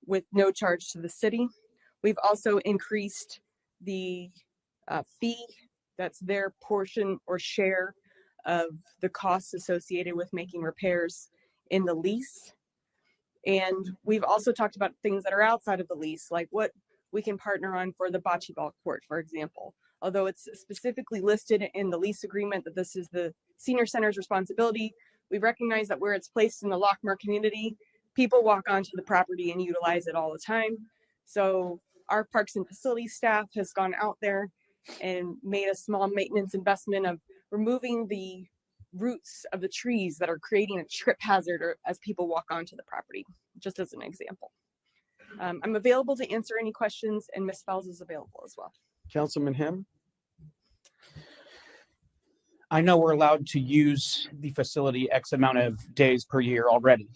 with no charge to the city. We've also increased the fee, that's their portion or share of the costs associated with making repairs in the lease. And we've also talked about things that are outside of the lease, like what we can partner on for the bocce ball court, for example. Although it's specifically listed in the lease agreement that this is the senior center's responsibility, we recognize that where it's placed in the Lockmar community, people walk onto the property and utilize it all the time. So our parks and facilities staff has gone out there and made a small maintenance investment of removing the roots of the trees that are creating a trip hazard or as people walk onto the property, just as an example. I'm available to answer any questions, and Ms. Fells is available as well. Councilman Ham? I know we're allowed to use the facility X amount of days per year already.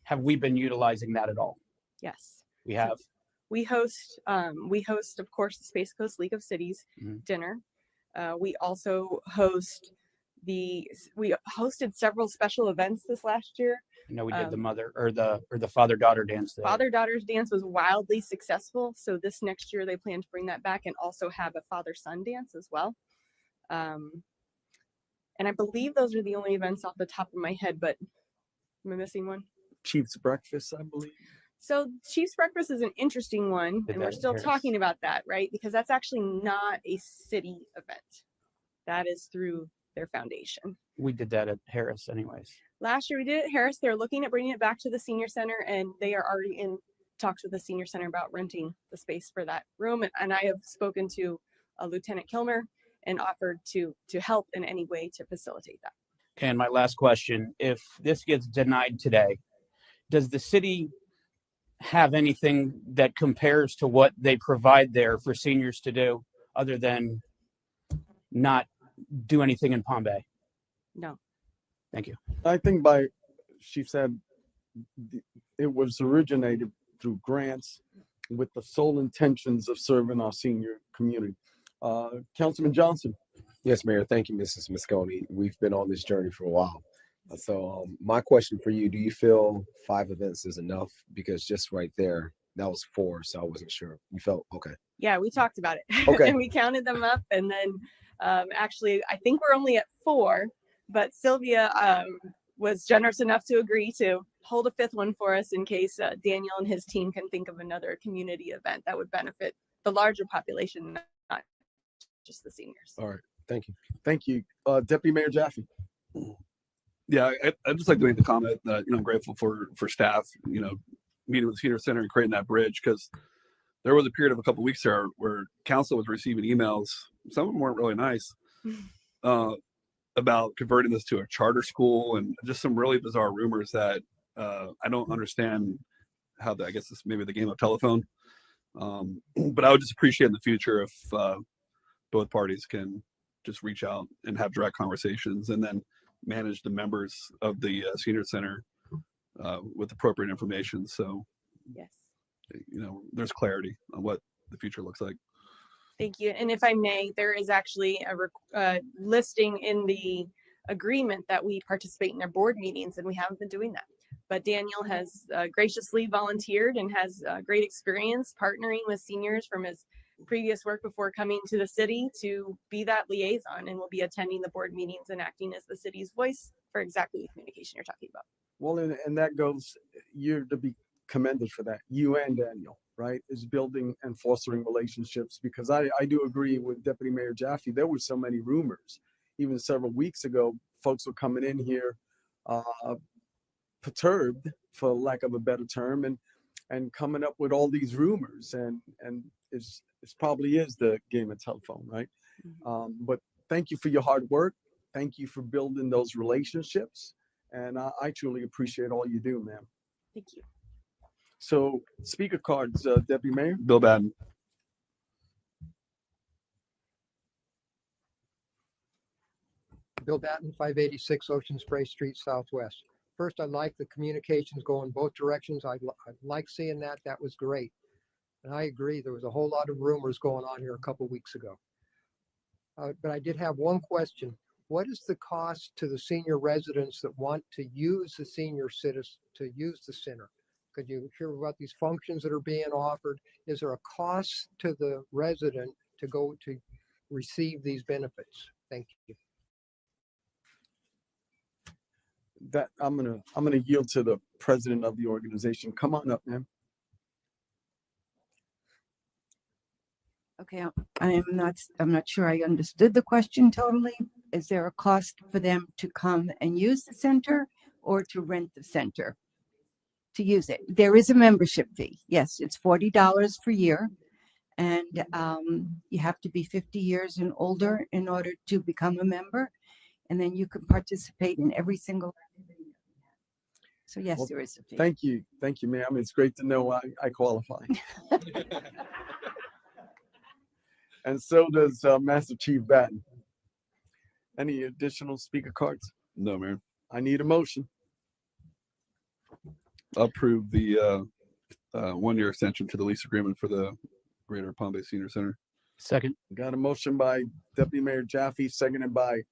Have we been utilizing that at all? Yes. We have. We host, of course, the Space Coast League of Cities dinner. We also host we hosted several special events this last year. I know we did the mother or the father-daughter dance. Father-daughter's dance was wildly successful. So this next year they plan to bring that back and also have a father-son dance as well. And I believe those are the only events off the top of my head, but am I missing one? Chief's Breakfast, I believe. So Chief's Breakfast is an interesting one, and we're still talking about that, right? Because that's actually not a city event. That is through their foundation. We did that at Harris anyways. Last year we did it at Harris. They're looking at bringing it back to the senior center, and they are already in talks with the senior center about renting the space for that room. And I have spoken to Lieutenant Kilmer and offered to help in any way to facilitate that. Okay, and my last question, if this gets denied today, does the city have anything that compares to what they provide there for seniors to do other than not do anything in Palm Bay? No. Thank you. I think she said it was originated through grants with the sole intentions of serving our senior community. Councilman Johnson. Yes, Mayor. Thank you, Mrs. Moscone. We've been on this journey for a while. So my question for you, do you feel 5 events is enough? Because just right there, that was 4, so I wasn't sure. You felt okay? Yeah, we talked about it. Okay. And we counted them up, and then actually, I think we're only at 4, but Sylvia was generous enough to agree to hold a 5th one for us in case Daniel and his team can think of another community event that would benefit the larger population, not just the seniors. All right. Thank you. Thank you. Deputy Mayor Jaffe. Yeah, I'd just like to make the comment that, I'm grateful for staff, meeting with the senior center and creating that bridge, because there was a period of a couple of weeks there where council was receiving emails. Some of them weren't really nice, about converting this to a charter school, and just some really bizarre rumors that I don't understand how I guess it's maybe the game of telephone. But I would just appreciate in the future if both parties can just reach out and have direct conversations, and then manage the members of the senior center with appropriate information. So, Yes. there's clarity on what the future looks like. Thank you. And if I may, there is actually a listing in the agreement that we participate in their board meetings, and we haven't been doing that. But Daniel has graciously volunteered and has great experience partnering with seniors from his previous work before coming to the city to be that liaison, and will be attending the board meetings and acting as the city's voice for exactly the communication you're talking about. Well, and that goes, you're to be commended for that. You and Daniel, right, is building and fostering relationships, because I do agree with Deputy Mayor Jaffe. There were so many rumors, even several weeks ago. Folks were coming in here perturbed, for lack of a better term, and coming up with all these rumors, and it's probably is the game of telephone, right? But thank you for your hard work. Thank you for building those relationships, and I truly appreciate all you do, ma'am. Thank you. So, speaker cards, Deputy Mayor. Bill Baden. Bill Batten, 586 Ocean Spray Street Southwest. First, I like the communications going both directions. I like seeing that. That was great. And I agree, there was a whole lot of rumors going on here a couple weeks ago. But I did have one question. What is the cost to the senior residents that want to use the senior citizens to use the center? Could you hear about these functions that are being offered? Is there a cost to the resident to go to receive these benefits? Thank you. That I'm gonna yield to the president of the organization. Come on up, ma'am. Okay, I'm not sure I understood the question totally. Is there a cost for them to come and use the center, or to rent the center to use it? There is a membership fee. Yes, it's $40 per year, and you have to be 50 years and older in order to become a member, and then you can participate in every single activity. So yes, Well, there is a fee. Thank you, ma'am. It's great to know I qualify. And so does Master Chief Batten. Any additional speaker cards? No, Mayor. I need a motion. Approve the 1-year extension to the lease agreement for the Greater Palm Bay Senior Center. Second. Got a motion by Deputy Mayor Jaffe, seconded by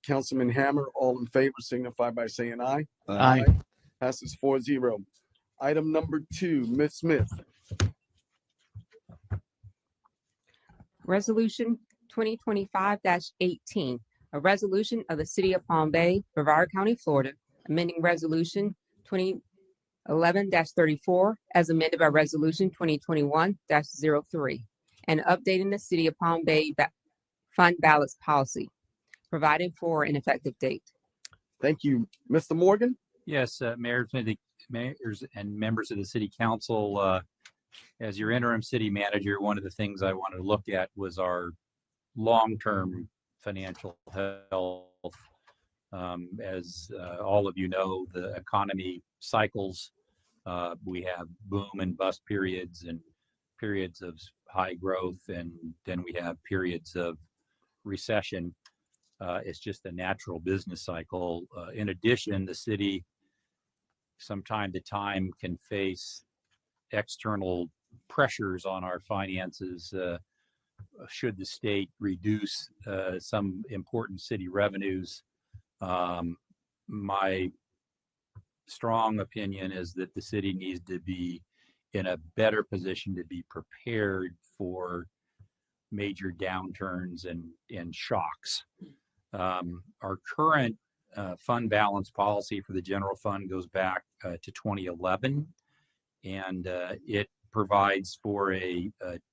Councilman Hammer. All in favor signify by saying aye. Aye. Passes 4-0. Item number 2, Ms. Smith. Resolution 2025-18, a resolution of the City of Palm Bay, Brevard County, Florida, amending Resolution 2011-34 as amended by Resolution 2021-03, and updating the City of Palm Bay fund balance policy, providing for an effective date. Thank you. Mr. Morgan? Yes, mayors and members of the city council, as your interim city manager, one of the things I wanted to look at was our long-term financial health. As all of you know, the economy cycles. We have boom and bust periods, and periods of high growth, and then we have periods of recession. It's just a natural business cycle. In addition, the city, from time to time, can face external pressures on our finances should the state reduce some important city revenues. My strong opinion is that the city needs to be in a better position to be prepared for major downturns and shocks. Our current fund balance policy for the general fund goes back to 2011, and it provides for a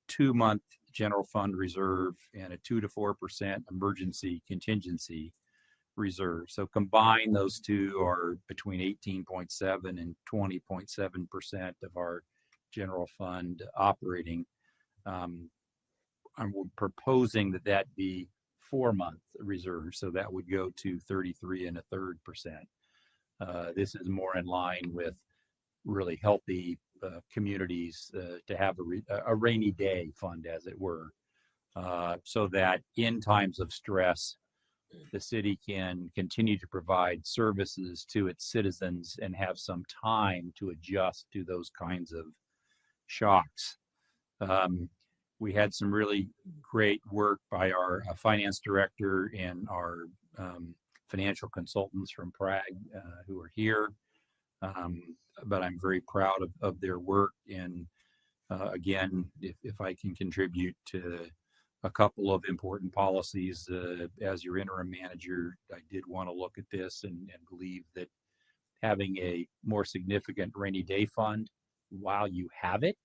2-month general fund reserve and a 2 to 4% emergency contingency reserve. So combine those two are between 18.7 and 20.7% of our general fund operating. I'm proposing that that be 4-month reserve. So that would go to 33 1/3%. This is more in line with really healthy communities to have a rainy day fund, as it were, so that in times of stress, the city can continue to provide services to its citizens and have some time to adjust to those kinds of shocks. We had some really great work by our finance director and our financial consultants from Prague who are here. But I'm very proud of their work. And again, if I can contribute to a couple of important policies as your interim manager, I did want to look at this and believe that having a more significant rainy day fund while you have it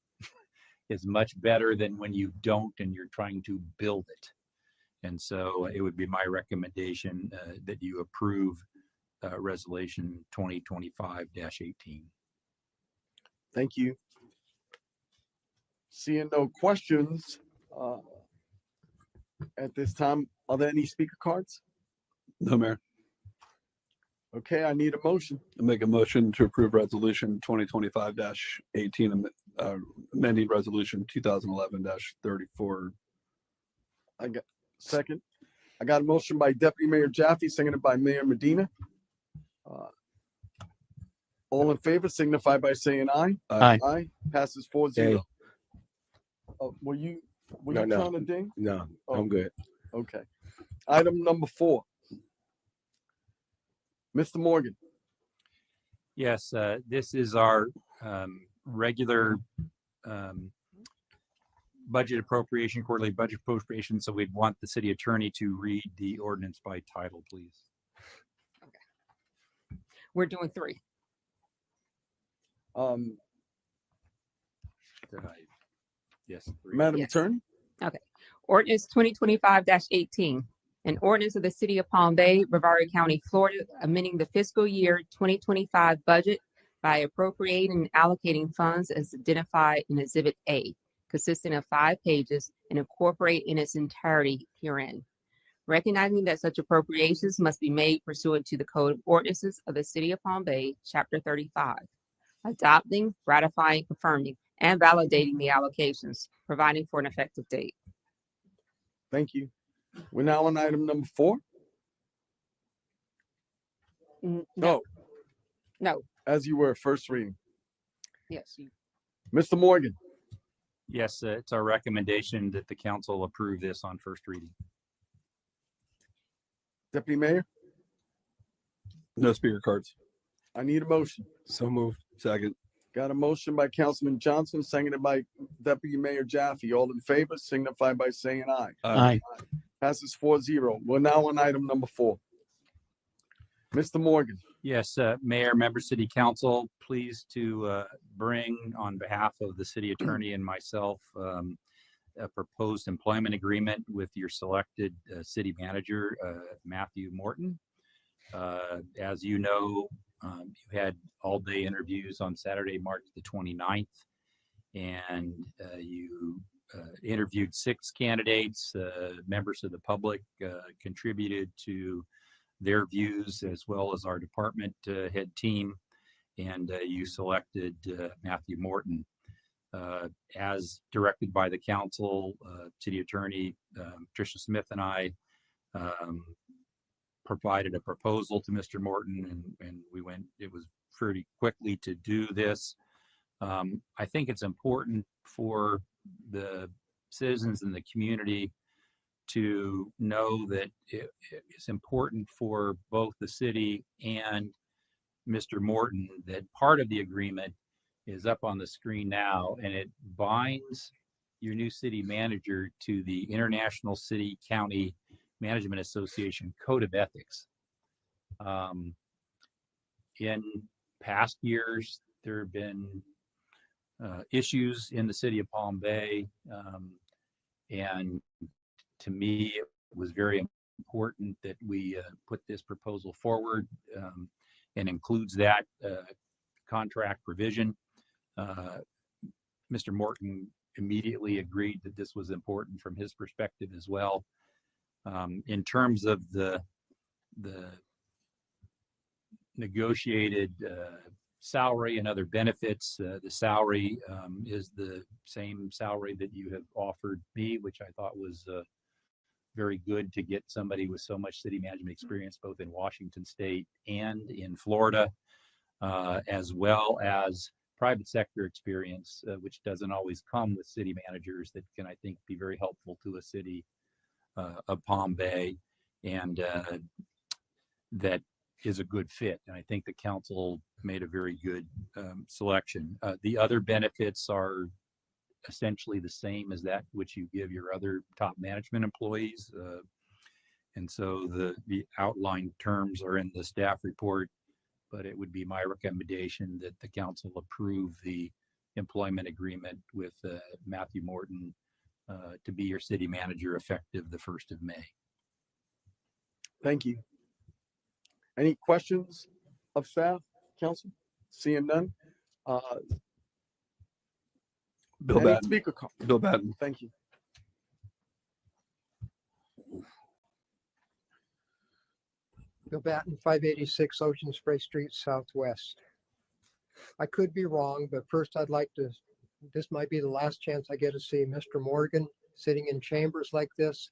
is much better than when you don't and you're trying to build it. And so it would be my recommendation that you approve Resolution 2025-18. Thank you. Seeing no questions at this time, are there any speaker cards? No, Mayor. Okay, I need a motion. I make a motion to approve Resolution 2025-18, amending Resolution 2011-34. I got second. I got a motion by Deputy Mayor Jaffe, seconded by Mayor Medina. All in favor signify by saying aye. Aye. Aye. Passes 4-0. Were you No. trying to ding? No, Oh, I'm good. okay. Item number 4. Mr. Morgan. Yes, this is our regular budget appropriation, quarterly budget appropriation. So we'd want the city attorney to read the ordinance by title, please. We're doing 3. Yes. 3. Madam Yes. Attorney. Okay. Ordinance 2025-18, an ordinance of the city of Palm Bay, Brevard County, Florida, amending the fiscal year 2025 budget by appropriating and allocating funds as identified in Exhibit A, consisting of 5 pages and incorporate in its entirety herein. Recognizing that such appropriations must be made pursuant to the Code of Ordinances of the City of Palm Bay, Chapter 35, adopting, ratifying, confirming, and validating the allocations, providing for an effective date. Thank you. We're now on item number 4. No. No. As you were, first reading. Yes. Mr. Morgan. Yes, it's our recommendation that the council approve this on first reading. Deputy Mayor. No speaker cards. I need a motion. So moved. Second. Got a motion by Councilman Johnson, seconded by Deputy Mayor Jaffe. All in favor signify by saying aye. Aye. Passes 4-0. We're now on item number 4. Mr. Morgan. Yes, Mayor, Member City Council, pleased to bring on behalf of the city attorney and myself a proposed employment agreement with your selected city manager, Matthew Morton. As you know, you had all-day interviews on Saturday, March the 29th, and you interviewed 6 candidates. Members of the public contributed to their views as well as our department head team, and you selected Matthew Morton. As directed by the council, city attorney Tricia Smith and I provided a proposal to Mr. Morton, and it was pretty quickly to do this. I think it's important for the citizens in the community to know that it's important for both the city and Mr. Morton that part of the agreement is up on the screen now, and it binds your new city manager to the International City County Management Association Code of Ethics. In past years, there have been issues in the city of Palm Bay, and to me, it was very important that we put this proposal forward and includes that contract provision. Mr. Morton immediately agreed that this was important from his perspective as well. In terms of the negotiated salary and other benefits, the salary is the same salary that you have offered me, which I thought was very good to get somebody with so much city management experience, both in Washington State and in Florida, as well as private sector experience, which doesn't always come with city managers, that can, I think, be very helpful to a city of Palm Bay, and that is a good fit. And I think the council made a very good selection. The other benefits are essentially the same as that which you give your other top management employees. And so the outlined terms are in the staff report, but it would be my recommendation that the council approve the employment agreement with Matthew Morton to be your city manager effective the 1st of May. Thank you. Any questions of staff, council? Seeing none. Bill Any Batten. speaker Bill Batten. Thank you. Bill Batten, 586 Ocean Spray Street, Southwest. I could be wrong, but first I'd like to, this might be the last chance I get to see Mr. Morgan sitting in chambers like this.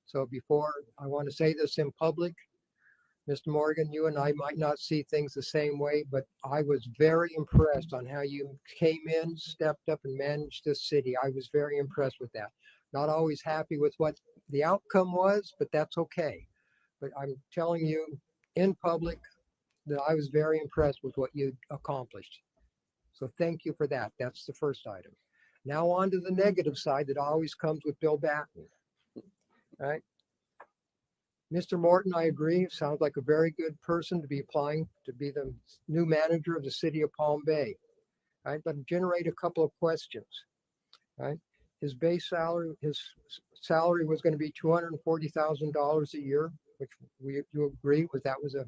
So before I want to say this in public, Mr. Morgan, you and I might not see things the same way, but I was very impressed on how you came in, stepped up, and managed this city. I was very impressed with that. Not always happy with what the outcome was, but that's okay. But I'm telling you in public that I was very impressed with what you accomplished. So thank you for that. That's the first item. Now on to the negative side that always comes with Bill Batten. All right. Mr. Morton, I agree, sounds like a very good person to be applying to be the new manager of the city of Palm Bay. Right, but generate a couple of questions. Right, his base salary, was going to be $240,000 a year, which you agree with. That was a,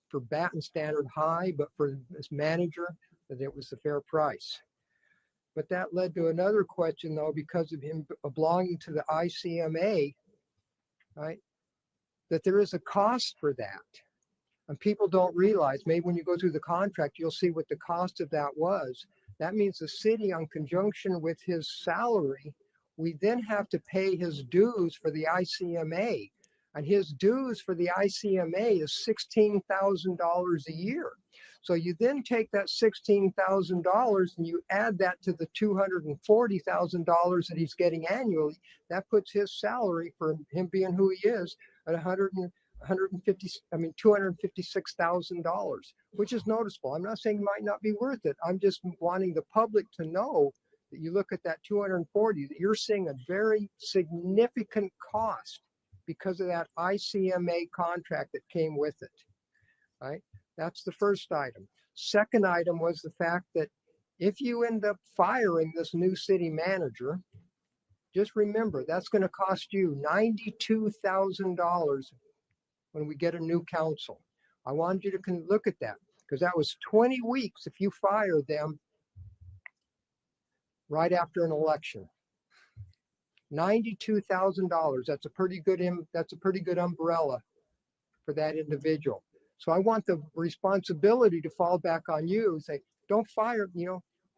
for Batten standard, high, but for this manager, that it was a fair price. But that led to another question, though, because of him belonging to the ICMA. Right, that there is a cost for that. And people don't realize, maybe when you go through the contract, you'll see what the cost of that was. That means the city, in conjunction with his salary, we then have to pay his dues for the ICMA. And his dues for the ICMA is $16,000 a year. So you then take that $16,000 and you add that to the $240,000 that he's getting annually. That puts his salary, for him being who he is, at $256,000, which is noticeable. I'm not saying it might not be worth it. I'm just wanting the public to know that you look at that 240, that you're seeing a very significant cost because of that ICMA contract that came with it. Right? That's the first item. Second item was the fact that if you end up firing this new city manager, just remember that's going to cost you $92,000 when we get a new council. I wanted you to look at that, because that was 20 weeks if you fire them right after an election. $92,000. That's a pretty good umbrella for that individual. So I want the responsibility to fall back on you and say, don't fire,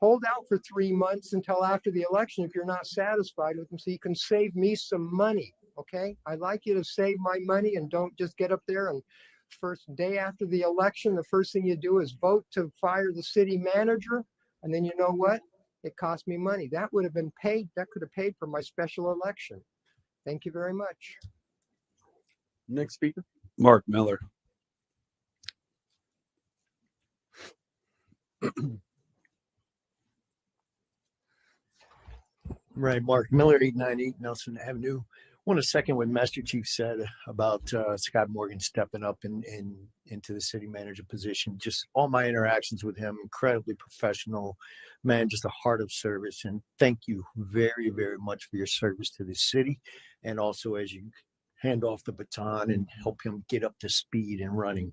hold out for 3 months until after the election if you're not satisfied with them, so you can save me some money. Okay, I'd like you to save my money and don't just get up there and first day after the election, the first thing you do is vote to fire the city manager. And then you know what? It cost me money. That would have been paid. That could have paid for my special election. Thank you very much. Next speaker. Mark Miller. Right, Mark Miller, 898 Nelson Avenue. I want to second what Master Chief said about Scott Morgan stepping up into the city manager position. Just all my interactions with him, incredibly professional, man, just a heart of service. And thank you very, very much for your service to the city. And also as you hand off the baton and help him get up to speed and running.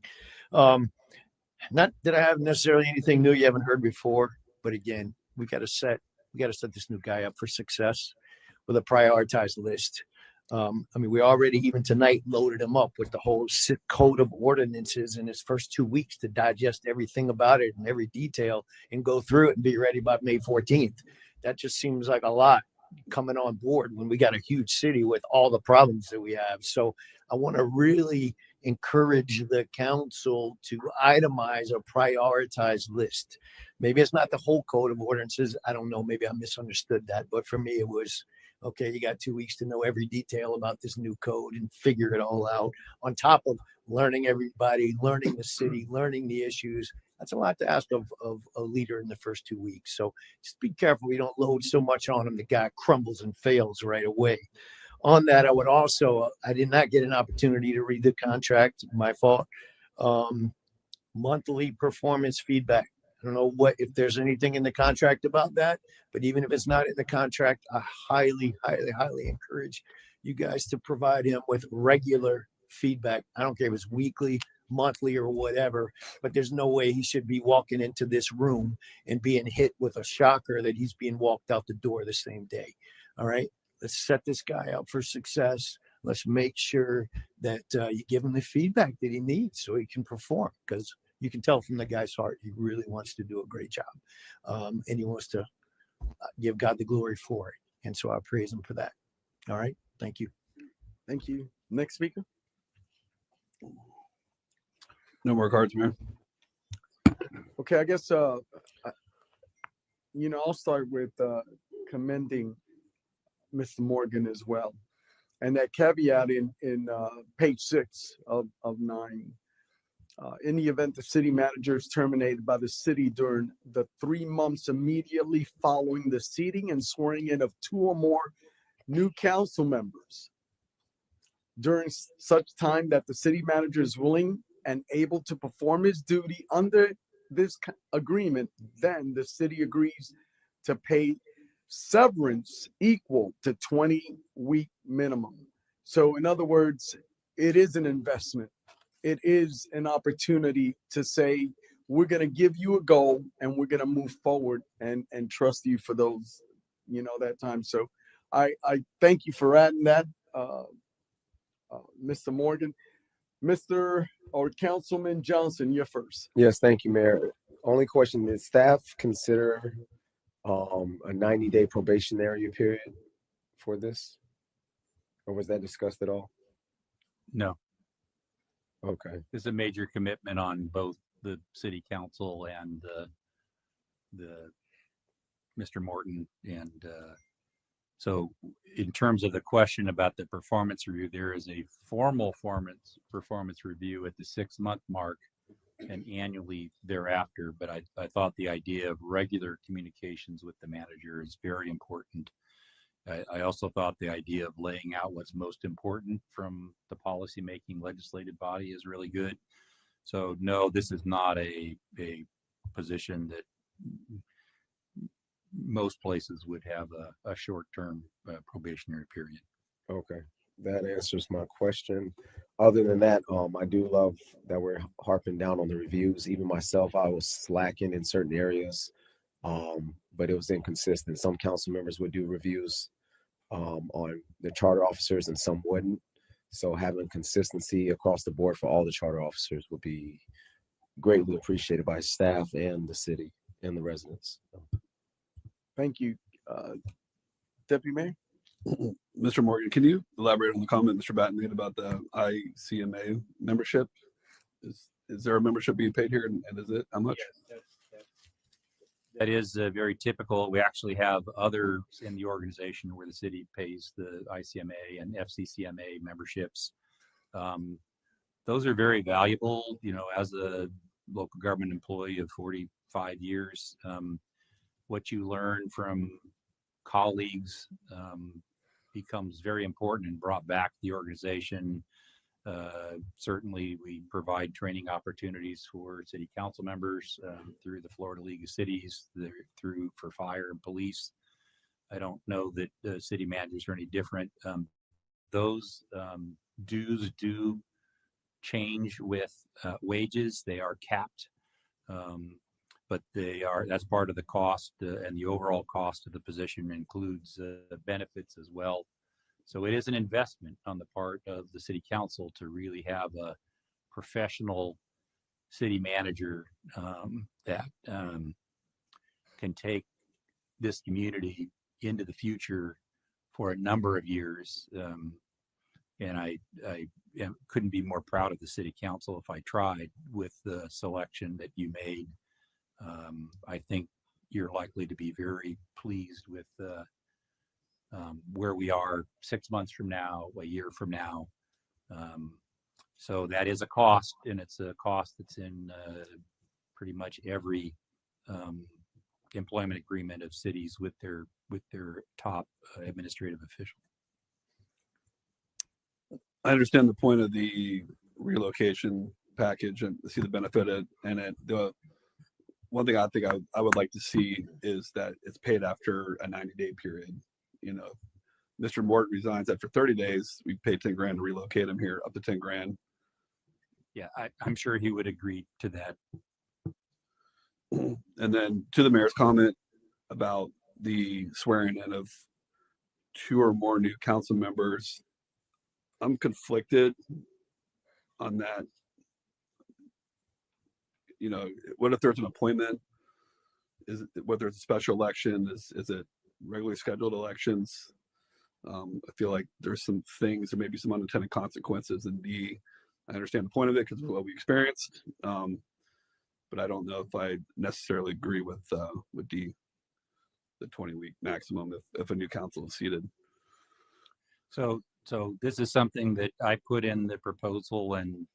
Not that I have necessarily anything new you haven't heard before, but again, we got to set this new guy up for success with a prioritized list. I mean, we already even tonight loaded him up with the whole code of ordinances in his first 2 weeks to digest everything about it and every detail and go through it and be ready by May 14th. That just seems like a lot coming on board when we got a huge city with all the problems that we have. So I want to really encourage the council to itemize or prioritize list. Maybe it's not the whole code of ordinances. I don't know. Maybe I misunderstood that. But for me, it was, okay, you got 2 weeks to know every detail about this new code and figure it all out on top of learning everybody, learning the city, learning the issues. That's a lot to ask of a leader in the first 2 weeks. So just be careful we don't load so much on him the guy crumbles and fails right away. On that, I would also, I did not get an opportunity to read the contract, my fault. Monthly performance feedback. I don't know if there's anything in the contract about that, but even if it's not in the contract, I highly, highly, highly encourage you guys to provide him with regular feedback. I don't care if it's weekly, monthly, or whatever, but there's no way he should be walking into this room and being hit with a shocker that he's being walked out the door the same day. All right. Let's set this guy up for success. Let's make sure that you give him the feedback that he needs so he can perform, because you can tell from the guy's heart he really wants to do a great job, and he wants to give God the glory for it. And so I praise him for that. All right. Thank you. Thank you. Next speaker. No more cards, Mayor. Okay, I guess I'll start with commending Mr. Morgan as well, and that caveat in page 6 of 9. In the event the city manager is terminated by the city during the 3 months immediately following the seating and swearing in of 2 or more new council members, during such time that the city manager is willing and able to perform his duty under this agreement, then the city agrees to pay severance equal to 20-week minimum. So in other words, it is an investment. It is an opportunity to say, we're going to give you a goal and we're going to move forward and trust you for those, that time. So I thank you for adding that, Mr. Morgan. Mr. or Councilman Johnson, you're first. Yes, thank you, Mayor. Only question, did staff consider a 90-day probationary period for this? Or was that discussed at all? No. Okay. This is a major commitment on both the city council and the Mr. Morton. And so in terms of the question about the performance review, there is a formal performance review at the 6-month mark and annually thereafter. But I thought the idea of regular communications with the manager is very important. I also thought the idea of laying out what's most important from the policy-making legislative body is really good. So no, this is not a position that most places would have a short-term probationary period. Okay, that answers my question. Other than that, I do love that we're harping down on the reviews. Even myself, I was slacking in certain areas, but it was inconsistent. Some council members would do reviews on the charter officers and some wouldn't. So having consistency across the board for all the charter officers would be greatly appreciated by staff and the city and the residents. Thank you. Deputy Mayor? Mr. Morgan, can you elaborate on the comment Mr. Batten made about the ICMA membership? Is there a membership being paid here, and is it how much? Yes, that is very typical. We actually have others in the organization where the city pays the ICMA and FCCMA memberships. Those are very valuable, as a local government employee of 45 years. What you learn from colleagues becomes very important and brought back to the organization. Certainly, we provide training opportunities for city council members through the Florida League of Cities, for fire and police. I don't know that city managers are any different. Those dues do change with wages. They are capped, but that's part of the cost, and the overall cost of the position includes benefits as well. So it is an investment on the part of the city council to really have a professional city manager that can take this community into the future for a number of years. And I couldn't be more proud of the city council if I tried with the selection that you made. I think you're likely to be very pleased with where we are 6 months from now, a year from now. So that is a cost, and it's a cost that's in pretty much every employment agreement of cities with their top administrative official. I understand the point of the relocation package and see the benefit in it. The one thing I think I would like to see is that it's paid after a 90-day period. You know, Mr. Morton resigns after 30 days. We pay 10 grand to relocate him here, up to 10 grand. Yeah, I'm sure he would agree to that. And then to the mayor's comment about the swearing in of 2 or more new council members, I'm conflicted on that. You know, what if there's an appointment? Is it, whether it's a special election, is it regularly scheduled elections? I feel like there's some things, there may be some unintended consequences in D. I understand the point of it because of what we experienced, but I don't know if I necessarily agree with D, the 20-week maximum if a new council is seated. So this is something that I put in the proposal, and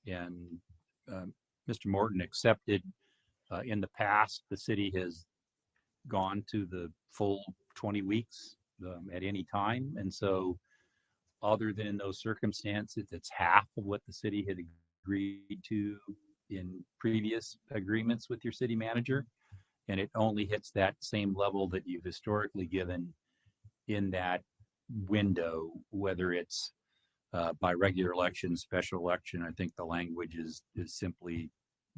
Mr. Morton accepted. In the past, the city has gone to the full 20 weeks at any time. And so other than in those circumstances, it's half of what the city had agreed to in previous agreements with your city manager. And it only hits that same level that you've historically given in that window, whether it's by regular election, special election. I think the language is simply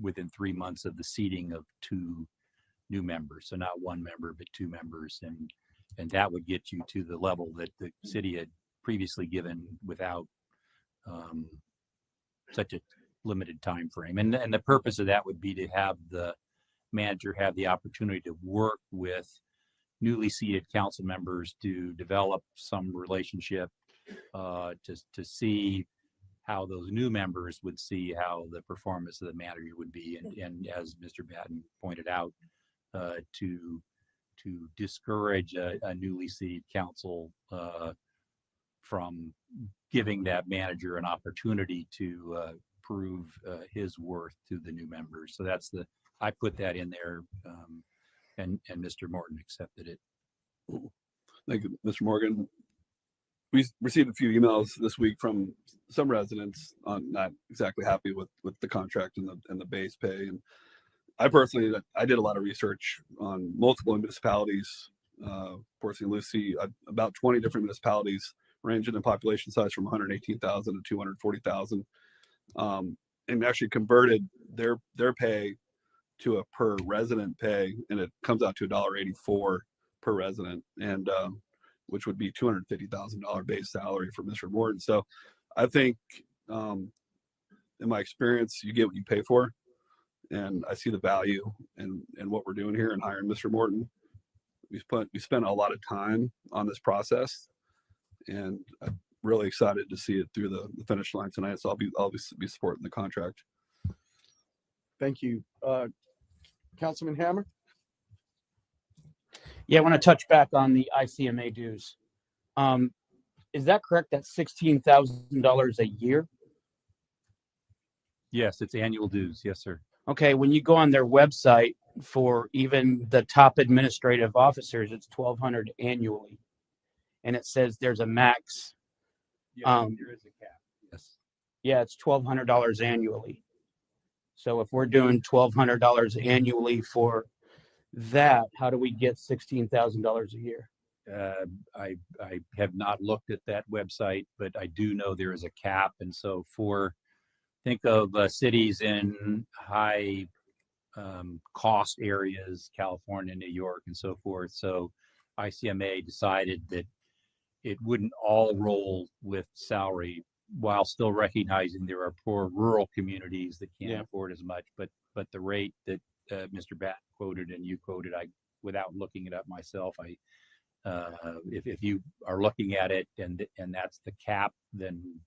within 3 months of the seating of 2 new members. So not 1 member, but 2 members. And that would get you to the level that the city had previously given without such a limited time frame. And the purpose of that would be to have the manager have the opportunity to work with newly seated council members to develop some relationship, to see how those new members would see how the performance of the manager would be, and as Mr. Batten pointed out, to discourage a newly seated council from giving that manager an opportunity to prove his worth to the new members. So I put that in there, and Mr. Morton accepted it. Thank you, Mr. Morgan. We received a few emails this week from some residents on not exactly happy with the contract and the base pay. And I personally, I did a lot of research on multiple municipalities, Port St. Lucie, about 20 different municipalities, ranging in population size from 118,000 to 240,000, and actually converted their pay to a per resident pay, and it comes out to $1.84 per resident, and which would be $250,000 base salary for Mr. Morton. So I think, in my experience, you get what you pay for, and I see the value in what we're doing here and hiring Mr. Morton. We spent a lot of time on this process, and I'm really excited to see it through the finish line tonight. So I'll be supporting the contract. Thank you. Councilman Hammer? Yeah, I want to touch back on the ICMA dues. Is that correct? That's $16,000 a year? Yes, it's annual dues. Yes, sir. Okay, when you go on their website for even the top administrative officers, it's $1,200 annually, and it says there's a max. There is a cap. Yes. Yeah, it's $1,200 annually. So if we're doing $1,200 annually for that, how do we get $16,000 a year? I have not looked at that website, but I do know there is a cap. And so think of cities in high cost areas, California, New York, and so forth. So ICMA decided that it wouldn't all roll with salary while still recognizing there are poor rural communities that can't afford as much. But the rate that Mr. Batten quoted and you quoted, without looking it up myself, if you are looking at it and that's the cap, then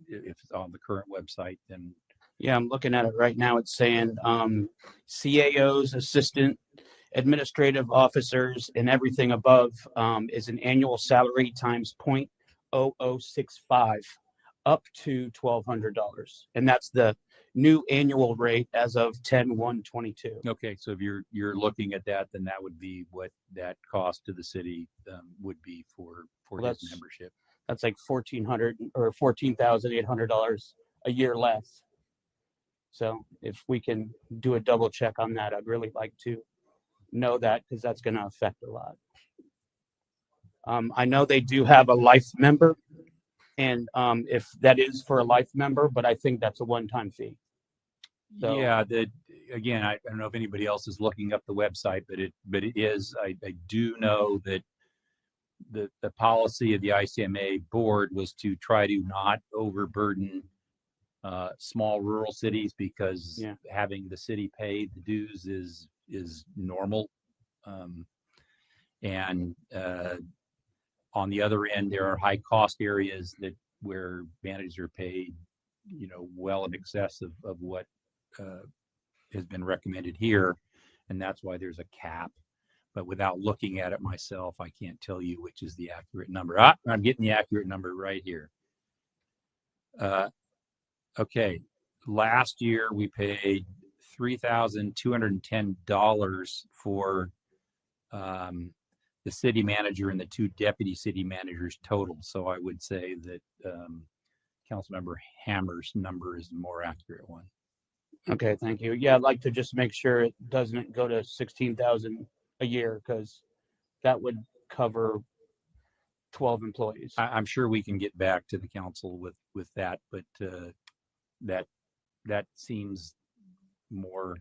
if it's on the current website, then Yeah, I'm looking at it right now. It's saying CAOs, assistant administrative officers, and everything above is an annual salary times 0.0065 up to $1,200. And that's the new annual rate as of 10/1/22. Okay, so if you're looking at that, then that would be what that cost to the city would be for his membership. That's like $1,400 or $14,800 a year less. So if we can do a double check on that, I'd really like to know that, because that's going to affect a lot. I know they do have a life member, and if that is for a life member, but I think that's a one-time fee. So, yeah, again, I don't know if anybody else is looking up the website, but it is. I do know that the policy of the ICMA board was to try to not overburden small rural cities, because having the city pay the dues is normal. And on the other end, there are high cost areas where managers are paid, well in excess of what has been recommended here, and that's why there's a cap. But without looking at it myself, I can't tell you which is the accurate number. I'm getting the accurate number right here. Okay, last year we paid $3,210 for the city manager and the 2 deputy city managers total. So I would say that Councilmember Hammer's number is the more accurate one. okay, thank you. Yeah, I'd like to just make sure it doesn't go to 16,000 a year, because that would cover 12 employees. I'm sure we can get back to the council with that, but that seems more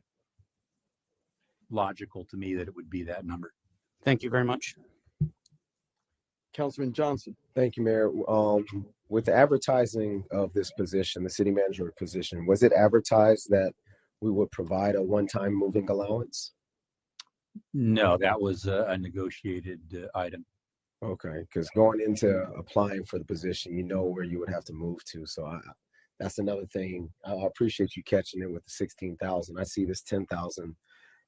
logical to me that it would be that number. Thank you very much. Councilman Johnson. Thank you, Mayor. With the advertising of this position, the city manager position, was it advertised that we would provide a one-time moving allowance? No, that was a negotiated item. Okay, because going into applying for the position, you know where you would have to move to. So that's another thing. I appreciate you catching it with the 16,000. I see this 10,000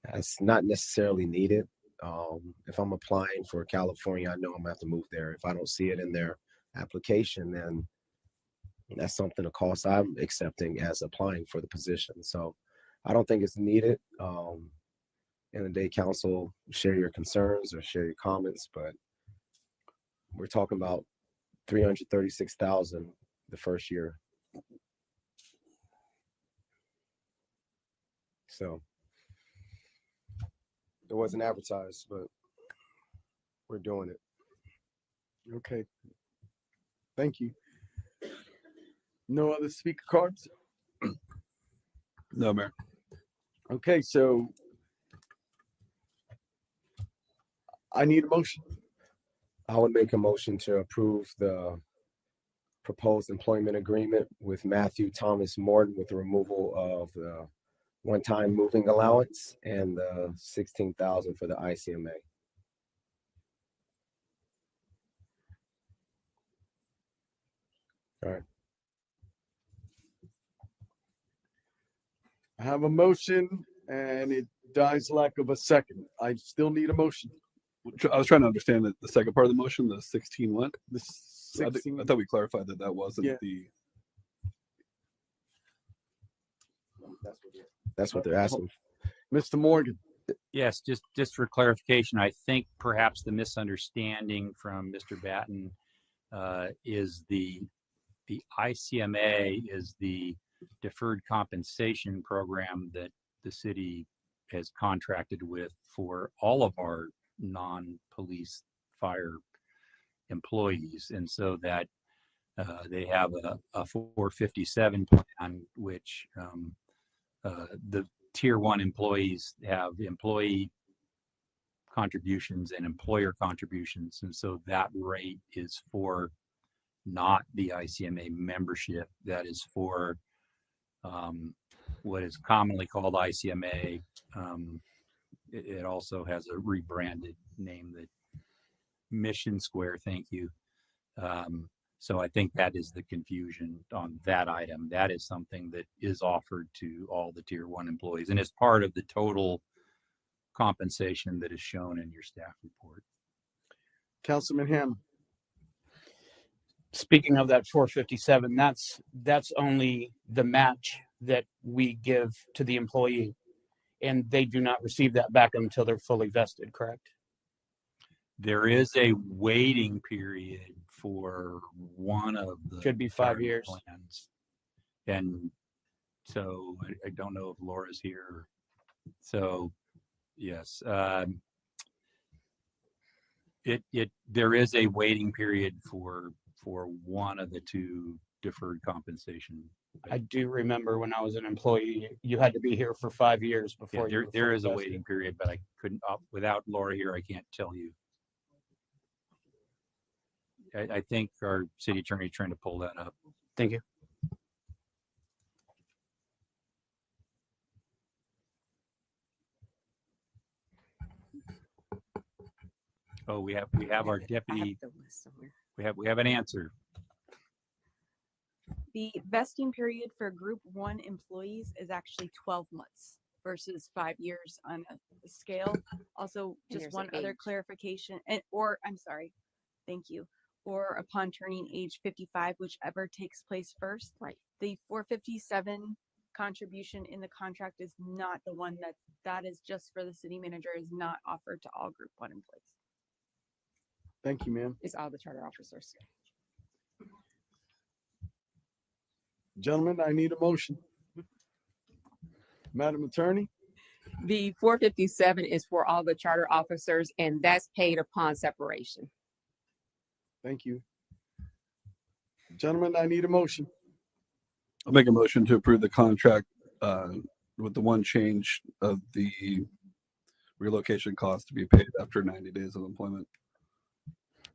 as not necessarily needed. If I'm applying for California, I know I'm gonna have to move there. If I don't see it in their application, then that's something, a cost I'm accepting as applying for the position. So I don't think it's needed. In the day, council, share your concerns or share your comments, but we're talking about 336,000 the first year. So it wasn't advertised, but we're doing it. Okay. Thank you. No other speaker cards? No, Mayor. Okay, so I need a motion. I would make a motion to approve the proposed employment agreement with Matthew Thomas Morton with the removal of the one-time moving allowance and the 16,000 for the ICMA. All right. I have a motion and it dies lack of a second. I still need a motion. I was trying to understand the second part of the motion, the 16 what? The I 16. thought we clarified that wasn't the. That's what they're asking. Mr. Morgan. Yes, just for clarification, I think perhaps the misunderstanding from Mr. Batten is the ICMA is the deferred compensation program that the city has contracted with for all of our non-police fire employees. And so that they have a 457 plan, which the tier 1 employees have employee contributions and employer contributions. And so that rate is for not the ICMA membership. That is for what is commonly called ICMA. It also has a rebranded name, that Mission Square. Thank you. So I think that is the confusion on that item. That is something that is offered to all the tier 1 employees and is part of the total compensation that is shown in your staff report. Councilman Ham. Speaking of that 457, that's only the match that we give to the employee, and they do not receive that back until they're fully vested, correct? There is a waiting period for one of the should be 5 current years plans. And so I don't know if Laura's here. So yes, there is a waiting period for one of the 2 deferred compensation. I do remember when I was an employee, you had to be here for 5 years before Yeah, there is a waiting period, but I couldn't, without Laura here, I can't tell you. I think our city attorney is trying to pull that up. Thank you. Oh, we have our deputy. We have an answer. The vesting period for Group 1 employees is actually 12 months versus 5 years on a scale. Also, And just there's one an other age. clarification, I'm sorry, thank you. Or upon turning age 55, whichever takes place first. Right. The 457 contribution in the contract is not the one that is just for the city manager, is not offered to all Group 1 employees. Thank you, ma'am. It's all the charter officers. Gentlemen, I need a motion. Madam Attorney. The 457 is for all the charter officers, and that's paid upon separation. Thank you. Gentlemen, I need a motion. I'll make a motion to approve the contract with the one change of the relocation cost to be paid after 90 days of employment.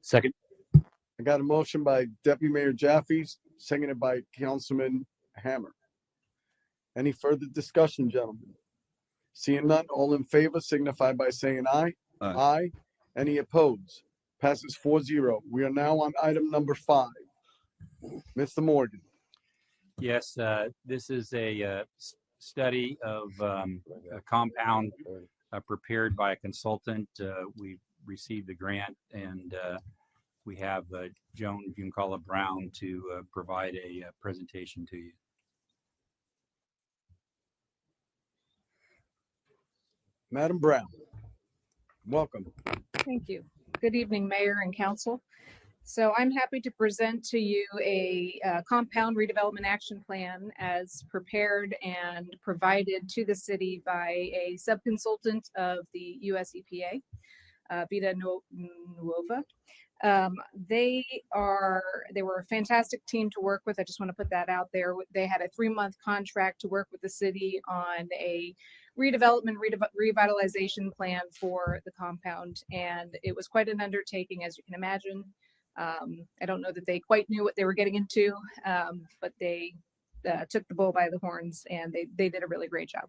Second. I got a motion by Deputy Mayor Jaffe, seconded by Councilman Hammer. Any further discussion, gentlemen? Seeing none, all in favor signify by saying aye. Aye. Aye. Any opposed? Passes 4-0. We are now on item number 5. Mr. Morgan. Yes, this is a study of a compound prepared by a consultant. We received the grant, and we have Joan Buncala Brown to provide a presentation to you. Madam Brown, welcome. Thank you. Good evening, Mayor and Council. So I'm happy to present to you a compound redevelopment action plan as prepared and provided to the city by a subconsultant of the US EPA, Vida Nuova. They were a fantastic team to work with. I just want to put that out there. They had a 3-month contract to work with the city on a redevelopment, revitalization plan for the compound. And it was quite an undertaking, as you can imagine. I don't know that they quite knew what they were getting into, but they took the bull by the horns, and they did a really great job.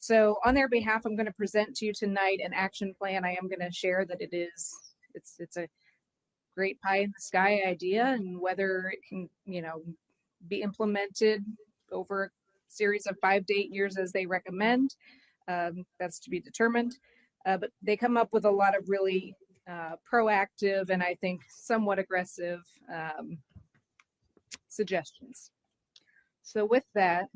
So on their behalf, I'm going to present to you tonight an action plan. I am going to share that it's a great pie in the sky idea, and whether it can, be implemented over a series of 5 to 8 years as they recommend, that's to be determined. But they come up with a lot of really proactive and I think somewhat aggressive suggestions. So with that,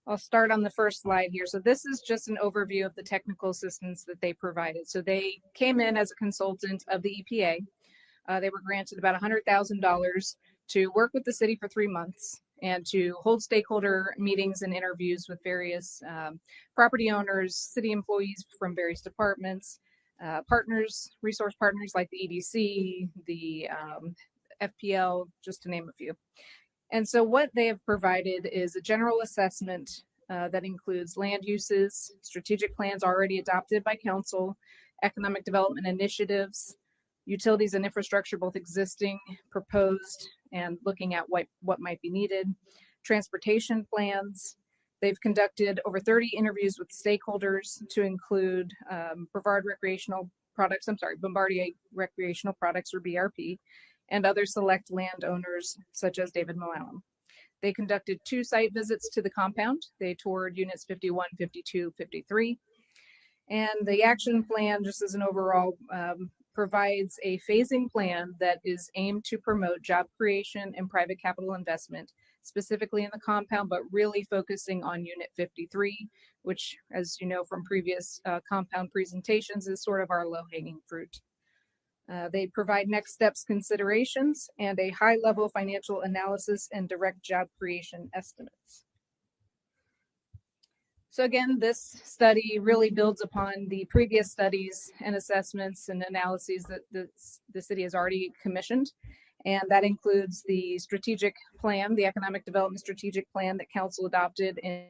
I'll start on the first slide here. So this is just an overview of the technical assistance that they provided. So they came in as a consultant of the EPA. They were granted about $100,000 to work with the city for 3 months and to hold stakeholder meetings and interviews with various property owners, city employees from various departments, partners, resource partners like the EDC, the FPL, just to name a few. And so what they have provided is a general assessment that includes land uses, strategic plans already adopted by council, economic development initiatives, utilities and infrastructure, both existing, proposed, and looking at what might be needed, transportation plans. They've conducted over 30 interviews with stakeholders to include Bombardier Recreational Products, or BRP, and other select landowners such as David Moallen. They conducted 2 site visits to the compound. They toured units 51, 52, 53. And the action plan, just as an overall, provides a phasing plan that is aimed to promote job creation and private capital investment, specifically in the compound, but really focusing on Unit 53, which, as you know from previous compound presentations, is sort of our low-hanging fruit. They provide next steps considerations and a high-level financial analysis and direct job creation estimates. So again, this study really builds upon the previous studies and assessments and analyses that the city has already commissioned. And that includes the strategic plan, the economic development strategic plan that council adopted in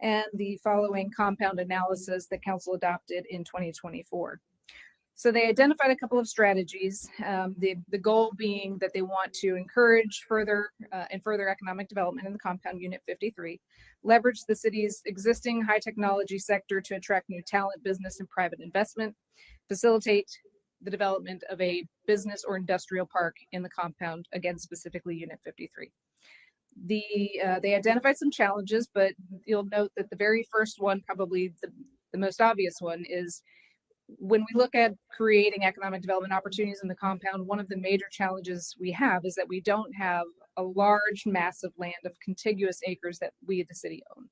and the following compound analysis that council adopted in 2024. So they identified a couple of strategies, the goal being that they want to encourage further economic development in the compound Unit 53, leverage the city's existing high technology sector to attract new talent, business, and private investment, facilitate the development of a business or industrial park in the compound, again, specifically Unit 53. They identified some challenges, but you'll note that the very first one, probably the most obvious one, is when we look at creating economic development opportunities in the compound, one of the major challenges we have is that we don't have a large mass of land of contiguous acres that we, the city, own.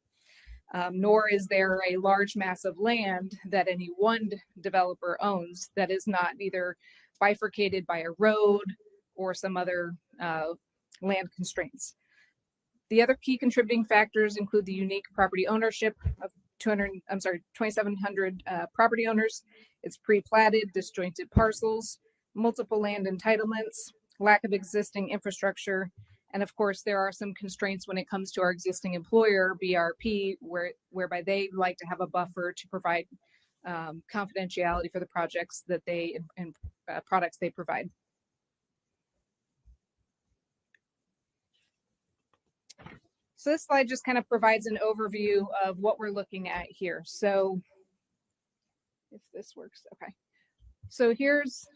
Nor is there a large mass of land that any one developer owns that is not either bifurcated by a road or some other land constraints. The other key contributing factors include the unique property ownership of 2,700 property owners. It's pre-platted, disjointed parcels, multiple land entitlements, lack of existing infrastructure, and of course, there are some constraints when it comes to our existing employer, BRP, whereby they like to have a buffer to provide confidentiality for the projects that they and products they provide. So this slide just kind of provides an overview of what we're looking at here. So if this works, okay. So here's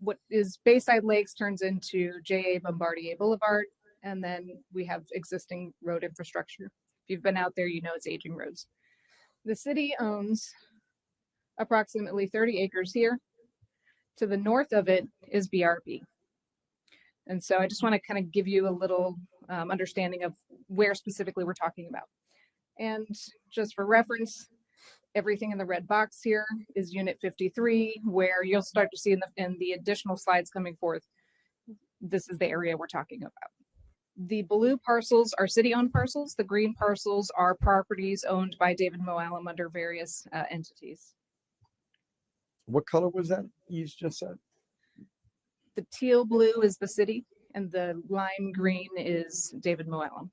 what is Bayside Lakes turns into J.A. Bombardier Boulevard, and then we have existing road infrastructure. If you've been out there, you know it's aging roads. The city owns approximately 30 acres here. To the north of it is BRP. And so I just want to kind of give you a little understanding of where specifically we're talking about. And just for reference, everything in the red box here is Unit 53, where you'll start to see in the additional slides coming forth, this is the area we're talking about. The blue parcels are city-owned parcels. The green parcels are properties owned by David Moallen under various entities. What color was that you just said? The teal blue is the city, and the lime green is David Moallen.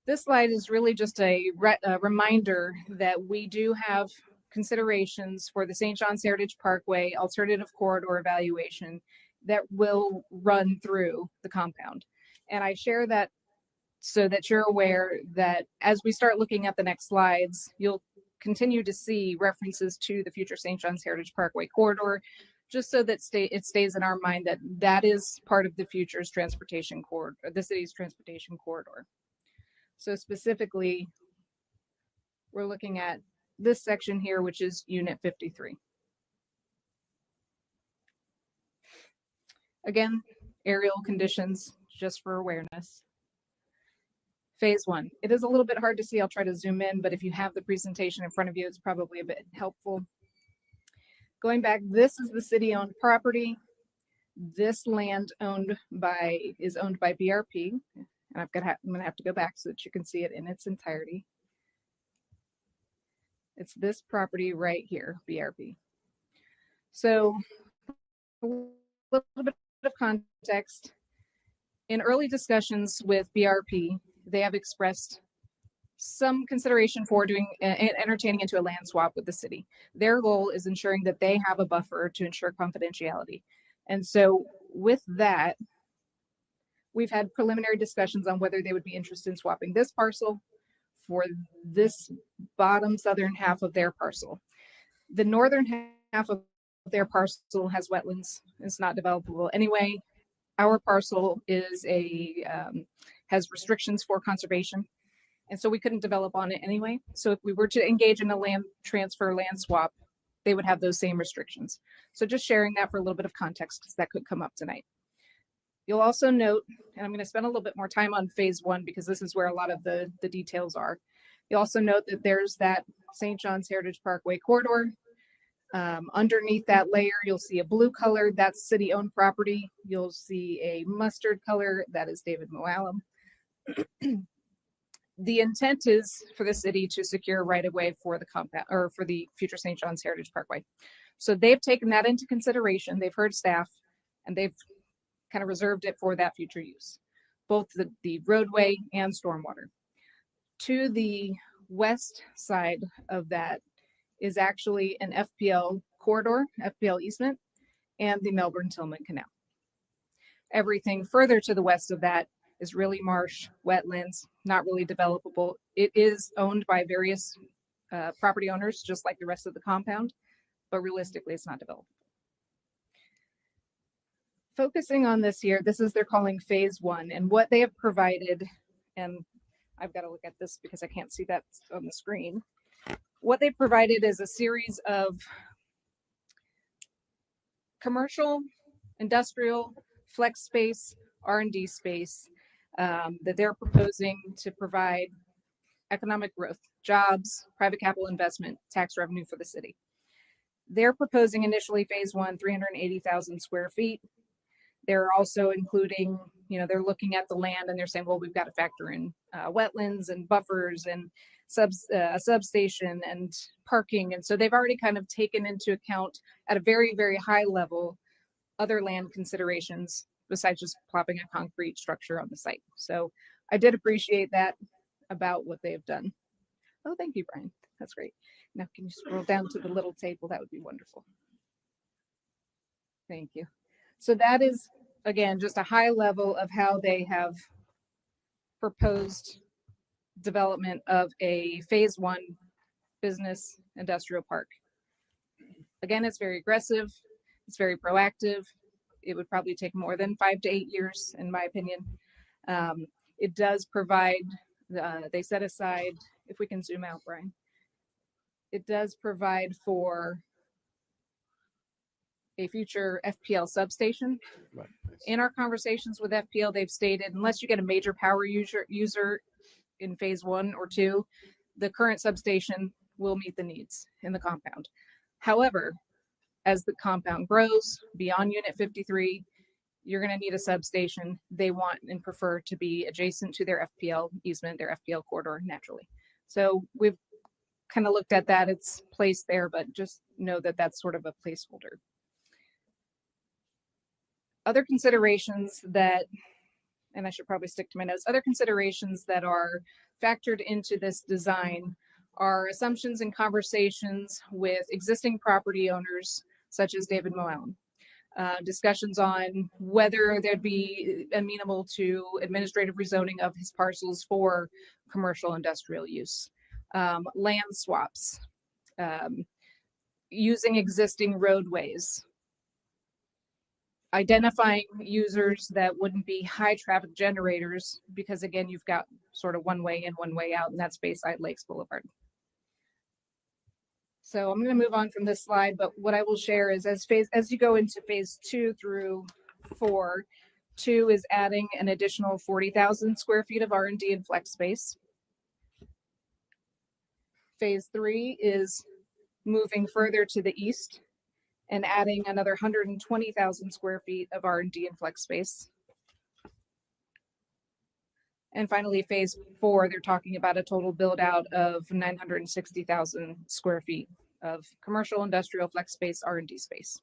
This slide is really just a reminder that we do have considerations for the St. John's Heritage Parkway alternative corridor evaluation that will run through the compound. And I share that so that you're aware that as we start looking at the next slides, you'll continue to see references to the future St. John's Heritage Parkway corridor, just so that it stays in our mind that that is part of the future's transportation corridor, the city's transportation corridor. So specifically, we're looking at this section here, which is Unit 53. Again, aerial conditions, just for awareness. Phase 1. It is a little bit hard to see. I'll try to zoom in, but if you have the presentation in front of you, it's probably a bit helpful. Going back, this is the city-owned property. This land is owned by BRP. And I'm gonna have to go back so that you can see it in its entirety. It's this property right here, BRP. So a little bit of context. In early discussions with BRP, they have expressed some consideration for entertaining into a land swap with the city. Their goal is ensuring that they have a buffer to ensure confidentiality. And so with that, we've had preliminary discussions on whether they would be interested in swapping this parcel for this bottom southern half of their parcel. The northern half of their parcel has wetlands. It's not developable anyway. Our parcel is has restrictions for conservation. And so we couldn't develop on it anyway. So if we were to engage in a land transfer, land swap, they would have those same restrictions. So just sharing that for a little bit of context, because that could come up tonight. You'll also note, and I'm going to spend a little bit more time on phase one because this is where a lot of the details are. You also note that there's that St. John's Heritage Parkway corridor. Underneath that layer, you'll see a blue color, that's city-owned property. You'll see a mustard color, that is David Moallam. The intent is for the city to secure right-of-way for the compound or for the future St. John's Heritage Parkway. So they've taken that into consideration. They've heard staff and they've kind of reserved it for that future use, both the roadway and stormwater. To the west side of that is actually an FPL corridor, FPL easement, and the Melbourne-Tillman Canal. Everything further to the west of that is really marsh, wetlands, not really developable. It is owned by various property owners, just like the rest of the compound, but realistically, it's not developable. Focusing on this here, this is they're calling phase one, and what they have provided, and I've got to look at this because I can't see that on the screen. What they've provided is a series of commercial, industrial, flex space, R&D space that they're proposing to provide economic growth, jobs, private capital investment, tax revenue for the city. They're proposing initially phase one, 380,000 square feet. They're also including, they're looking at the land and they're saying, well, we've got to factor in wetlands and buffers and a substation and parking. And so they've already kind of taken into account at a very, very high level other land considerations besides just plopping a concrete structure on the site. So I did appreciate that about what they have done. Oh, thank you, Brian. That's great. Now, can you scroll down to the little table? That would be wonderful. Thank you. So that is, again, just a high level of how they have proposed development of a phase one business industrial park. Again, it's very aggressive. It's very proactive. It would probably take more than 5 to 8 years, in my opinion. It does provide, they set aside, if we can zoom out, Brian, it does provide for a future FPL substation. Right. In our conversations with FPL, they've stated, unless you get a major power user in phase one or two, the current substation will meet the needs in the compound. However, as the compound grows beyond Unit 53, you're going to need a substation. They want and prefer to be adjacent to their FPL easement, their FPL corridor naturally. So we've kind of looked at that. It's placed there, but just know that that's sort of a placeholder. Other considerations that, and I should probably stick to my notes, other considerations that are factored into this design are assumptions and conversations with existing property owners, such as David Moallam. Discussions on whether there'd be amenable to administrative rezoning of his parcels for commercial industrial use, land swaps, using existing roadways, identifying users that wouldn't be high traffic generators, because again, you've got sort of one way in, one way out, and that's Bayside Lakes Boulevard. So I'm going to move on from this slide, but what I will share is as you go into phase 2 through 4, 2 is adding an additional 40,000 square feet of R&D and flex space. Phase 3 is moving further to the east and adding another 120,000 square feet of R&D and flex space. And finally, phase 4, they're talking about a total build out of 960,000 square feet of commercial, industrial, flex space, R&D space.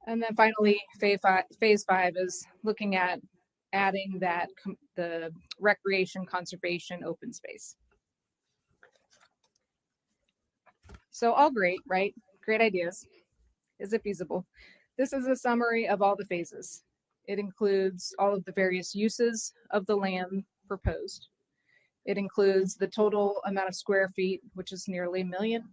And then finally, phase 5 is looking at adding that the recreation, conservation, open space. So all great, right? Great ideas. Is it feasible? This is a summary of all the phases. It includes all of the various uses of the land proposed. It includes the total amount of square feet, which is nearly 1 million.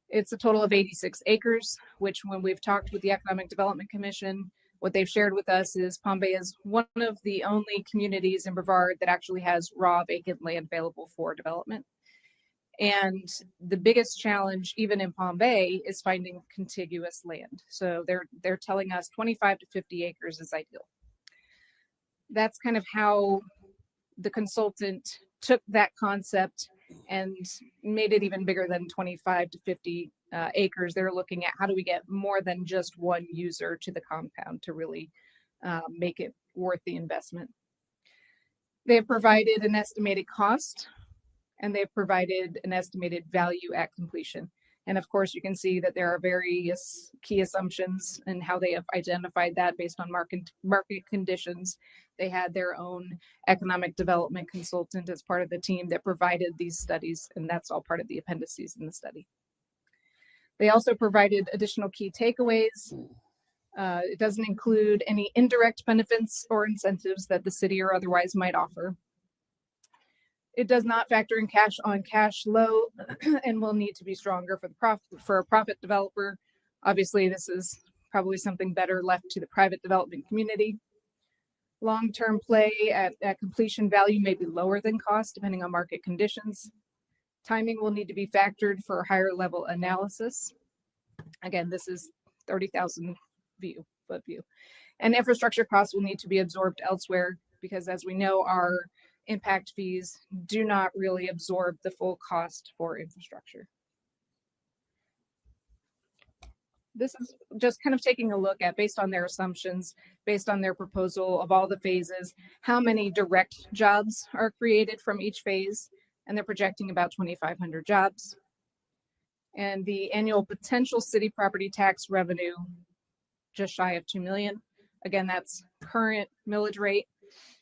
It's a total of 86 acres, which when we've talked with the Economic Development Commission, what they've shared with us is Palm Bay is one of the only communities in Brevard that actually has raw vacant land available for development. And the biggest challenge, even in Palm Bay, is finding contiguous land. So they're telling us 25 to 50 acres is ideal. That's kind of how the consultant took that concept and made it even bigger than 25 to 50 acres. They're looking at how do we get more than just one user to the compound to really make it worth the investment. They have provided an estimated cost, and they've provided an estimated value at completion. And of course, you can see that there are various key assumptions and how they have identified that based on market conditions. They had their own economic development consultant as part of the team that provided these studies, and that's all part of the appendices in the study. They also provided additional key takeaways. It doesn't include any indirect benefits or incentives that the city or otherwise might offer. It does not factor in cash on cash low and will need to be stronger for a profit developer. Obviously, this is probably something better left to the private development community. Long-term play at completion value may be lower than cost depending on market conditions. Timing will need to be factored for a higher level analysis. Again, this is 30,000 foot view. And infrastructure costs will need to be absorbed elsewhere because, as we know, our impact fees do not really absorb the full cost for infrastructure. This is just kind of taking a look at, based on their assumptions, based on their proposal of all the phases, how many direct jobs are created from each phase, and they're projecting about 2,500 jobs. And the annual potential city property tax revenue, just shy of 2 million. Again, that's current millage rate.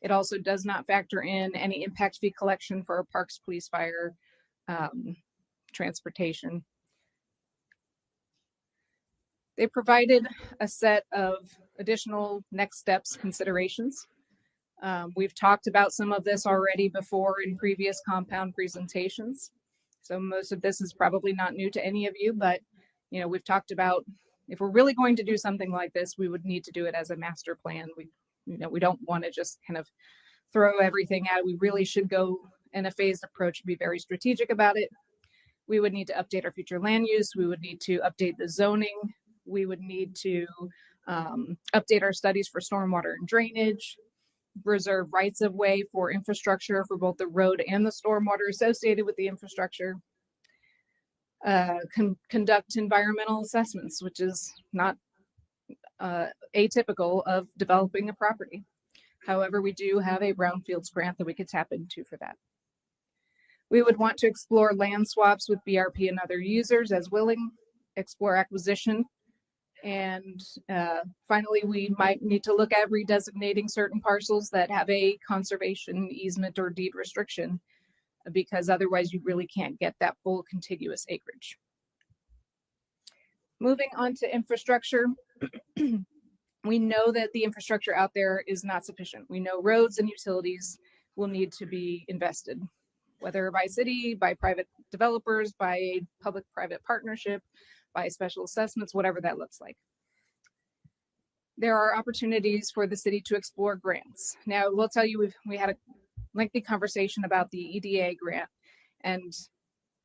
It also does not factor in any impact fee collection for parks, police, fire, transportation. They provided a set of additional next steps considerations. We've talked about some of this already before in previous compound presentations. So most of this is probably not new to any of you, but we've talked about if we're really going to do something like this, we would need to do it as a master plan. We don't want to just kind of throw everything out. We really should go in a phased approach, be very strategic about it. We would need to update our future land use. We would need to update the zoning. We would need to update our studies for stormwater and drainage, reserve rights of way for infrastructure for both the road and the stormwater associated with the infrastructure, conduct environmental assessments, which is not atypical of developing a property. However, we do have a brownfields grant that we could tap into for that. We would want to explore land swaps with BRP and other users as willing, explore acquisition, and finally, we might need to look at redesignating certain parcels that have a conservation easement or deed restriction, because otherwise you really can't get that full contiguous acreage. Moving on to infrastructure. We know that the infrastructure out there is not sufficient. We know roads and utilities will need to be invested, whether by city, by private developers, by a public-private partnership, by special assessments, whatever that looks like. There are opportunities for the city to explore grants. Now, we'll tell you, we had a lengthy conversation about the EDA grant, and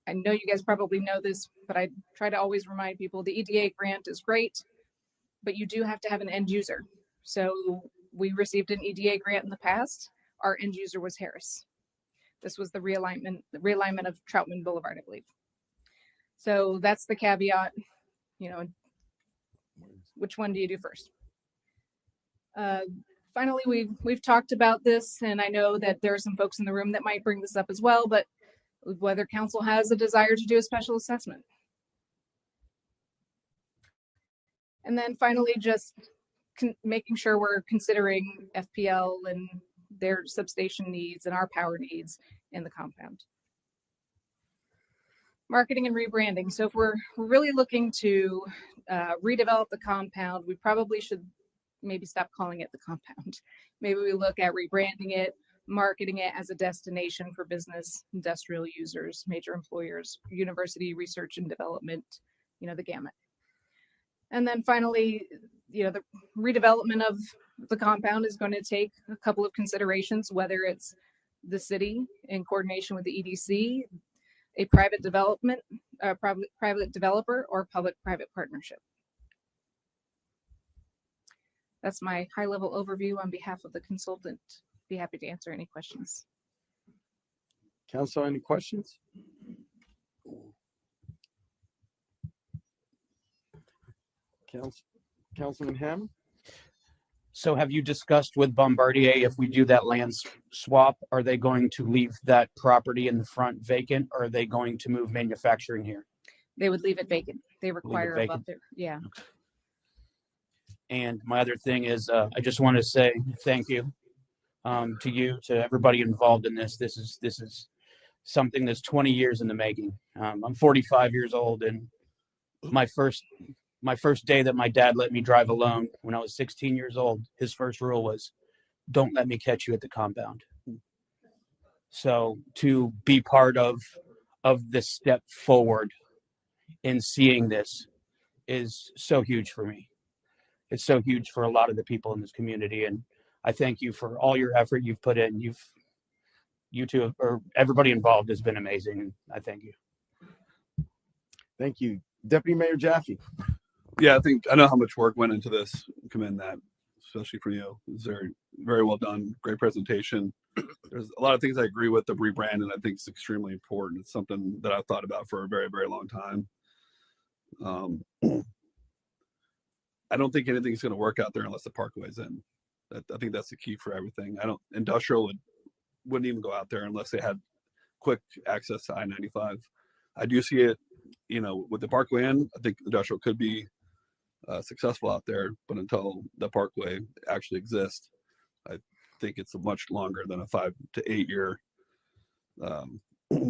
I know you guys probably know this, but I try to always remind people the EDA grant is great, but you do have to have an end user. So we received an EDA grant in the past. Our end user was Harris. This was the realignment of Troutman Boulevard, I believe. So that's the caveat. Which one do you do first? finally, we've talked about this, and I know that there are some folks in the room that might bring this up as well, but whether council has a desire to do a special assessment. And then finally, just making sure we're considering FPL and their substation needs and our power needs in the compound. Marketing and rebranding. So if we're really looking to redevelop the compound, we probably should maybe stop calling it the compound. Maybe we look at rebranding it, marketing it as a destination for business, industrial users, major employers, university research and development, the gamut. And then finally, the redevelopment of the compound is going to take a couple of considerations, whether it's the city in coordination with the EDC, a private development, private developer, or public-private partnership. That's my high-level overview on behalf of the consultant. Be happy to answer any questions. Council, any questions? Councilman Hammond? So have you discussed with Bombardier if we do that land swap, are they going to leave that property in the front vacant, or are they going to move manufacturing here? They would leave it vacant. They require a vacant. buffer. Yeah. And my other thing is, I just want to say thank you to you, to everybody involved in this. This is something that's 20 years in the making. I'm 45 years old, and my first day that my dad let me drive alone when I was 16 years old, his first rule was, don't let me catch you at the compound. So to be part of this step forward in seeing this is so huge for me. It's so huge for a lot of the people in this community. And I thank you for all your effort you've put in. You two, or everybody involved, has been amazing. And I thank you. Thank you. Deputy Mayor Jaffe. Yeah, I know how much work went into this. Commend that, especially for you. It's very, very well done. Great presentation. There's a lot of things I agree with. The rebrand, and I think it's extremely important. It's something that I've thought about for a very, very long time. I don't think anything's going to work out there unless the parkway's in. I think that's the key for everything. Industrial wouldn't even go out there unless they had quick access to I-95. I do see it, with the parkway in. I think industrial could be successful out there, but until the parkway actually exists, I think it's a much longer than a 5 to 8 year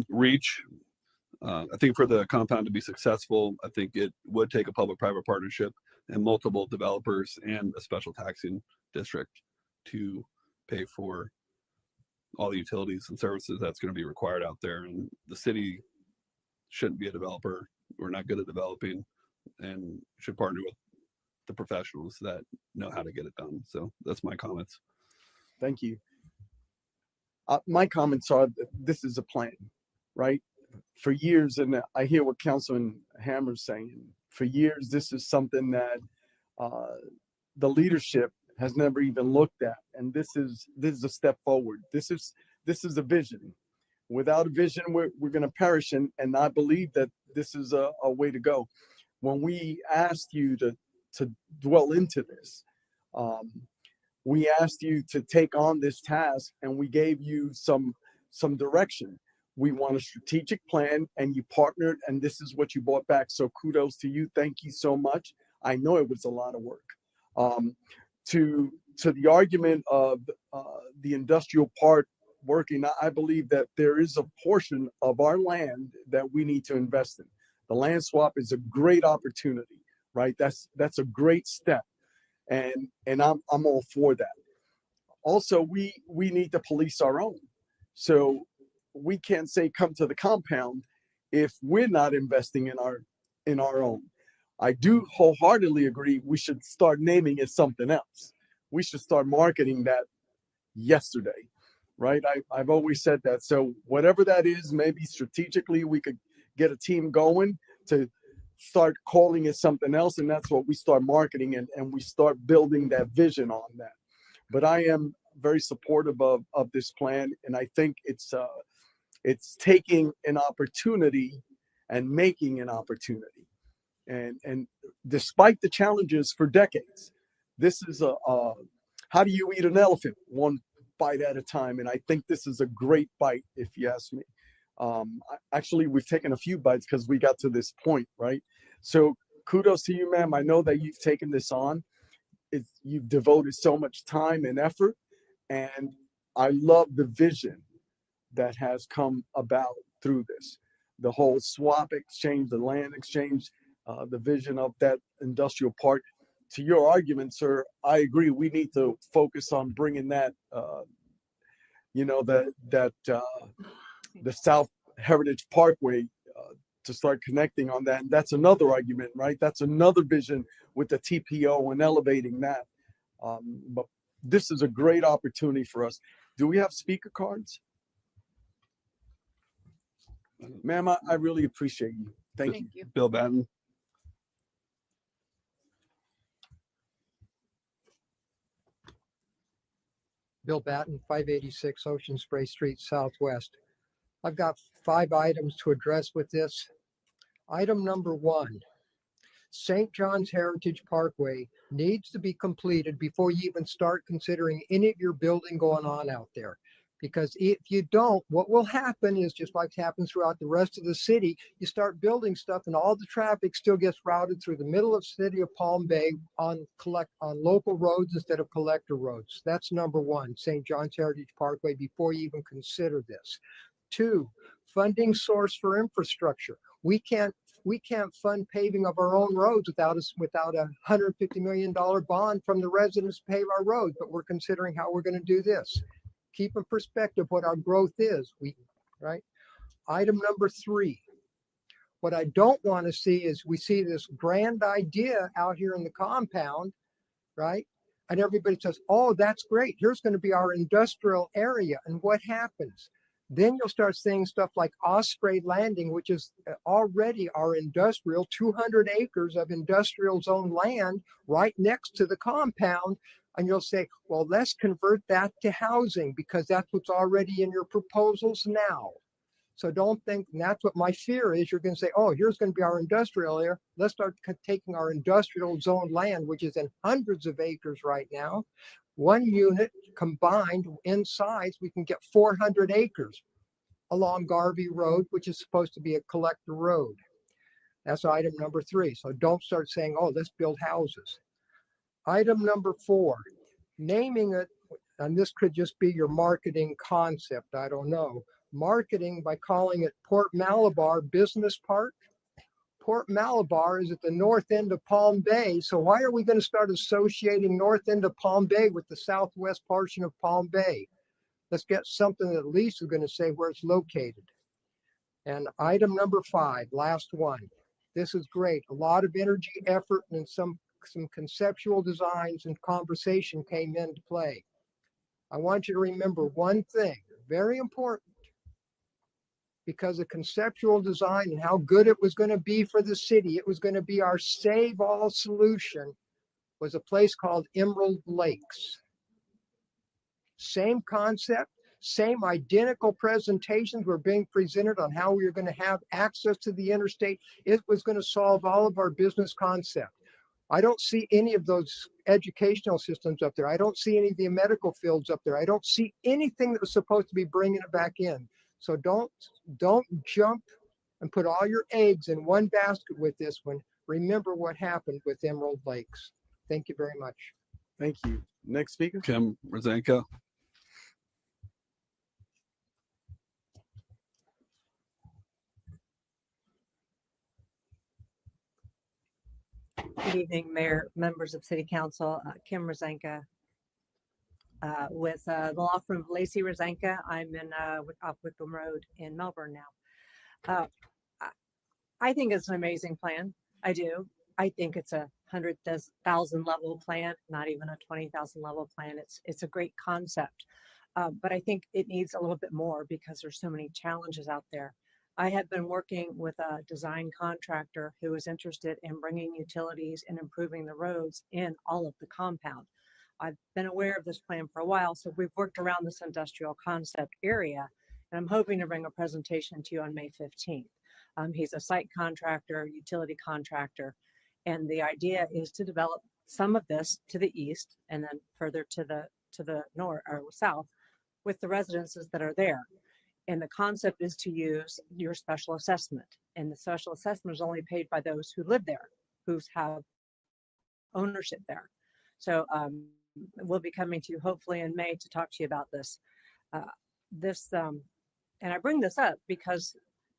reach. I think for the compound to be successful, I think it would take a public-private partnership and multiple developers and a special taxing district to pay for all the utilities and services that's going to be required out there. And the city shouldn't be a developer. We're not good at developing, and should partner with the professionals that know how to get it done. So that's my comments. Thank you. My comments are that this is a plan, right? For years, and I hear what Councilman Hammer's saying, for years, this is something that the leadership has never even looked at. And this is a step forward. This is a vision. Without a vision, we're going to perish. And I believe that this is a way to go. When we asked you to dwell into this, we asked you to take on this task, and we gave you some direction. We want a strategic plan, and you partnered, and this is what you brought back. So kudos to you. Thank you so much. I know it was a lot of work. To the argument of the industrial part working, I believe that there is a portion of our land that we need to invest in. The land swap is a great opportunity, right? That's a great step, and I'm all for that. Also, we need to police our own. So we can't say come to the compound if we're not investing in our own. I do wholeheartedly agree we should start naming it something else. We should start marketing that yesterday, right? I've always said that. So whatever that is, maybe strategically we could get a team going to start calling it something else, and that's what we start marketing, and we start building that vision on that. But I am very supportive of this plan, and I think it's taking an opportunity and making an opportunity. And despite the challenges for decades, this is How do you eat an elephant? One bite at a time. And I think this is a great bite, if you ask me. Actually, we've taken a few bites because we got to this point, right? So kudos to you, ma'am. I know that you've taken this on. You've devoted so much time and effort, and I love the vision that has come about through this. The whole swap exchange, the land exchange, the vision of that industrial park. To your argument, sir, I agree. We need to focus on bringing that, the South Heritage Parkway to start connecting on that. And that's another argument, right? That's another vision with the TPO and elevating that. But this is a great opportunity for us. Do we have speaker cards? Ma'am, I really appreciate you. Thank you. Bill Batten. Bill Batten, 586 Ocean Spray Street Southwest. I've got 5 items to address with this. Item number 1, St. John's Heritage Parkway needs to be completed before you even start considering any of your building going on out there. Because if you don't, what will happen is, just like happens throughout the rest of the city, you start building stuff and all the traffic still gets routed through the middle of the city of Palm Bay on local roads instead of collector roads. That's number 1, St. John's Heritage Parkway, before you even consider this. 2, funding source for infrastructure. We can't fund paving of our own roads without a $150 million bond from the residents to pave our roads, but we're considering how we're going to do this. Keep in perspective what our growth is, right? Item number 3. What I don't want to see is we see this grand idea out here in the compound, right? And everybody says, oh, that's great. Here's going to be our industrial area. And what happens? Then you'll start seeing stuff like Osprey Landing, which is already our industrial, 200 acres of industrial zone land right next to the compound. And you'll say, well, let's convert that to housing because that's what's already in your proposals now. So don't think, and that's what my fear is. You're going to say, oh, here's going to be our industrial area. Let's start taking our industrial zone land, which is in hundreds of acres right now. One unit combined in size, we can get 400 acres along Garvey Road, which is supposed to be a collector road. That's item number 3. So don't start saying, oh, let's build houses. Item number 4, naming it, and this could just be your marketing concept, I don't know. Marketing by calling it Port Malabar Business Park. Port Malabar is at the north end of Palm Bay. So why are we going to start associating north end of Palm Bay with the southwest portion of Palm Bay? Let's get something that at least is going to say where it's located. And item number 5, last one. This is great. A lot of energy, effort, and some conceptual designs and conversation came into play. I want you to remember one thing, very important, because of conceptual design and how good it was going to be for the city. It was going to be our save all solution, was a place called Emerald Lakes. Same concept, same identical presentations were being presented on how we were going to have access to the interstate. It was going to solve all of our business concept. I don't see any of those educational systems up there. I don't see any of the medical fields up there. I don't see anything that was supposed to be bringing it back in. So don't jump and put all your eggs in one basket with this one. Remember what happened with Emerald Lakes. Thank you very much. Thank you. Next speaker. Kim Rosanka. Good evening, Mayor, members of City Council. Kim Rosanka with the law firm Lacey Rosanka. I'm in off Wickham Road in Melbourne now. I think it's an amazing plan. I do. I think it's a 100,000 level plan, not even a 20,000 level plan. It's a great concept, but I think it needs a little bit more because there's so many challenges out there. I have been working with a design contractor who is interested in bringing utilities and improving the roads in all of the compound. I've been aware of this plan for a while, so we've worked around this industrial concept area, and I'm hoping to bring a presentation to you on May 15th. He's a site contractor, utility contractor, and the idea is to develop some of this to the east and then further to the north or south with the residences that are there. And the concept is to use your special assessment. And the special assessment is only paid by those who live there, who have ownership there. So we'll be coming to you hopefully in May to talk to you about this. And I bring this up because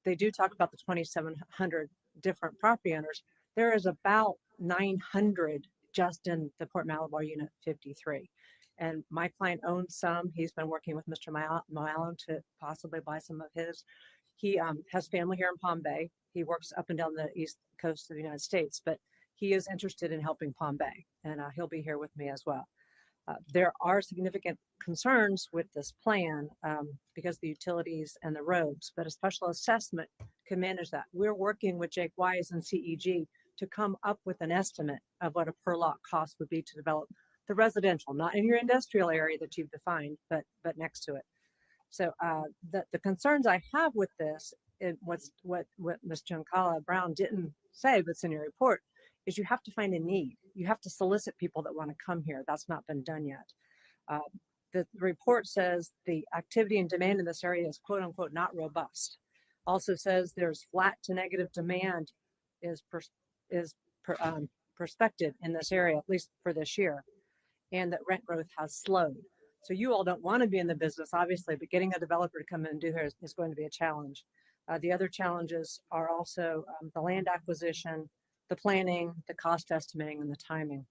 they do talk about the 2,700 different property owners. There is about 900 just in the Port Malabar Unit 53. And my client owns some. He's been working with Mr. Malone to possibly buy some of his. He has family here in Palm Bay. He works up and down the east coast of the United States, but he is interested in helping Palm Bay, and he'll be here with me as well. There are significant concerns with this plan because the utilities and the roads, but a special assessment can manage that. We're working with Jake Wise and CEG to come up with an estimate of what a per lot cost would be to develop the residential, not in your industrial area that you've defined, but next to it. So the concerns I have with this, and what Ms. Giancarlo Brown didn't say, but it's in your report, is you have to find a need. You have to solicit people that want to come here. That's not been done yet. The report says the activity and demand in this area is quote unquote not robust. Also says there's flat to negative demand is perspective in this area, at least for this year, and that rent growth has slowed. So you all don't want to be in the business, obviously, but getting a developer to come in and do here is going to be a challenge. The other challenges are also the land acquisition, the planning, the cost estimating, and the timing.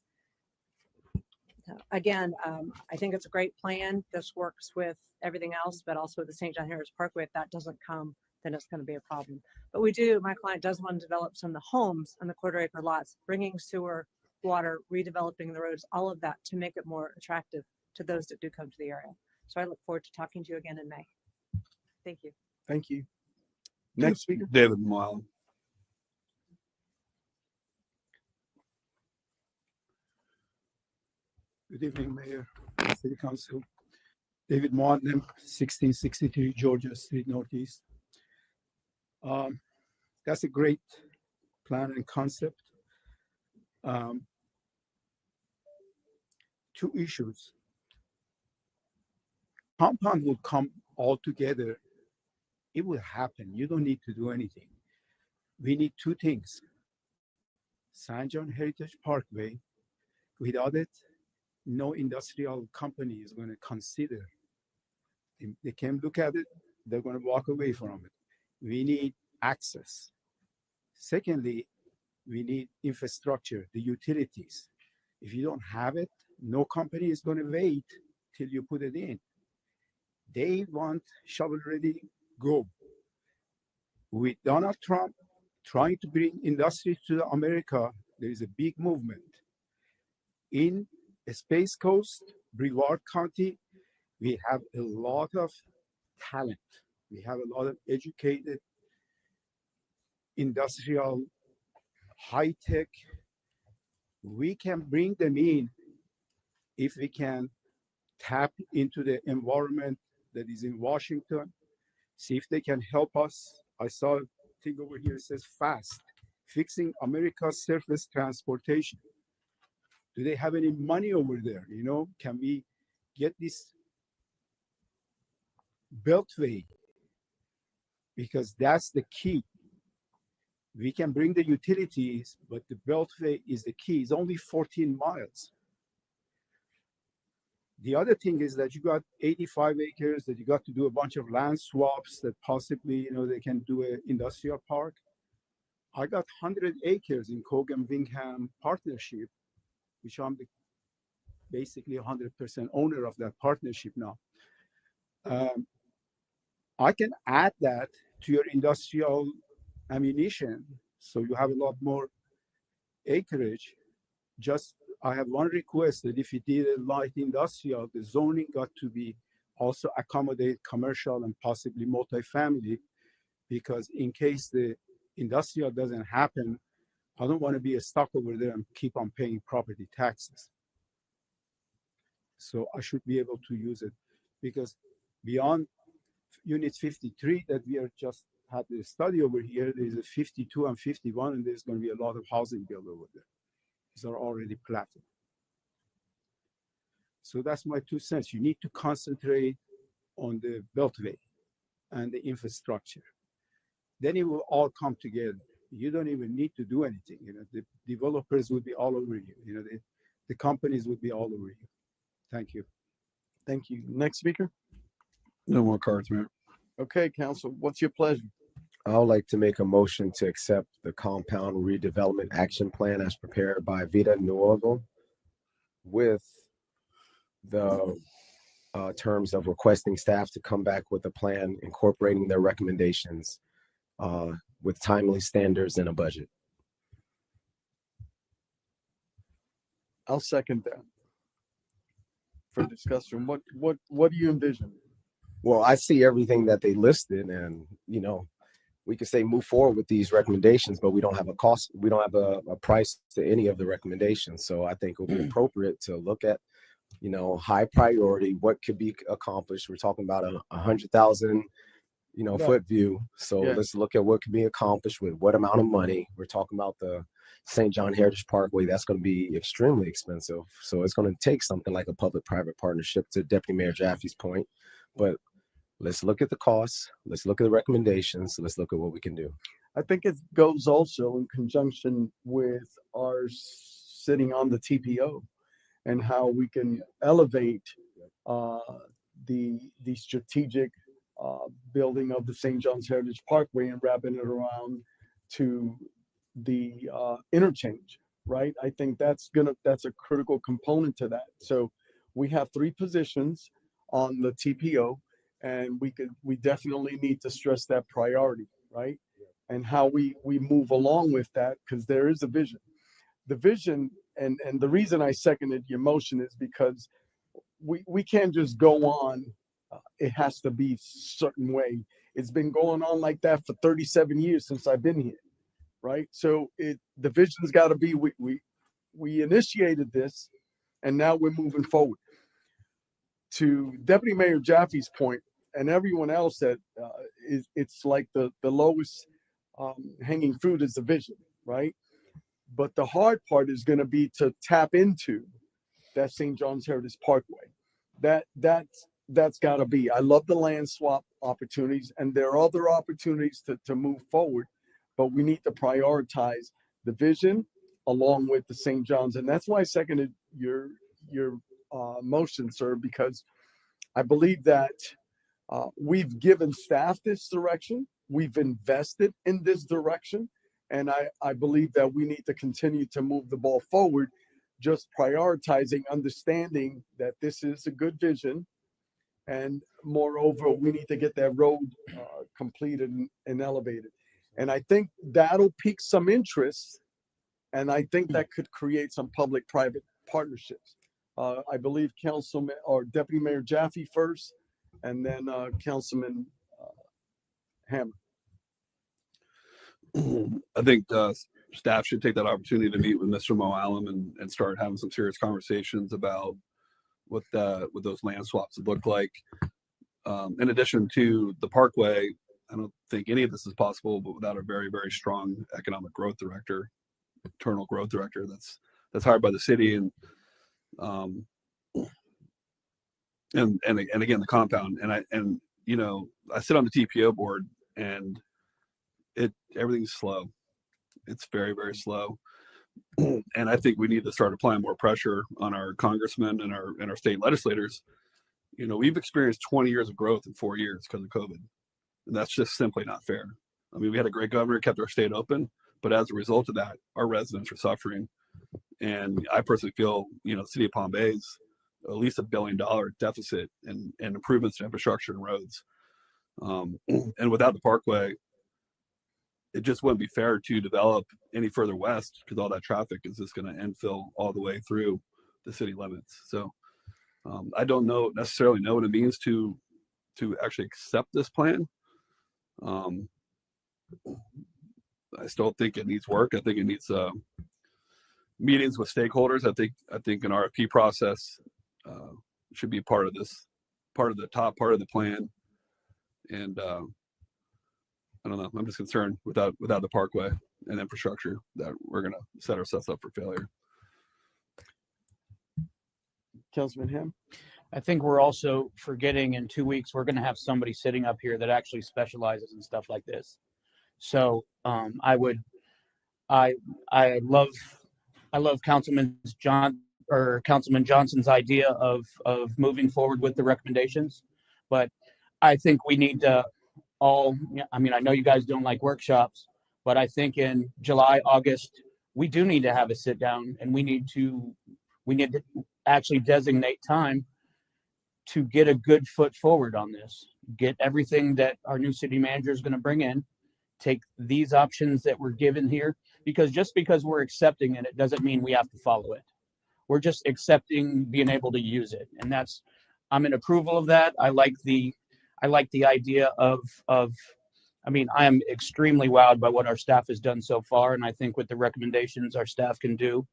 Again, I think it's a great plan. This works with everything else, but also with the St. John Harris Parkway. If that doesn't come, then it's going to be a problem. But my client does want to develop some of the homes on the quarter-acre lots, bringing sewer, water, redeveloping the roads, all of that to make it more attractive to those that do come to the area. So I look forward to talking to you again in May. Thank you. Thank you. Next speaker. David Moyle. Good evening, Mayor, City Council. David Martin, 1663 Georgia Street Northeast. That's a great plan and concept. Two issues. Compound will come all together. It will happen. You don't need to do anything. We need two things. St. John Heritage Parkway, without it, no industrial company is going to consider. They can look at it, they're going to walk away from it. We need access. Secondly, we need infrastructure, the utilities. If you don't have it, no company is going to wait till you put it in. They want shovel-ready go. With Donald Trump trying to bring industry to America, there is a big movement. In Space Coast, Brevard County, we have a lot of talent. We have a lot of educated, industrial, high-tech. We can bring them in if we can tap into the environment that is in Washington, see if they can help us. I saw a thing over here that says FAST, Fixing America's Surface Transportation. Do they have any money over there? You know, can we get this beltway? Because that's the key. We can bring the utilities, but the beltway is the key. It's only 14 miles. The other thing is that you got 85 acres that you got to do a bunch of land swaps that possibly, you know, they can do an industrial park. I got 100 acres in Cogan-Wingham partnership, which I'm basically 100% owner of that partnership now. I can add that to your industrial ammunition, so you have a lot more acreage. Just, I have one request that if you did a light industrial, the zoning got to be also accommodate commercial and possibly multifamily, because in case the industrial doesn't happen, I don't want to be stuck over there and keep on paying property taxes. So I should be able to use it, because beyond unit 53 that we are just had the study over here, there's a 52 and 51, and there's going to be a lot of housing built over there. are already platted. So that's my 2 cents. You need to concentrate on the beltway and the infrastructure. Then it will all come together. You don't even need to do anything. You know, the developers would be all over you. You know, the companies would be all over you. Thank you. Thank you. Next speaker. No more cards, Mayor. Okay, Council, what's your pleasure? I would like to make a motion to accept the compound redevelopment action plan as prepared by Vida Nuovo with the terms of requesting staff to come back with a plan incorporating their recommendations with timely standards and a budget. I'll second that. For discussion, what do you envision? Well, I see everything that they listed, and you know, we could say move forward with these recommendations, but we don't have a cost, we don't have a price to any of the recommendations. So I think it would be appropriate to look at, you know, high priority, what could be accomplished. We're talking about a 100,000, you know, Right. foot view. So Yeah. let's look at what could be accomplished with what amount of money. We're talking about the St. John Heritage Parkway. That's going to be extremely expensive. So it's going to take something like a public-private partnership, to Deputy Mayor Jaffe's point. But let's look at the costs. Let's look at the recommendations. Let's look at what we can do. I think it goes also in conjunction with our sitting on the TPO and how we can elevate the strategic building of the St. John's Heritage Parkway and wrapping it around to the interchange, right? I think that's a critical component to that. So we have 3 positions on the TPO, and we definitely need to stress that priority, right? And how we move along with that, because there is a vision. The vision, and the reason I seconded your motion is because we can't just go on. It has to be a certain way. It's been going on like that for 37 years since I've been here, right? So the vision's got to be we initiated this, and now we're moving forward. To Deputy Mayor Jaffe's point, and everyone else that it's like the lowest hanging fruit is the vision, right? But the hard part is going to be to tap into that St. John's Heritage Parkway. That's got to be. I love the land swap opportunities, and there are other opportunities to move forward, but we need to prioritize the vision along with the St. John's, and that's why I seconded your motion, sir, because I believe that we've given staff this direction, we've invested in this direction, and I believe that we need to continue to move the ball forward, just prioritizing, understanding that this is a good vision. And moreover, we need to get that road completed and elevated. And I think that'll pique some interest. And I think that could create some public-private partnerships. I believe Councilman or Deputy Mayor Jaffe first, and then Councilman Hammer. I think staff should take that opportunity to meet with Mr. Moallem and start having some serious conversations about what those land swaps would look like. In addition to the Parkway, I don't think any of this is possible, but without a very, very strong economic growth director, internal growth director that's hired by the city, and again the compound, and you know, I sit on the TPO board, and everything's slow. It's very, very slow. And I think we need to start applying more pressure on our congressmen and our state legislators. You know, we've experienced 20 years of growth in 4 years because of COVID. And that's just simply not fair. I mean, we had a great governor, kept our state open, but as a result of that, our residents are suffering. And I personally feel, you know, the city of Palm Bay's at least $1 billion deficit and improvements to infrastructure and roads. And without the Parkway, it just wouldn't be fair to develop any further west, because all that traffic is just going to infill all the way through the city limits. So I don't necessarily know what it means to actually accept this plan. I still think it needs work. I think it needs meetings with stakeholders. I think an RFP process should be part of this, part of the top part of the plan. And I don't know. I'm just concerned without the Parkway and infrastructure that we're going to set ourselves up for failure. Councilman Ham. I think we're also forgetting in 2 weeks, we're going to have somebody sitting up here that actually specializes in stuff like this. So I love Councilman Johnson's idea of moving forward with the recommendations, but I think we need to I mean, I know you guys don't like workshops, but I think in July, August, we do need to have a sit down, and we need to actually designate time to get a good foot forward on this, get everything that our new city manager is going to bring in, take these options that we're given here, because just because we're accepting it, it doesn't mean we have to follow it. We're just accepting being able to use it. And I'm in approval of that. I like the idea of, I mean, I am extremely wowed by what our staff has done so far. And I think with the recommendations our staff can do,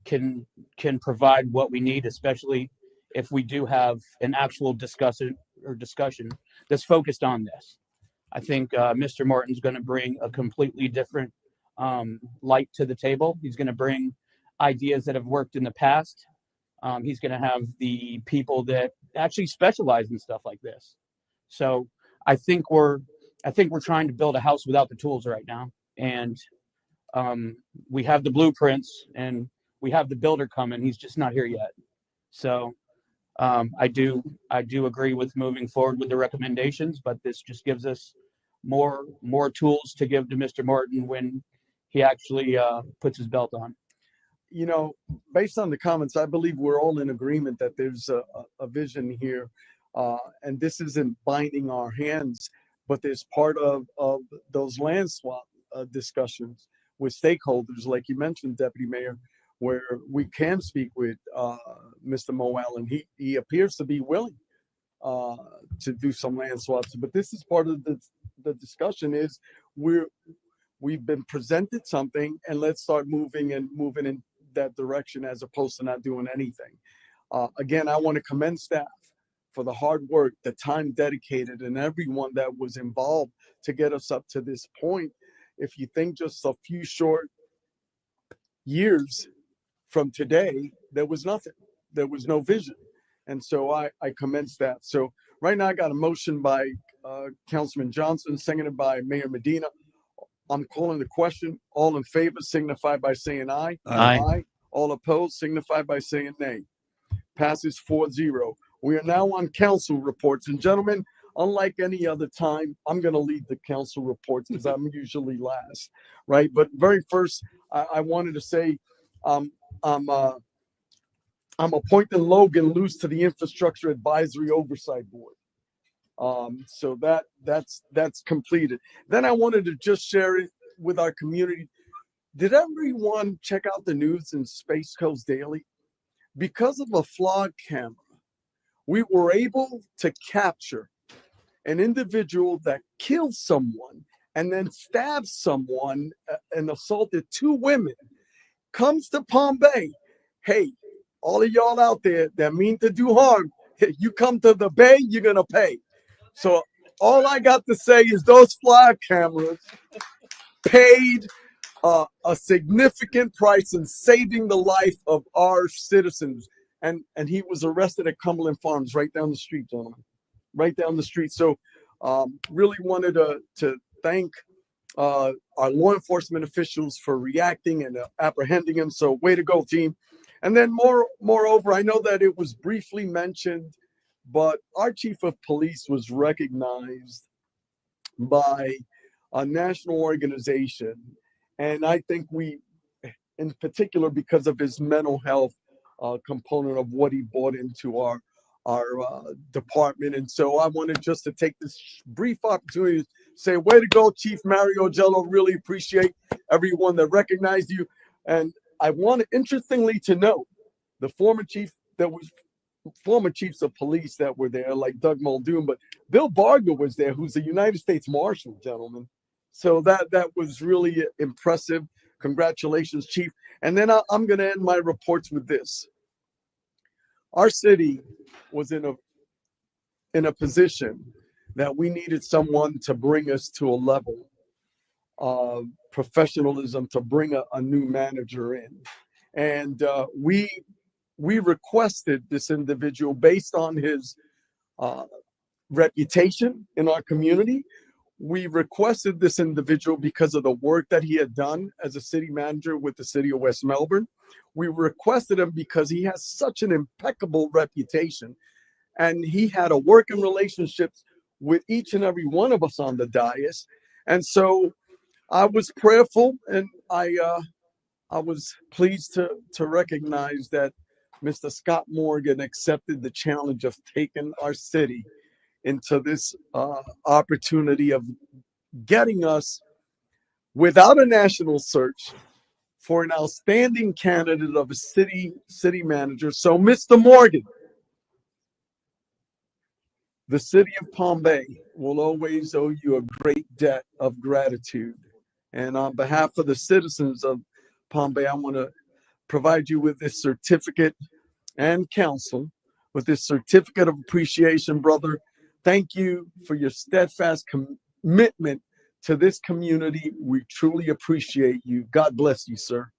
can provide what we need, especially if we do have an actual discussion that's focused on this. I think Mr. Martin's going to bring a completely different light to the table. He's going to bring ideas that have worked in the past. He's going to have the people that actually specialize in stuff like this. So I think we're trying to build a house without the tools right now, and we have the blueprints and we have the builder coming. He's just not here yet. So I do agree with moving forward with the recommendations, but this just gives us more tools to give to Mr. Martin when he actually puts his belt on. You know, based on the comments, I believe we're all in agreement that there's a vision here, and this isn't binding our hands, but there's part of those land swap discussions with stakeholders, like you mentioned, Deputy Mayor, where we can speak with Mr. Moel, and he appears to be willing to do some land swaps. But this is part of the discussion is we've been presented something, and let's start moving in that direction as opposed to not doing anything. Again, I want to commend staff for the hard work, the time dedicated, and everyone that was involved to get us up to this point. If you think just a few short years from today, there was nothing. There was no vision. And so I commend staff. So right now I got a motion by Councilman Johnson, seconded by Mayor Medina. I'm calling the question. All in favor signify by saying aye. Aye. All opposed signify by saying nay. Passes 4-0. We are now on council reports. And gentlemen, unlike any other time, I'm going to lead the council reports because I'm usually last, right? But very first, I wanted to say I'm appointing Logan Luce to the Infrastructure Advisory Oversight Board. So that's completed. Then I wanted to just share it with our community. Did everyone check out the news in Space Coast Daily? Because of a flawed camera, we were able to capture an individual that killed someone and then stabbed someone and assaulted 2 women, comes to Palm Bay. Hey, all of y'all out there that mean to do harm, you come to the Bay, you're going to pay. So all I got to say is those fly cameras paid a significant price in saving the life of our citizens. And he was arrested at Cumberland Farms right down the street, gentlemen, right down the street. So really wanted to thank our law enforcement officials for reacting and apprehending him. So way to go, team. And then moreover, I know that it was briefly mentioned, but our chief of police was recognized by a national organization. And I think we, in particular, because of his mental health component of what he brought into our department. And so I wanted just to take this brief opportunity to say, way to go, Chief Mario Jello. Really appreciate everyone that recognized you. And I wanted, interestingly to note, the former chiefs of police that were there, like Doug Muldoon, but Bill Barger was there, who's a United States Marshal, gentlemen. So that was really impressive. Congratulations, Chief. And then I'm going to end my reports with this. Our city was in a position that we needed someone to bring us to a level of professionalism, to bring a new manager in. And we we requested this individual based on his uh, reputation in our community. We requested this individual because of the work that he had done as a city manager with the city of West Melbourne. We requested him because he has such an impeccable reputation, and he had a working relationship with each and every one of us on the dais. And so I was prayerful, and I was pleased to recognize that Mr. Scott Morgan accepted the challenge of taking our city into this opportunity of getting us, without a national search, for an outstanding candidate of a city manager. So, Mr. Morgan, the city of Palm Bay will always owe you a great debt of gratitude. And on behalf of the citizens of Palm Bay, I want to provide you with this certificate, and council with this certificate of appreciation, brother. Thank you for your steadfast commitment to this community. We truly appreciate you. God bless you, sir.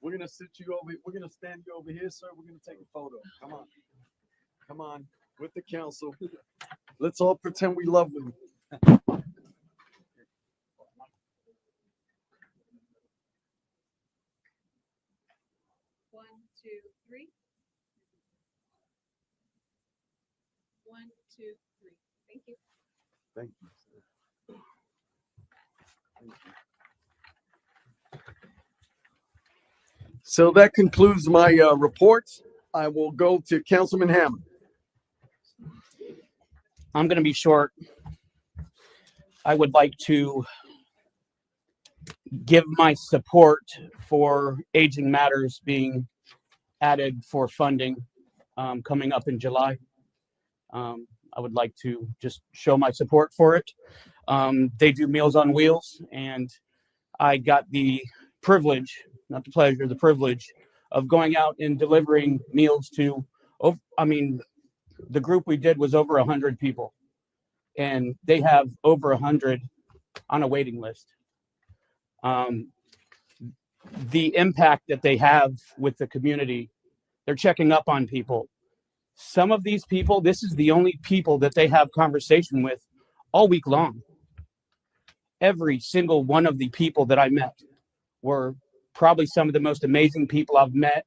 We're gonna sit you over. We're gonna stand you over here, sir. We're gonna take a photo. Come on, with the council. Let's all pretend we love them. 1, 2, 3. 1, 2, 3. Thank you. Thank you. So that concludes my report. I will go to Councilman Hammond. I'm going to be short. I would like to give my support for Aging Matters being added for funding coming up in July. I would like to just show my support for it. They do Meals on Wheels, and I got the privilege, not the pleasure, the privilege of going out and delivering meals to, the group we did was over 100 people, and they have over 100 on a waiting list. The impact that they have with the community, they're checking up on people. Some of these people, this is the only people that they have conversation with all week long. Every single one of the people that I met were probably some of the most amazing people I've met.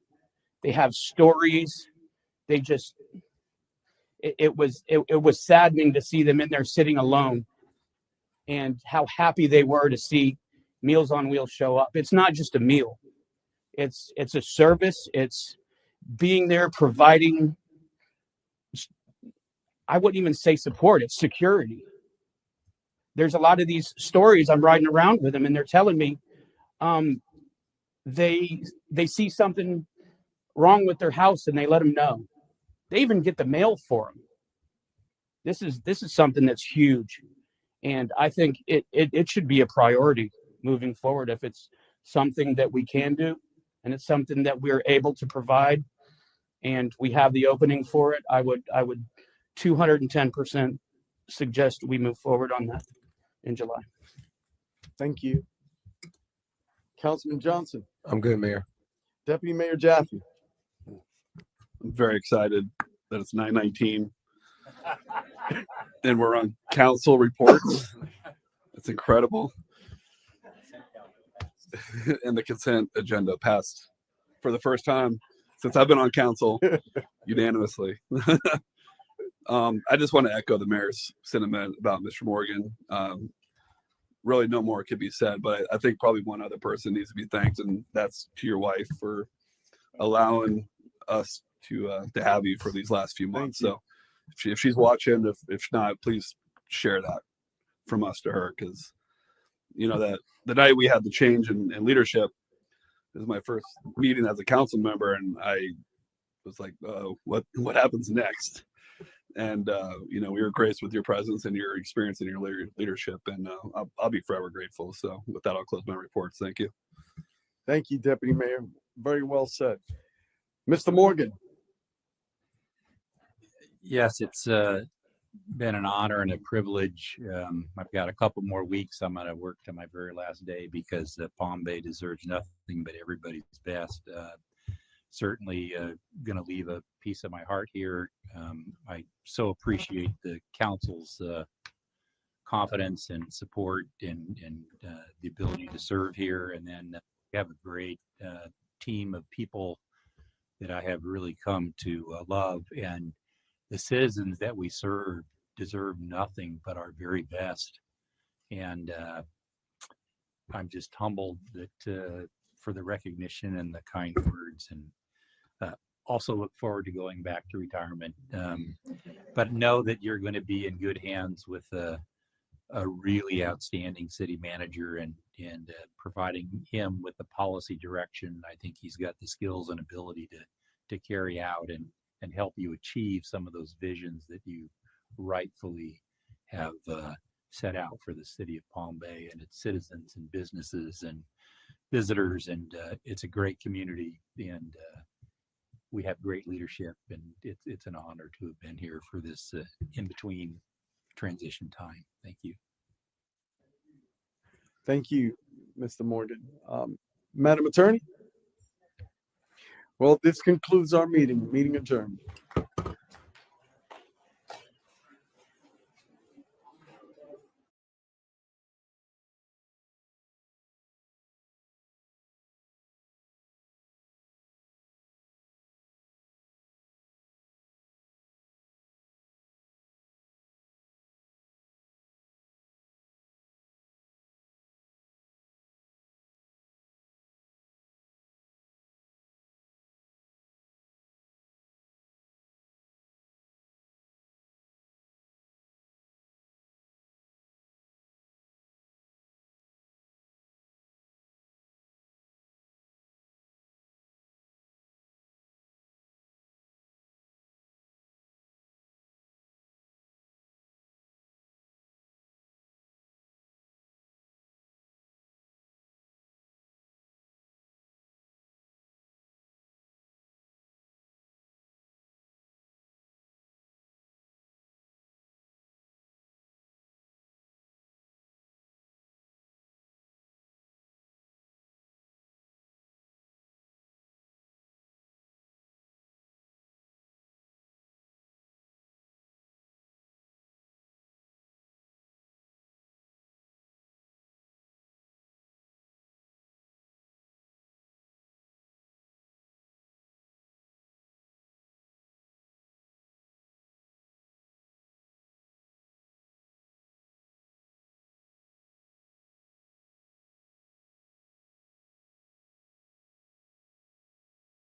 They have stories. They just, it was saddening to see them in there sitting alone, and how happy they were to see Meals on Wheels show up. It's not just a meal. It's a service. It's being there, providing, I wouldn't even say support, it's security. There's a lot of these stories I'm riding around with them, and they're telling me they see something wrong with their house and they let them know. They even get the mail for them. This is something that's huge, and I think it should be a priority moving forward. If it's something that we can do and it's something that we're able to provide and we have the opening for it, I would 210% suggest we move forward on that in July. Thank you. Councilman Johnson. I'm good, Mayor. Deputy Mayor Jaffe. I'm very excited that it's 9:19 and we're on council reports. It's incredible. And the consent agenda passed for the first time since I've been on council unanimously. I just want to echo the mayor's sentiment about Mr. Morgan. Really, no more could be said, but I think probably one other person needs to be thanked, and that's to your wife for allowing us to have you for these last few months. So if she's watching, if not, please share that from us to her, because you know that the night we had the change in leadership, this is my first meeting as a council member, and I was like, what happens next? And you know, we were graced with your presence and your experience and your leadership, and I'll be forever grateful. So with that, I'll close my reports. Thank you. Thank you, Deputy Mayor. Very well said. Mr. Morgan. Yes, it's been an honor and a privilege. I've got a couple more weeks. I'm going to work to my very last day because Palm Bay deserves nothing but everybody's best. Certainly going to leave a piece of my heart here. I so appreciate the council's confidence and support and the ability to serve here. And then we have a great team of people that I have really come to love. And the citizens that we serve deserve nothing but our very best. And I'm just humbled that for the recognition and the kind words, and also look forward to going back to retirement. But know that you're going to be in good hands with a really outstanding city manager, and providing him with the policy direction. I think he's got the skills and ability to carry out and help you achieve some of those visions that you rightfully have set out for the city of Palm Bay and its citizens and businesses and visitors. And it's a great community, and we have great leadership, and it's an honor to have been here for this in-between transition time. Thank you. Thank you, Mr. Morgan. Madam Attorney? Well, this concludes our meeting. Meeting adjourned.